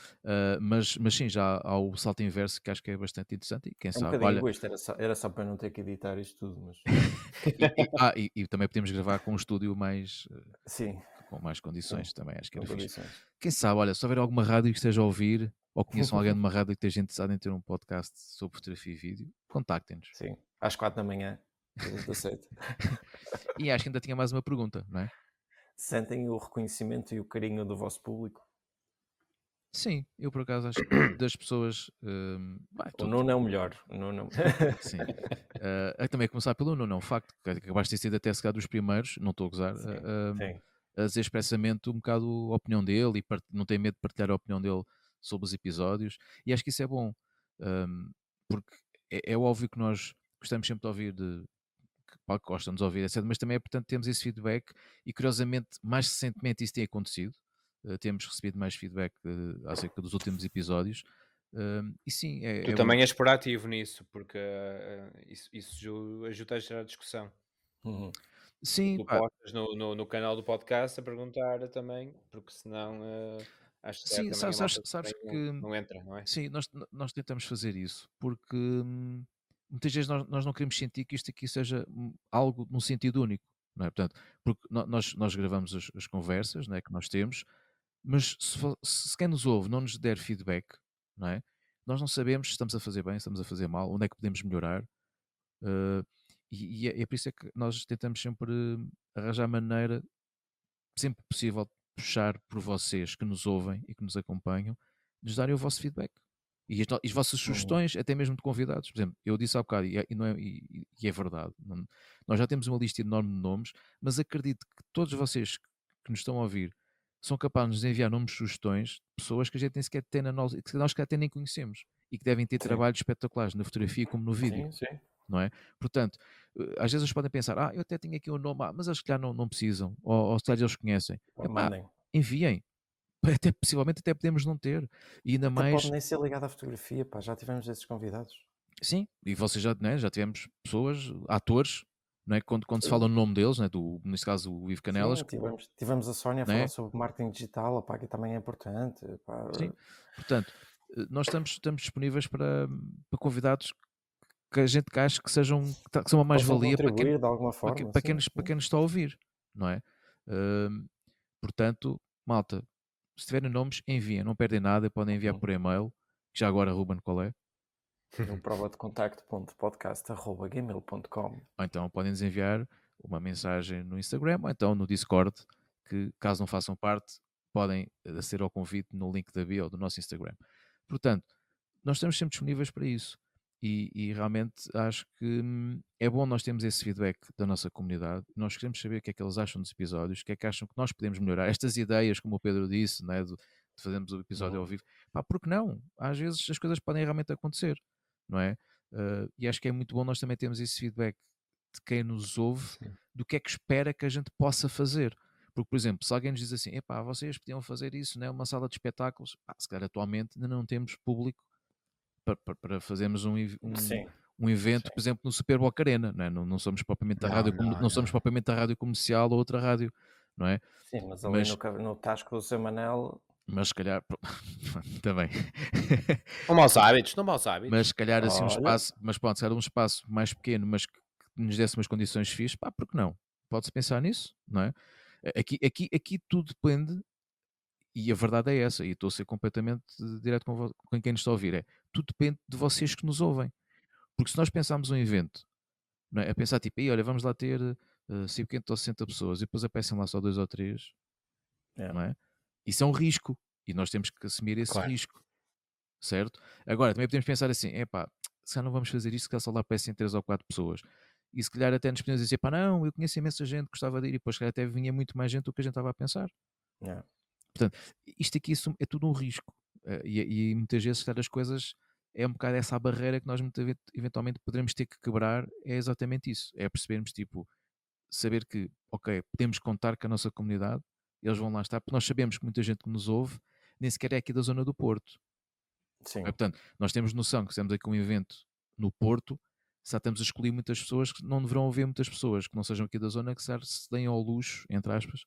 Speaker 1: mas sim, já há o salto inverso que acho que é bastante interessante e quem sabe.
Speaker 2: Um bocadinho egoísta, era só para não ter que editar isto tudo. Mas...
Speaker 1: e também podemos gravar com um estúdio mais...
Speaker 2: Sim.
Speaker 1: Com mais condições também, acho que era fixe.
Speaker 2: Condições.
Speaker 1: Quem sabe, olha, se houver alguma rádio que esteja a ouvir, ou conheçam alguém de uma rádio que esteja interessado em ter um podcast sobre fotografia e vídeo, contactem-nos.
Speaker 2: Sim, às 4 da manhã, a gente aceita.
Speaker 1: E acho que ainda tinha mais uma pergunta, não é?
Speaker 2: Sentem o reconhecimento e o carinho do vosso público?
Speaker 1: Sim, eu por acaso acho que das pessoas...
Speaker 2: o Nuno é o melhor.
Speaker 1: Sim. Também a começar pelo Nuno, é um facto, que acabaste de ter até se calhar dos primeiros, não estou a gozar, a dizer expressamente um bocado a opinião dele e não tem medo de partilhar a opinião dele sobre os episódios, e acho que isso é bom, porque é óbvio que nós gostamos sempre de ouvir que gostam-nos de ouvir, etc., mas também é importante termos esse feedback e curiosamente, mais recentemente isso tem acontecido, temos recebido mais feedback acerca dos últimos episódios, e sim,
Speaker 3: tu também és proativo nisso, porque isso ajuda a gerar discussão.
Speaker 1: Sim,
Speaker 3: tu postas no canal do podcast a perguntar também, porque senão acho que
Speaker 1: sim,
Speaker 3: também
Speaker 1: sabes que
Speaker 3: não entra, não é?
Speaker 1: Sim, nós tentamos fazer isso porque muitas vezes nós não queremos sentir que isto aqui seja algo num sentido único, não é? Portanto, porque nós gravamos as conversas, não é, que nós temos, mas se quem nos ouve não nos der feedback, não é? Nós não sabemos se estamos a fazer bem, se estamos a fazer mal, onde é que podemos melhorar, e é por isso é que nós tentamos sempre arranjar maneira, sempre possível, puxar por vocês que nos ouvem e que nos acompanham, nos darem o vosso feedback. E as vossas sugestões, até mesmo de convidados. Por exemplo, eu disse há bocado, e é verdade, nós já temos uma lista enorme de nomes, mas acredito que todos vocês que nos estão a ouvir são capazes de nos enviar nomes, sugestões de pessoas que a gente nem sequer tem que nós até nem conhecemos e que devem ter trabalhos espetaculares na fotografia como no vídeo.
Speaker 2: Sim.
Speaker 1: Não é? Portanto, às vezes eles podem pensar, eu até tenho aqui um nome, mas eles já não precisam, ou se calhar eles conhecem.
Speaker 2: Mandem.
Speaker 1: Enviem. Possivelmente até podemos não ter. E ainda mais...
Speaker 2: pode nem ser ligado à fotografia, já tivemos esses convidados.
Speaker 1: Sim, e vocês já tivemos pessoas, atores, não é? Quando se fala no nome deles, não é? Neste caso o Ivo Canelas.
Speaker 2: Sim, tivemos a Sónia a falar sobre marketing digital, que também é importante.
Speaker 1: Sim, portanto, nós estamos disponíveis para convidados que a gente acha que são uma mais-valia para quem,
Speaker 2: de alguma forma,
Speaker 1: para quem nos está a ouvir, não é? Portanto, malta, se tiverem nomes, enviem, não perdem nada, podem enviar por e-mail, que já agora, Ruben, qual é?
Speaker 2: O prova de contacto.podcast@gmail.com.
Speaker 1: Ou então podem-nos enviar uma mensagem no Instagram, ou então no Discord, que caso não façam parte, podem aceder ao convite no link da bio do nosso Instagram. Portanto, nós estamos sempre disponíveis para isso. E realmente acho que é bom nós termos esse feedback da nossa comunidade. Nós queremos saber o que é que eles acham dos episódios, o que é que acham que nós podemos melhorar. Estas ideias, como o Pedro disse, né, de fazermos o episódio ao vivo, pá, porque não? Às vezes as coisas podem realmente acontecer, não é? E acho que é muito bom nós também termos esse feedback de quem nos ouve,
Speaker 2: Sim.
Speaker 1: do que é que espera que a gente possa fazer. Porque, por exemplo, se alguém nos diz assim, epá, vocês podiam fazer isso, né, uma sala de espetáculos, pá, se calhar atualmente ainda não temos público para fazermos
Speaker 2: Sim.
Speaker 1: um evento,
Speaker 2: Sim.
Speaker 1: por exemplo, no Super Boca Arena, não é? Não somos propriamente a rádio, não somos propriamente a rádio comercial ou outra rádio, não é?
Speaker 2: Sim, mas ali
Speaker 1: Mas,
Speaker 2: no Tasco do seu Manel,
Speaker 1: mas se calhar, também.
Speaker 3: Não maus hábitos, não maus hábitos.
Speaker 1: Mas se calhar assim um
Speaker 2: olha,
Speaker 1: espaço, mas pode ser um espaço mais pequeno, mas que nos desse umas condições fixas, pá, porque não? Pode-se pensar nisso, não é? Aqui tudo depende, e a verdade é essa, e estou a ser completamente direto com quem nos está a ouvir, é tudo depende de vocês que nos ouvem. Porque se nós pensarmos um evento, não é? A pensar tipo, olha, vamos lá ter 50 ou 60 pessoas e depois aparecem lá só 2 ou 3,
Speaker 2: é,
Speaker 1: não é? Isso é um risco e nós temos que assumir esse
Speaker 2: claro.
Speaker 1: risco, certo? Agora, também podemos pensar assim, epá, se calhar não vamos fazer isto, se calhar só lá aparecem 3 ou 4 pessoas. E se calhar até nos podemos dizer, pá, não, eu conheço imensa gente que gostava de ir e depois se calhar até vinha muito mais gente do que a gente estava a pensar.
Speaker 2: É.
Speaker 1: Portanto, isto aqui é tudo um risco. E muitas vezes, se calhar, as coisas é um bocado essa barreira que nós eventualmente poderemos ter que quebrar. É exatamente isso. É percebermos, tipo, saber que, ok, podemos contar com a nossa comunidade, eles vão lá estar, porque nós sabemos que muita gente que nos ouve nem sequer é aqui da zona do Porto.
Speaker 2: Sim.
Speaker 1: Ok? Portanto, nós temos noção que se temos aqui um evento no Porto, já estamos a escolher muitas pessoas que não deverão haver muitas pessoas que não sejam aqui da zona que se deem ao luxo, entre aspas,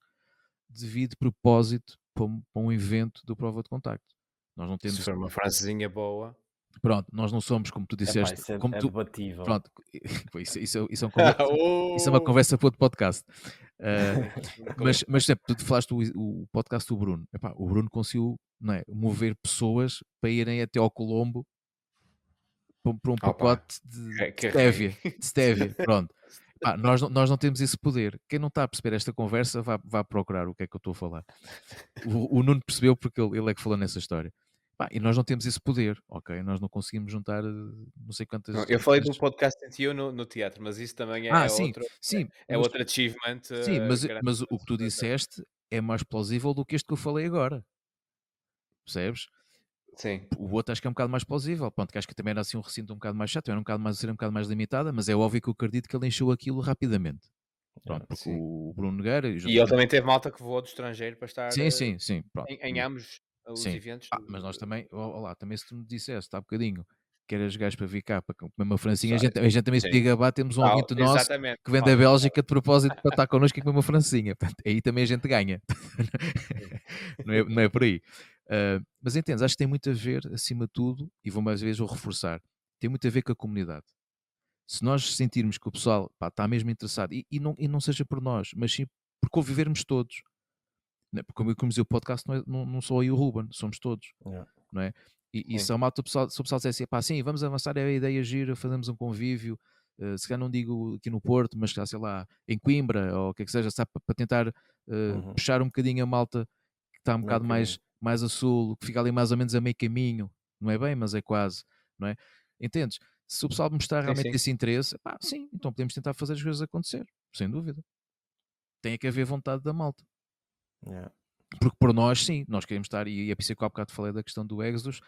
Speaker 1: de propósito para um evento do Prova de Contacto. Nós não
Speaker 3: Se
Speaker 1: temos.
Speaker 3: for uma frasezinha boa.
Speaker 1: Pronto, nós não somos, como tu
Speaker 2: Epá,
Speaker 1: disseste.
Speaker 2: isso é
Speaker 1: Como tu,
Speaker 2: debatível.
Speaker 1: pronto, isso é uma conversa para outro podcast. Mas, por exemplo, tu falaste o podcast do Bruno. Epá, o Bruno conseguiu, não é, mover pessoas para irem até ao Colombo para um
Speaker 3: Opa,
Speaker 1: pacote de
Speaker 3: que
Speaker 1: stevia.
Speaker 3: rei.
Speaker 1: De stevia, pronto. Pá, nós não temos esse poder. Quem não está a perceber esta conversa, vá procurar o que é que eu estou a falar. O Nuno percebeu porque ele é que falou nessa história. Pá, e nós não temos esse poder, ok? Nós não conseguimos juntar não sei quantas.
Speaker 3: Não, eu falei do podcast em si no teatro, mas isso também é
Speaker 1: Sim,
Speaker 3: outro,
Speaker 1: sim,
Speaker 3: é outro achievement
Speaker 1: sim,
Speaker 3: grande.
Speaker 1: mas o que tu disseste é mais plausível do que este que eu falei agora. Percebes?
Speaker 3: Sim.
Speaker 1: O outro acho que é um bocado mais plausível. Pronto, que acho que também era assim um recinto um bocado mais chato, era ser um bocado mais limitada, mas é óbvio que eu acredito que ele encheu aquilo rapidamente. Pronto, porque
Speaker 3: Sim.
Speaker 1: o Bruno Nogueira
Speaker 3: E ele também teve malta que voou do estrangeiro para estar
Speaker 1: sim, pronto.
Speaker 3: em ambos os
Speaker 1: Sim.
Speaker 3: eventos.
Speaker 1: Mas nós também, olá, também se tu me disseste há bocadinho que eras gajo para vir cá para comer uma francinha, a gente também se podia gabar, temos um ouvinte nosso
Speaker 3: Exatamente.
Speaker 1: que vem da Bélgica de propósito para estar connosco e comer uma francinha. Portanto, aí também a gente ganha. não é por aí. Mas entendes, acho que tem muito a ver, acima de tudo, e vou mais vezes reforçar, tem muito a ver com a comunidade. Se nós sentirmos que o pessoal está mesmo interessado, e não seja por nós, mas sim por convivermos todos. Porque como dizia o podcast, não sou eu e o Ruben, somos todos.
Speaker 2: Yeah.
Speaker 1: Não é? E
Speaker 3: Sim.
Speaker 1: se o pessoal disser assim, pá, sim, vamos avançar, é a ideia gira, fazemos um convívio, se calhar não digo aqui no Porto, mas sei lá, em Coimbra, ou o que é que seja, sabe, para tentar puxar um bocadinho a malta que está um bocado mais a sul, que fica ali mais ou menos a meio caminho, não é bem, mas é quase, não é? Entendes? Se o pessoal mostrar realmente
Speaker 3: sim.
Speaker 1: esse interesse, pá, sim, então podemos tentar fazer as coisas acontecer, sem dúvida. Tem que haver vontade da malta.
Speaker 2: Yeah.
Speaker 1: Porque por nós, sim, nós queremos estar, e é por isso que eu há bocado falei da questão do Exodus,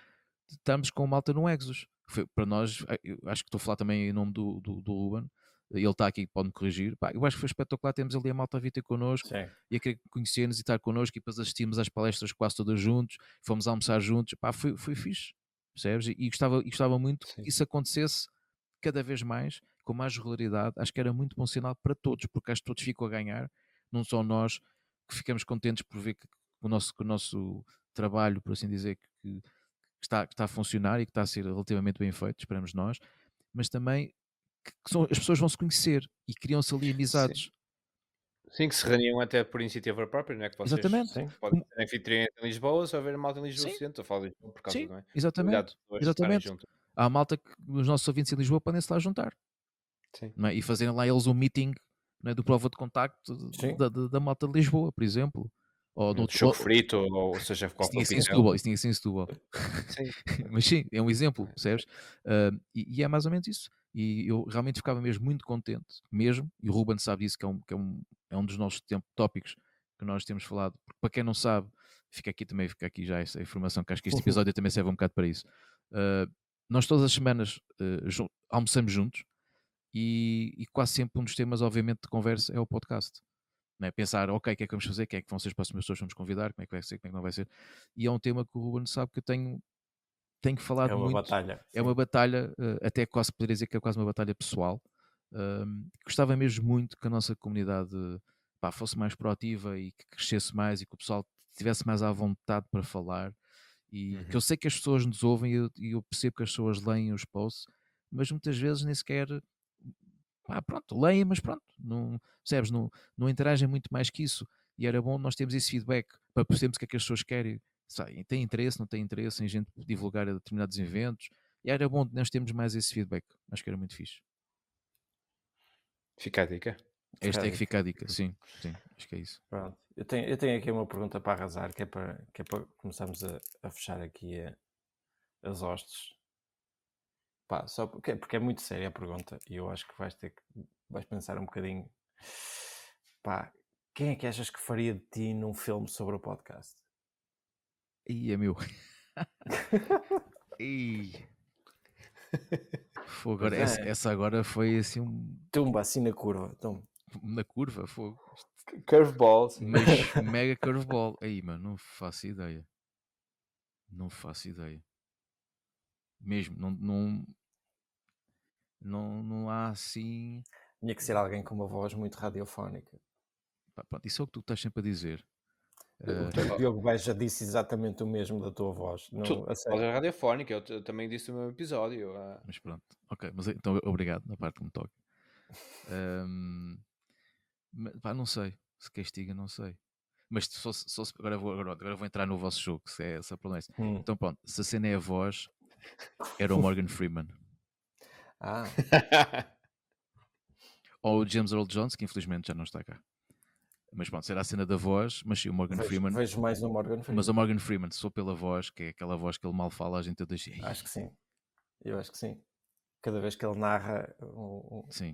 Speaker 1: estamos com malta no Exodus. Para nós, eu acho que estou a falar também em nome do Ruben, ele está aqui, pode-me corrigir. Pá, eu acho que foi espetacular, temos ali a malta a vir ter connosco,
Speaker 2: Sim.
Speaker 1: e a querer conhecer-nos e estar connosco, e depois assistimos às palestras quase todas juntos, fomos almoçar juntos, pá, foi fixe, percebes? E gostava muito que isso acontecesse cada vez mais, com mais regularidade. Acho que era muito bom sinal para todos, porque acho que todos ficam a ganhar, não só nós, que ficamos contentes por ver que o nosso trabalho, por assim dizer, que está a funcionar e que está a ser relativamente bem feito, esperamos nós, mas também as pessoas vão se conhecer e criam-se ali amizades.
Speaker 3: Sim, que se reuniam até por iniciativa própria, não é? Que vocês
Speaker 1: Exatamente.
Speaker 3: podem ser anfitriões em Lisboa, se houver malta em Lisboa
Speaker 1: Sim.
Speaker 3: suficiente, eu falo de Lisboa por causa
Speaker 1: Sim,
Speaker 3: não é?
Speaker 1: exatamente. Há malta que os nossos ouvintes em Lisboa podem se lá juntar.
Speaker 3: Sim.
Speaker 1: Não é? E fazerem lá eles um meeting, não é, do prova de contacto da malta de Lisboa, por exemplo. ou de
Speaker 3: Choco frito, ou seja,
Speaker 1: isso
Speaker 3: qual for
Speaker 1: tinha
Speaker 3: o
Speaker 1: que ser em
Speaker 3: pitel.
Speaker 1: Setúbal, isso tinha que ser em Setúbal.
Speaker 3: Sim.
Speaker 1: Mas sim, é um exemplo, percebes? E é mais ou menos isso. E eu realmente ficava mesmo muito contente, mesmo, e o Ruben sabe disso, é um dos nossos tópicos que nós temos falado. Porque para quem não sabe, fica aqui já essa informação, que acho que este episódio também serve um bocado para isso. Nós todas as semanas almoçamos juntos e quase sempre um dos temas, obviamente, de conversa é o podcast. Não é? Pensar, ok, o que é que vamos fazer, quem é que vão ser as próximas pessoas que vamos convidar, como é que vai ser, como é que não vai ser. E é um tema que o Ruben sabe que eu tenho
Speaker 2: É
Speaker 1: falado
Speaker 2: uma
Speaker 1: muito.
Speaker 2: batalha.
Speaker 1: É uma batalha, até quase poderia dizer que é quase uma batalha pessoal. Gostava mesmo muito que a nossa comunidade fosse mais proativa e que crescesse mais e que o pessoal estivesse mais à vontade para falar. E que eu sei que as pessoas nos ouvem e eu percebo que as pessoas leem os posts, mas muitas vezes nem sequer pronto, leem, mas pronto, não, percebes, não interagem muito mais que isso. E era bom nós termos esse feedback para percebermos o que é que as pessoas querem, sabe, tem interesse, não tem interesse em gente divulgar a determinados eventos. E era bom nós termos mais esse feedback. Acho que era muito fixe.
Speaker 3: Fica a dica.
Speaker 1: Esta é que fica a dica, sim, acho que é isso.
Speaker 2: Pronto. Eu tenho aqui uma pergunta para arrasar, que é para começarmos a fechar aqui as hostes. Pá, só porque é muito séria a pergunta e eu acho que vais pensar um bocadinho. Pá, quem é que achas que faria de ti num filme sobre o podcast?
Speaker 1: Ih, é meu. Ih. Fogo, agora,
Speaker 2: Pois é.
Speaker 1: essa agora foi assim
Speaker 2: Tumba, assim na curva.
Speaker 1: na curva, fogo.
Speaker 3: Curveball. Sim.
Speaker 1: Mas mega curveball. Aí, mano, não faço ideia. Não faço ideia. Mesmo, não há assim.
Speaker 2: Tinha que ser alguém com uma voz muito radiofónica.
Speaker 1: Pronto, isso é o que tu estás sempre a dizer.
Speaker 2: O Diogo Beja já disse exatamente o mesmo da tua voz. Não, a sério.
Speaker 3: Voz radiofónica, eu também disse no meu episódio.
Speaker 1: Mas pronto, ok, mas então obrigado na parte que me toca. Não sei, se castiga, não sei. Mas se fosse, agora vou entrar no vosso jogo, se é essa a promessa. Então pronto, se a cena é a voz, era o Morgan Freeman. Ou o James Earl Jones, que infelizmente já não está cá. Mas pronto, será a cena da voz, mas sim, o Morgan Freeman.
Speaker 2: Vejo mais no Morgan Freeman.
Speaker 1: Mas o Morgan Freeman, se for pela voz, que é aquela voz que ele mal fala, a gente toda
Speaker 2: Acho que sim. Eu acho que sim. Cada vez que ele narra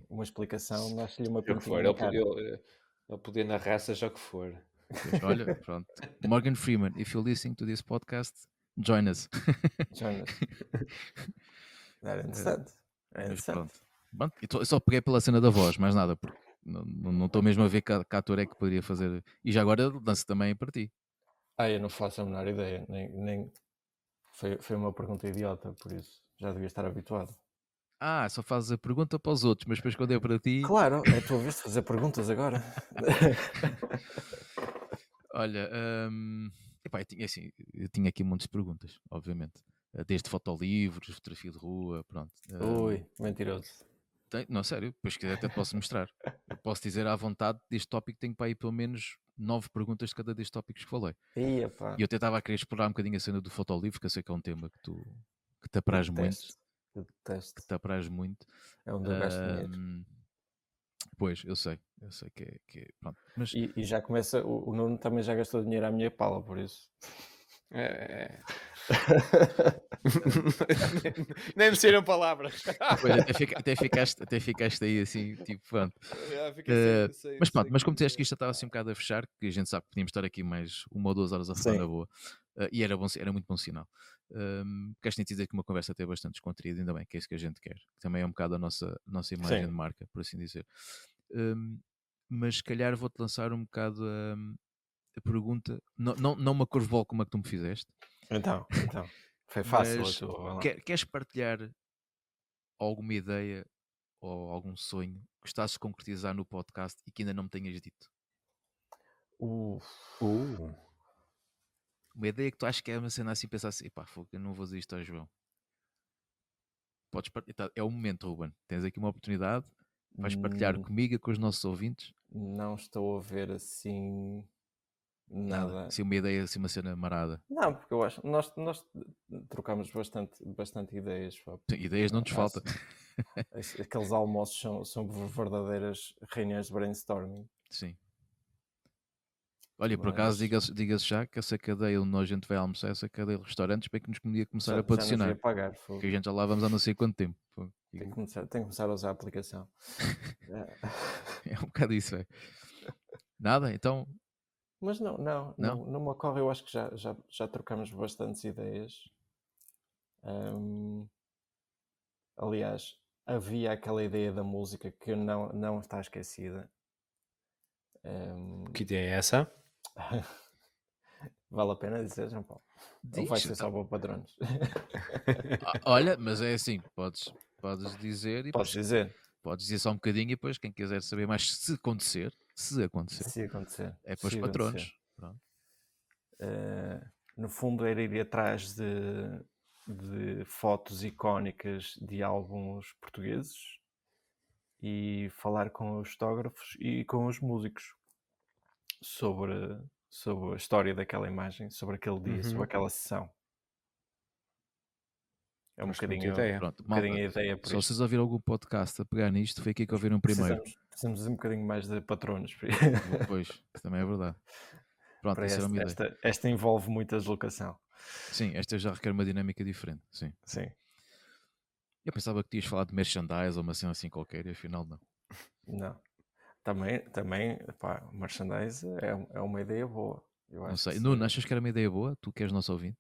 Speaker 2: uma explicação, nasce-lhe uma pintinha na cara.
Speaker 3: Ele podia narrar seja o que for.
Speaker 1: Pois, olha, pronto. Morgan Freeman, if you're listening to this podcast, join us.
Speaker 2: Join us. Era interessante.
Speaker 1: Mas pronto. Eu só peguei pela cena da voz, mais nada, porque não estou mesmo a ver que ator é que poderia fazer. E já agora lanço também para ti.
Speaker 2: Eu não faço a menor ideia. Nem... Foi uma pergunta idiota, por isso já devia estar habituado.
Speaker 1: Só fazes a pergunta para os outros, mas depois quando é para ti.
Speaker 2: Claro, é a tua vez de fazer perguntas agora.
Speaker 1: Olha, eu tinha aqui muitas perguntas, obviamente. Desde fotolivros, fotografia de rua, pronto.
Speaker 2: Ui, mentiroso.
Speaker 1: Não, sério, depois se quiser até te posso mostrar. Eu posso dizer à vontade, deste tópico tenho para aí pelo menos 9 perguntas de cada destes tópicos que falei. E eu até estava a querer explorar um bocadinho a cena do fotolivro, que eu sei que é um tema que te apraz muito.
Speaker 2: Detesto.
Speaker 1: Que te apraz muito.
Speaker 2: É onde eu gasto dinheiro.
Speaker 1: Pois, eu sei que é pronto. Mas...
Speaker 2: E já começa, o Nuno também já gastou dinheiro à minha pala, por isso.
Speaker 3: Nem me saíram palavras.
Speaker 1: Pois, até ficaste aí assim, tipo, pronto. Mas pronto, mas como disseste que isto já estava assim um bocado a fechar, que a gente sabe que podíamos estar aqui mais 1 ou 2 horas a falar na boa, e era muito bom sinal. Queres dizer que uma conversa até bastante descontraída, ainda bem, que é isso que a gente quer, que também é um bocado a nossa imagem de marca, por assim dizer. Mas se calhar vou-te lançar um bocado a pergunta, não uma curveball como a que tu me fizeste.
Speaker 2: Então, foi fácil.
Speaker 1: Queres partilhar alguma ideia ou algum sonho que gostasses de concretizar no podcast e que ainda não me tenhas dito? Uma ideia que tu achas que é uma cena assim, pensar assim, eu não vou dizer isto ao João. Podes partilhar, é o momento, Ruben. Tens aqui uma oportunidade, vais partilhar comigo e com os nossos ouvintes.
Speaker 2: Não estou a ver assim nada.
Speaker 1: Assim, uma ideia, assim, uma cena marada.
Speaker 2: Não, porque eu acho nós trocamos bastante ideias.
Speaker 1: Sim, ideias não nos falta.
Speaker 2: Aqueles almoços são verdadeiras reuniões de brainstorming.
Speaker 1: Sim. Olha, por acaso, diga-se já que essa cadeia onde a gente vai almoçar, essa cadeia de restaurantes, para que nos podia começar a
Speaker 2: Já nos
Speaker 1: patrocinar.
Speaker 2: ia pagar.
Speaker 1: Que a gente já lá vamos há não sei quanto tempo.
Speaker 2: Tem que começar a usar a aplicação.
Speaker 1: É um bocado isso, é. Nada, então.
Speaker 2: Mas não me ocorre, eu acho que já trocamos bastantes ideias. Aliás, havia aquela ideia da música que não está esquecida.
Speaker 3: Que ideia é essa?
Speaker 2: Vale a pena dizer, João Paulo? Ou vai ser só para patronos?
Speaker 1: Olha, mas é assim, podes dizer e
Speaker 2: Podes dizer.
Speaker 1: Podes dizer só um bocadinho e depois quem quiser saber mais se acontecer é para os patronos.
Speaker 2: No fundo era ir atrás de fotos icónicas de álbuns portugueses e falar com os fotógrafos e com os músicos sobre a história daquela imagem, sobre aquele dia, sobre aquela sessão. É um bocadinho,
Speaker 1: Pronto,
Speaker 2: a ideia por
Speaker 1: se
Speaker 2: isto.
Speaker 1: vocês ouviram algum podcast a pegar nisto, foi aqui que ouviram primeiro.
Speaker 2: Precisamos um bocadinho mais de patronos.
Speaker 1: Pois, isso também é verdade. Pronto, isso era uma ideia.
Speaker 2: Esta envolve muita deslocação.
Speaker 1: Sim, esta já requer uma dinâmica diferente. Sim. Eu pensava que tinhas falado de merchandise ou uma cena assim qualquer e afinal não.
Speaker 2: Não. Também pá, merchandise é uma ideia boa. Eu
Speaker 1: não
Speaker 2: acho
Speaker 1: sei.
Speaker 2: Que
Speaker 1: Nuno, achas que era uma ideia boa? Tu que és nosso ouvinte?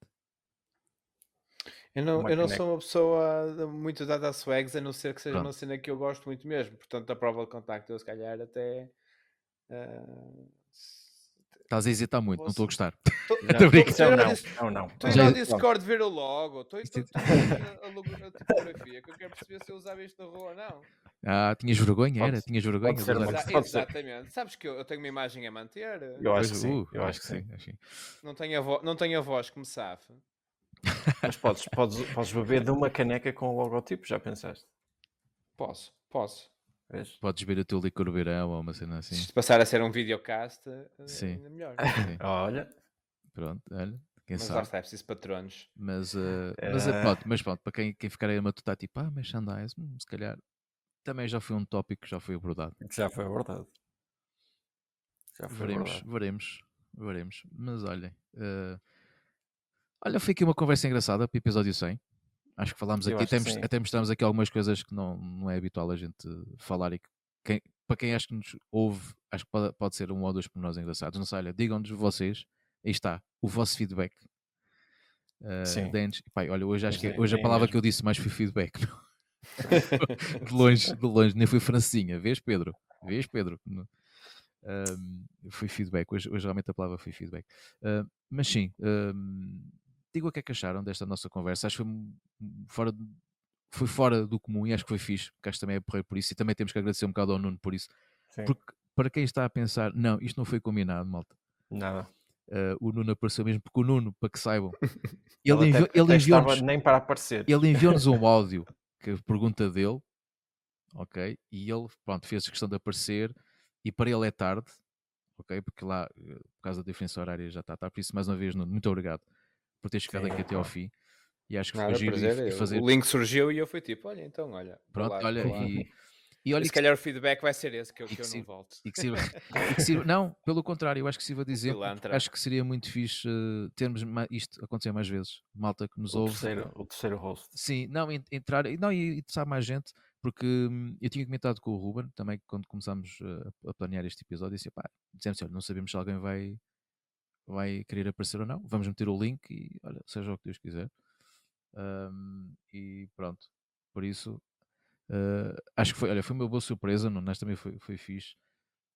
Speaker 3: Eu não sou uma pessoa muito dada a swags, a não ser que seja uma cena que eu gosto muito mesmo. Portanto, a prova de contacto, eu se calhar até...
Speaker 1: Estás a hesitar muito, não estou a gostar.
Speaker 2: Não.
Speaker 3: Estou a ir ao Discord ver o logo. Estou a ver a tipografia, que eu quero perceber se eu usava isto na rua ou não.
Speaker 1: Tinhas vergonha, era? Tinhas vergonha?
Speaker 3: Exatamente. Sabes que eu tenho uma imagem a manter?
Speaker 2: Eu acho que sim.
Speaker 3: Não tenho a voz que me safe.
Speaker 2: Mas podes beber de uma caneca com o logotipo, já pensaste?
Speaker 3: Posso.
Speaker 2: Vês?
Speaker 1: Podes beber o teu licor beirão ou uma cena assim.
Speaker 3: Se passar a ser um videocast, ainda melhor.
Speaker 2: Sim. Olha.
Speaker 1: Pronto, olha. Mas
Speaker 3: lá está, é preciso patronos.
Speaker 1: Mas pronto, para quem ficar aí a matutar, tipo, merchandise, se calhar também já foi um tópico que já foi abordado. Veremos. Mas olhem, foi aqui uma conversa engraçada para o episódio 100. Acho que falámos aqui, até mostramos aqui algumas coisas que não é habitual a gente falar e que para quem acho que nos ouve, acho que pode ser um ou dois pormenores engraçados. Não sei, olha, digam-nos vocês, aí está, o vosso feedback. Denos, pai, olha, hoje acho que hoje a palavra que eu disse mais foi feedback. de longe, nem foi francinha. Vês, Pedro? Foi feedback, hoje realmente a palavra foi feedback. Mas sim, digo o que é que acharam desta nossa conversa. Acho que foi fora do comum e acho que foi fixe, porque acho que também é porrer por isso e também temos que agradecer um bocado ao Nuno por isso.
Speaker 2: Sim.
Speaker 1: Porque para quem está a pensar, não, isto não foi combinado, malta.
Speaker 2: Nada.
Speaker 1: O Nuno apareceu mesmo, porque o Nuno, para que saibam,
Speaker 2: ele enviou-nos nem para aparecer.
Speaker 1: Ele enviou-nos um áudio que pergunta dele, ok? E ele, pronto, fez questão de aparecer e para ele é tarde, ok? Porque lá, por causa da diferença horária já está. Por isso, mais uma vez, Nuno, muito obrigado por teres chegado aqui até ao fim. E acho que foi giro e fazer...
Speaker 3: O link surgiu e eu fui tipo, olha,
Speaker 1: pronto, olha,
Speaker 3: e olha, se calhar o feedback vai ser esse, que eu não volto.
Speaker 1: Não, pelo contrário, eu acho que se vai dizer, acho que seria muito fixe termos isto acontecer mais vezes. Malta que nos ouve.
Speaker 2: O terceiro host.
Speaker 1: Sim, não, entrar, não, e sabe mais gente, porque eu tinha comentado com o Ruben, também quando começámos a planear este episódio, disse, dissemos, olha, não sabemos se alguém vai querer aparecer ou não, vamos meter o link e, olha, seja o que Deus quiser. E pronto, por isso acho que foi uma boa surpresa, mas também foi fixe.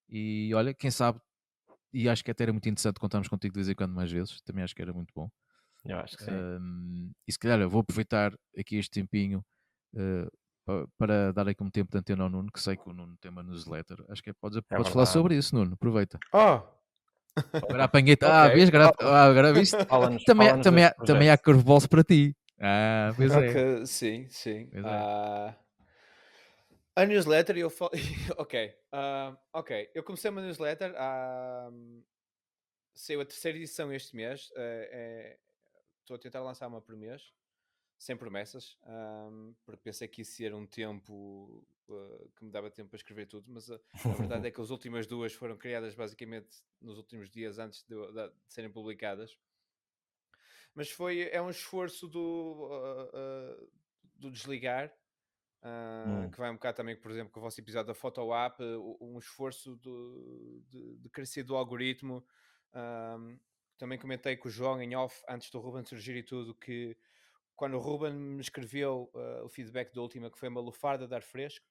Speaker 1: E olha, quem sabe, e acho que até era muito interessante contarmos contigo de vez em quando mais vezes, também acho que era muito bom.
Speaker 2: Eu acho que sim.
Speaker 1: E se calhar eu vou aproveitar aqui este tempinho para dar aqui um tempo de antena ao Nuno, que sei que o Nuno tem uma newsletter. Acho que podes falar sobre isso, Nuno, aproveita. Agora apanhei-te. Vês, agora viste? Também há curveballs para ti. Pois é.
Speaker 3: Sim. A newsletter, eu falo... ok. Eu comecei uma newsletter saiu a terceira edição este mês. Estou a tentar lançar uma por mês, sem promessas, porque pensei que isso ia ser um tempo que me dava tempo para escrever tudo, mas a verdade é que as últimas duas foram criadas basicamente nos últimos dias antes de serem publicadas. Mas é um esforço do desligar, que vai um bocado também, por exemplo, com o vosso episódio da Photo App, um esforço de crescer do algoritmo. Também comentei com o João em off, antes do Ruben surgir e tudo, que quando o Ruben me escreveu o feedback da última, que foi uma lufarda de ar fresco,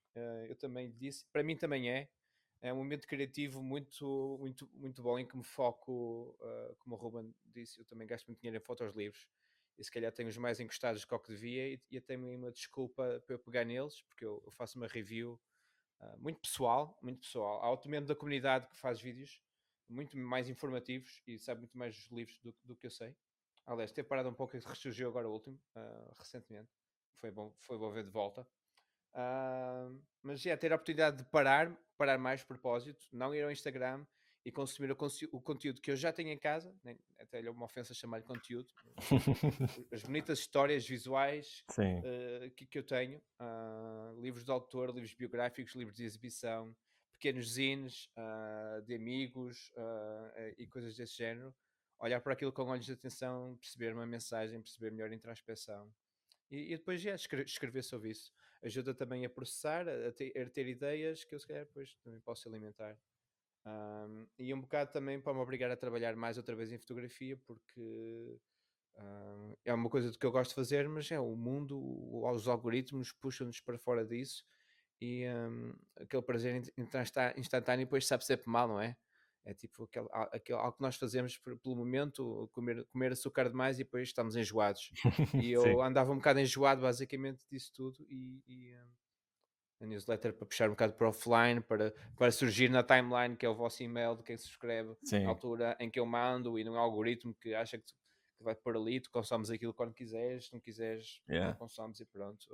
Speaker 3: eu também lhe disse, para mim também é um momento criativo muito, muito, muito bom, em que me foco, como o Ruben disse, eu também gasto muito dinheiro em fotos livres, e se calhar tenho os mais encostados do que devia, e até uma desculpa para eu pegar neles, porque eu faço uma review muito pessoal. Há outro membro da comunidade que faz vídeos muito mais informativos e sabe muito mais dos livros do que eu sei. Aliás, ter parado um pouco e ressurgiu agora o último, recentemente. Foi bom ver de volta. Mas ter a oportunidade de parar mais de propósito, não ir ao Instagram e consumir o conteúdo que eu já tenho em casa, até é uma ofensa chamar-lhe conteúdo, as bonitas histórias visuais que eu tenho, livros de autor, livros biográficos, livros de exibição, pequenos zines de amigos e coisas desse género. Olhar para aquilo com olhos de atenção, perceber uma mensagem, perceber melhor a introspeção. E depois escrever sobre isso. Ajuda também a processar, a ter ideias que eu se calhar depois também posso alimentar. E um bocado também para me obrigar a trabalhar mais outra vez em fotografia, porque é uma coisa que eu gosto de fazer, mas o mundo, os algoritmos puxam-nos para fora disso, e aquele prazer instantâneo depois sabe sempre mal, não é? É tipo algo que nós fazemos pelo momento, comer açúcar demais e depois estamos enjoados. E eu andava um bocado enjoado basicamente disso tudo, e a newsletter para puxar um bocado para offline, para surgir na timeline, que é o vosso e-mail de quem se subscreve, na altura em que eu mando, e não é um algoritmo que acha que vai por ali, tu consomes aquilo quando quiseres, se não quiseres, não consomes, e pronto.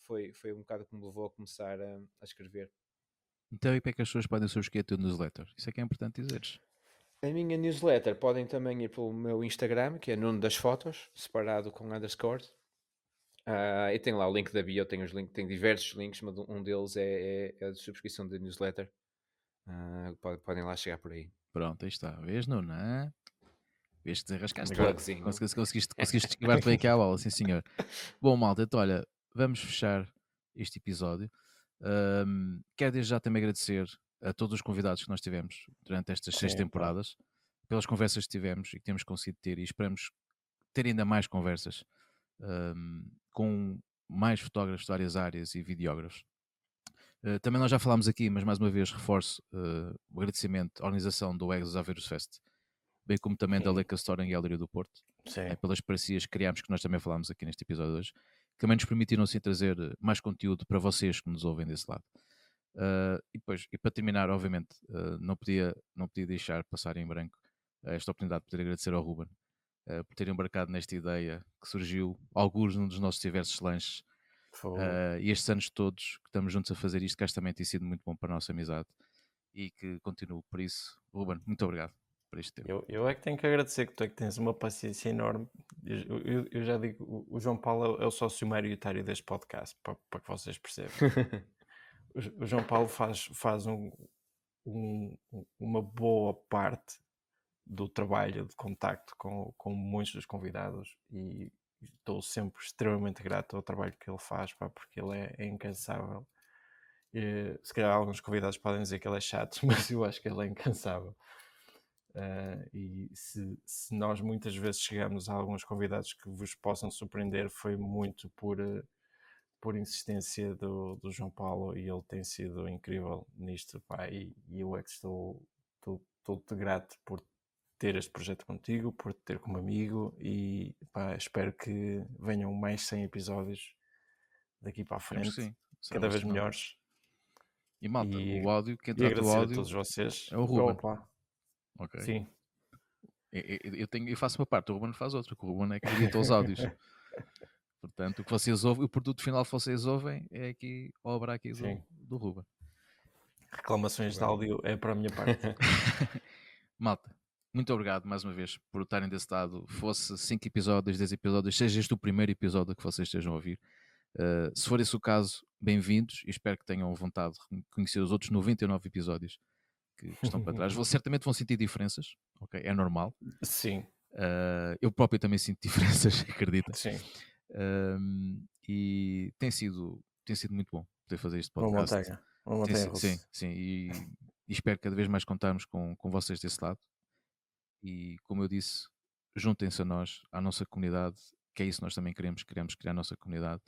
Speaker 3: Foi um bocado que me levou a começar a escrever.
Speaker 1: Então, e para que as pessoas podem subscrever a tua newsletter? Isso é que é importante dizeres.
Speaker 3: A minha newsletter podem também ir pelo meu Instagram, que é Nuno das Fotos, separado com underscore. E tem lá o link da bio, tem diversos links, mas um deles é a de subscrição da newsletter. Podem lá chegar por aí.
Speaker 1: Pronto, aí está. Vês, Nuno? Vês que desenrascaste. Conseguiste esquivar-te bem aqui à bola, sim senhor. Bom, malta, então olha, vamos fechar este episódio. Quero desde já também agradecer a todos os convidados que nós tivemos durante estas 6 temporadas, pelas conversas que tivemos e que temos conseguido ter, e esperamos ter ainda mais conversas com mais fotógrafos de várias áreas e videógrafos. Também nós já falámos aqui, mas mais uma vez reforço o agradecimento à organização do Egos Aveiros Fest, bem como também da Leica Store em Galleria do Porto, pelas parcerias que criámos, que nós também falámos aqui neste episódio de hoje, que também nos permitiram assim trazer mais conteúdo para vocês que nos ouvem desse lado. E para terminar, obviamente, não podia deixar passar em branco esta oportunidade de poder agradecer ao Ruben por ter embarcado nesta ideia que surgiu, alguns num dos nossos diversos lanches, e estes anos todos que estamos juntos a fazer isto, que esta também tem sido muito bom para a nossa amizade e que continuo. Por isso, Ruben, muito obrigado por este tempo.
Speaker 2: Eu é que tenho que agradecer, que tu é que tens uma paciência enorme. Eu já digo, o João Paulo é o sócio maioritário deste podcast, para que vocês percebam. O João Paulo faz uma boa parte do trabalho de contacto com muitos dos convidados, e estou sempre extremamente grato ao trabalho que ele faz, porque ele é incansável. Se calhar alguns convidados podem dizer que ele é chato, mas eu acho que ele é incansável. E se nós muitas vezes chegamos a alguns convidados que vos possam surpreender, foi muito por insistência do João Paulo, e ele tem sido incrível nisto, pá, e eu é que estou-te grato por ter este projeto contigo, por te ter como amigo, e pá, espero que venham mais 100 episódios daqui para a frente,
Speaker 1: sim,
Speaker 2: cada vez melhores.
Speaker 1: E malta, o áudio, quem trata o áudio
Speaker 2: a todos vocês.
Speaker 1: é o Ruben.
Speaker 2: Opa.
Speaker 1: Ok.
Speaker 2: Sim.
Speaker 1: Eu faço uma parte, o Ruben faz outra, porque o Ruben é que edita os áudios. Portanto, o que vocês ouvem, o produto final que vocês ouvem é aqui, a obra aqui do Ruben.
Speaker 2: Reclamações de áudio é para a minha parte.
Speaker 1: Malta, muito obrigado mais uma vez por estarem desse lado. Fosse 5 episódios, 10 episódios, seja este o primeiro episódio que vocês estejam a ouvir. Se for esse o caso, bem-vindos e espero que tenham vontade de conhecer os outros 99 episódios que estão para trás. Certamente vão sentir diferenças, ok? É normal.
Speaker 2: Sim,
Speaker 1: Eu próprio também sinto diferenças, acredita.
Speaker 2: sim.
Speaker 1: E tem sido muito bom poder fazer este
Speaker 2: Uma
Speaker 1: podcast.
Speaker 2: montanha. Uma montanha russa.
Speaker 1: Sim, sim. E espero cada vez mais contarmos com vocês desse lado. E como eu disse, juntem-se a nós, à nossa comunidade, que é isso que nós também queremos criar a nossa comunidade,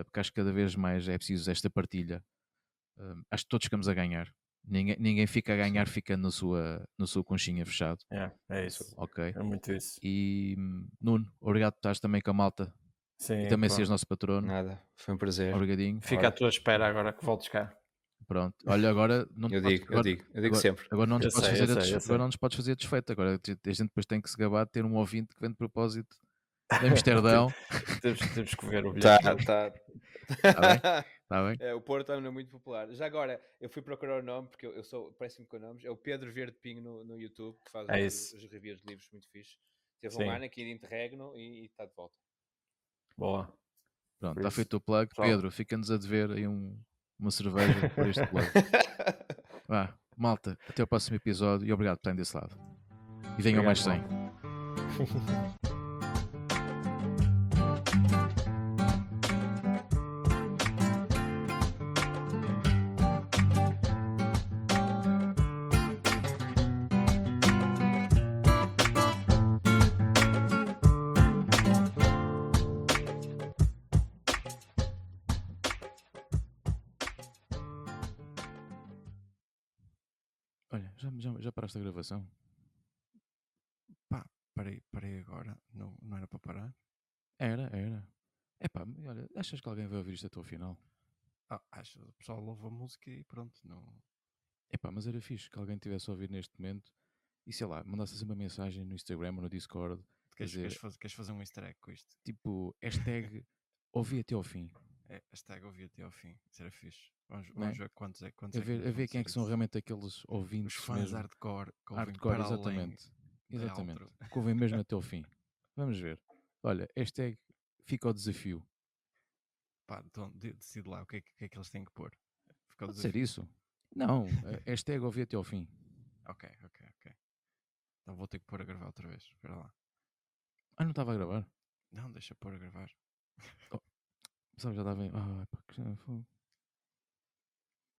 Speaker 1: porque acho que cada vez mais é preciso esta partilha. Acho que todos ficamos a ganhar. Ninguém fica a ganhar ficando na sua conchinha fechado.
Speaker 2: É isso.
Speaker 1: Ok.
Speaker 2: É muito isso.
Speaker 1: E Nuno, obrigado por estás também com a malta
Speaker 2: Sim,
Speaker 1: e também
Speaker 2: pá.
Speaker 1: seres nosso patrono.
Speaker 3: Nada, foi um prazer.
Speaker 1: Obrigadinho.
Speaker 2: Fica à tua espera agora que voltes cá.
Speaker 1: Pronto. Olha, agora não
Speaker 3: Eu
Speaker 1: te podes-
Speaker 3: digo, eu digo, eu digo
Speaker 1: agora-
Speaker 3: sempre.
Speaker 1: Agora não nos
Speaker 2: Eu
Speaker 1: podes
Speaker 2: sei,
Speaker 1: fazer
Speaker 2: eu sei, eu sei.
Speaker 1: agora não nos podes fazer desfeito. Agora a gente depois tem que se gabar de ter um ouvinte que vem de propósito de Amsterdão.
Speaker 2: Temos que ver o
Speaker 3: Tá,
Speaker 2: bilhete.
Speaker 3: tá.
Speaker 1: Está bem?
Speaker 3: É, o Porto é muito popular. Já agora, eu fui procurar o nome, porque eu sou péssimo com nomes. É o Pedro Verde Pinho no YouTube, que faz
Speaker 2: É isso.
Speaker 3: os reviews de livros muito fixe. Teve
Speaker 2: Sim.
Speaker 3: um ano aqui de interregno e está de volta.
Speaker 2: Boa.
Speaker 1: Pronto,
Speaker 2: Por
Speaker 1: está
Speaker 2: isso,
Speaker 1: feito o plug.
Speaker 2: pessoal.
Speaker 1: Pedro, fica-nos a dever aí uma cerveja por este plug. Vá, malta, até o próximo episódio e obrigado por estarem desse lado. E venham mais 100. Olha, já paraste a gravação?
Speaker 6: Pá, parei agora. Não era para parar?
Speaker 1: Era. Epá, olha, achas que alguém vai ouvir isto até o final?
Speaker 6: Acho que o pessoal ouve a música e pronto. Não...
Speaker 1: Epá, mas era fixe que alguém tivesse a ouvir neste momento e sei lá, mandasse assim uma mensagem no Instagram ou no Discord.
Speaker 6: Queres fazer um easter egg com isto?
Speaker 1: Tipo, hashtag ouvi até ao fim.
Speaker 6: É, hashtag ouvi até ao fim. Isso era fixe.
Speaker 1: Não é?
Speaker 6: Vamos ver quantos é que
Speaker 1: A
Speaker 6: vão
Speaker 1: ver quem é que são
Speaker 6: fazer
Speaker 1: realmente aqueles
Speaker 6: isso.
Speaker 1: ouvintes
Speaker 6: Os fãs
Speaker 1: mesmo.
Speaker 6: hardcore que ouvem
Speaker 1: Hardcore,
Speaker 6: para além
Speaker 1: exatamente.
Speaker 6: da
Speaker 1: Exatamente.
Speaker 6: outro.
Speaker 1: Que ouvem mesmo até ao fim. Vamos ver. Olha, hashtag fica o desafio.
Speaker 6: Pá, então decide lá o que é que eles têm que pôr. Fica o
Speaker 1: Pode ser
Speaker 6: desafio.
Speaker 1: isso? Não, hashtag ouvi até ao fim.
Speaker 6: Ok. Então vou ter que pôr a gravar outra vez. Espera lá.
Speaker 1: Ah, não estava a gravar?
Speaker 6: Não, deixa pôr a gravar.
Speaker 1: Sabe, já estava em... Ah, pá, que...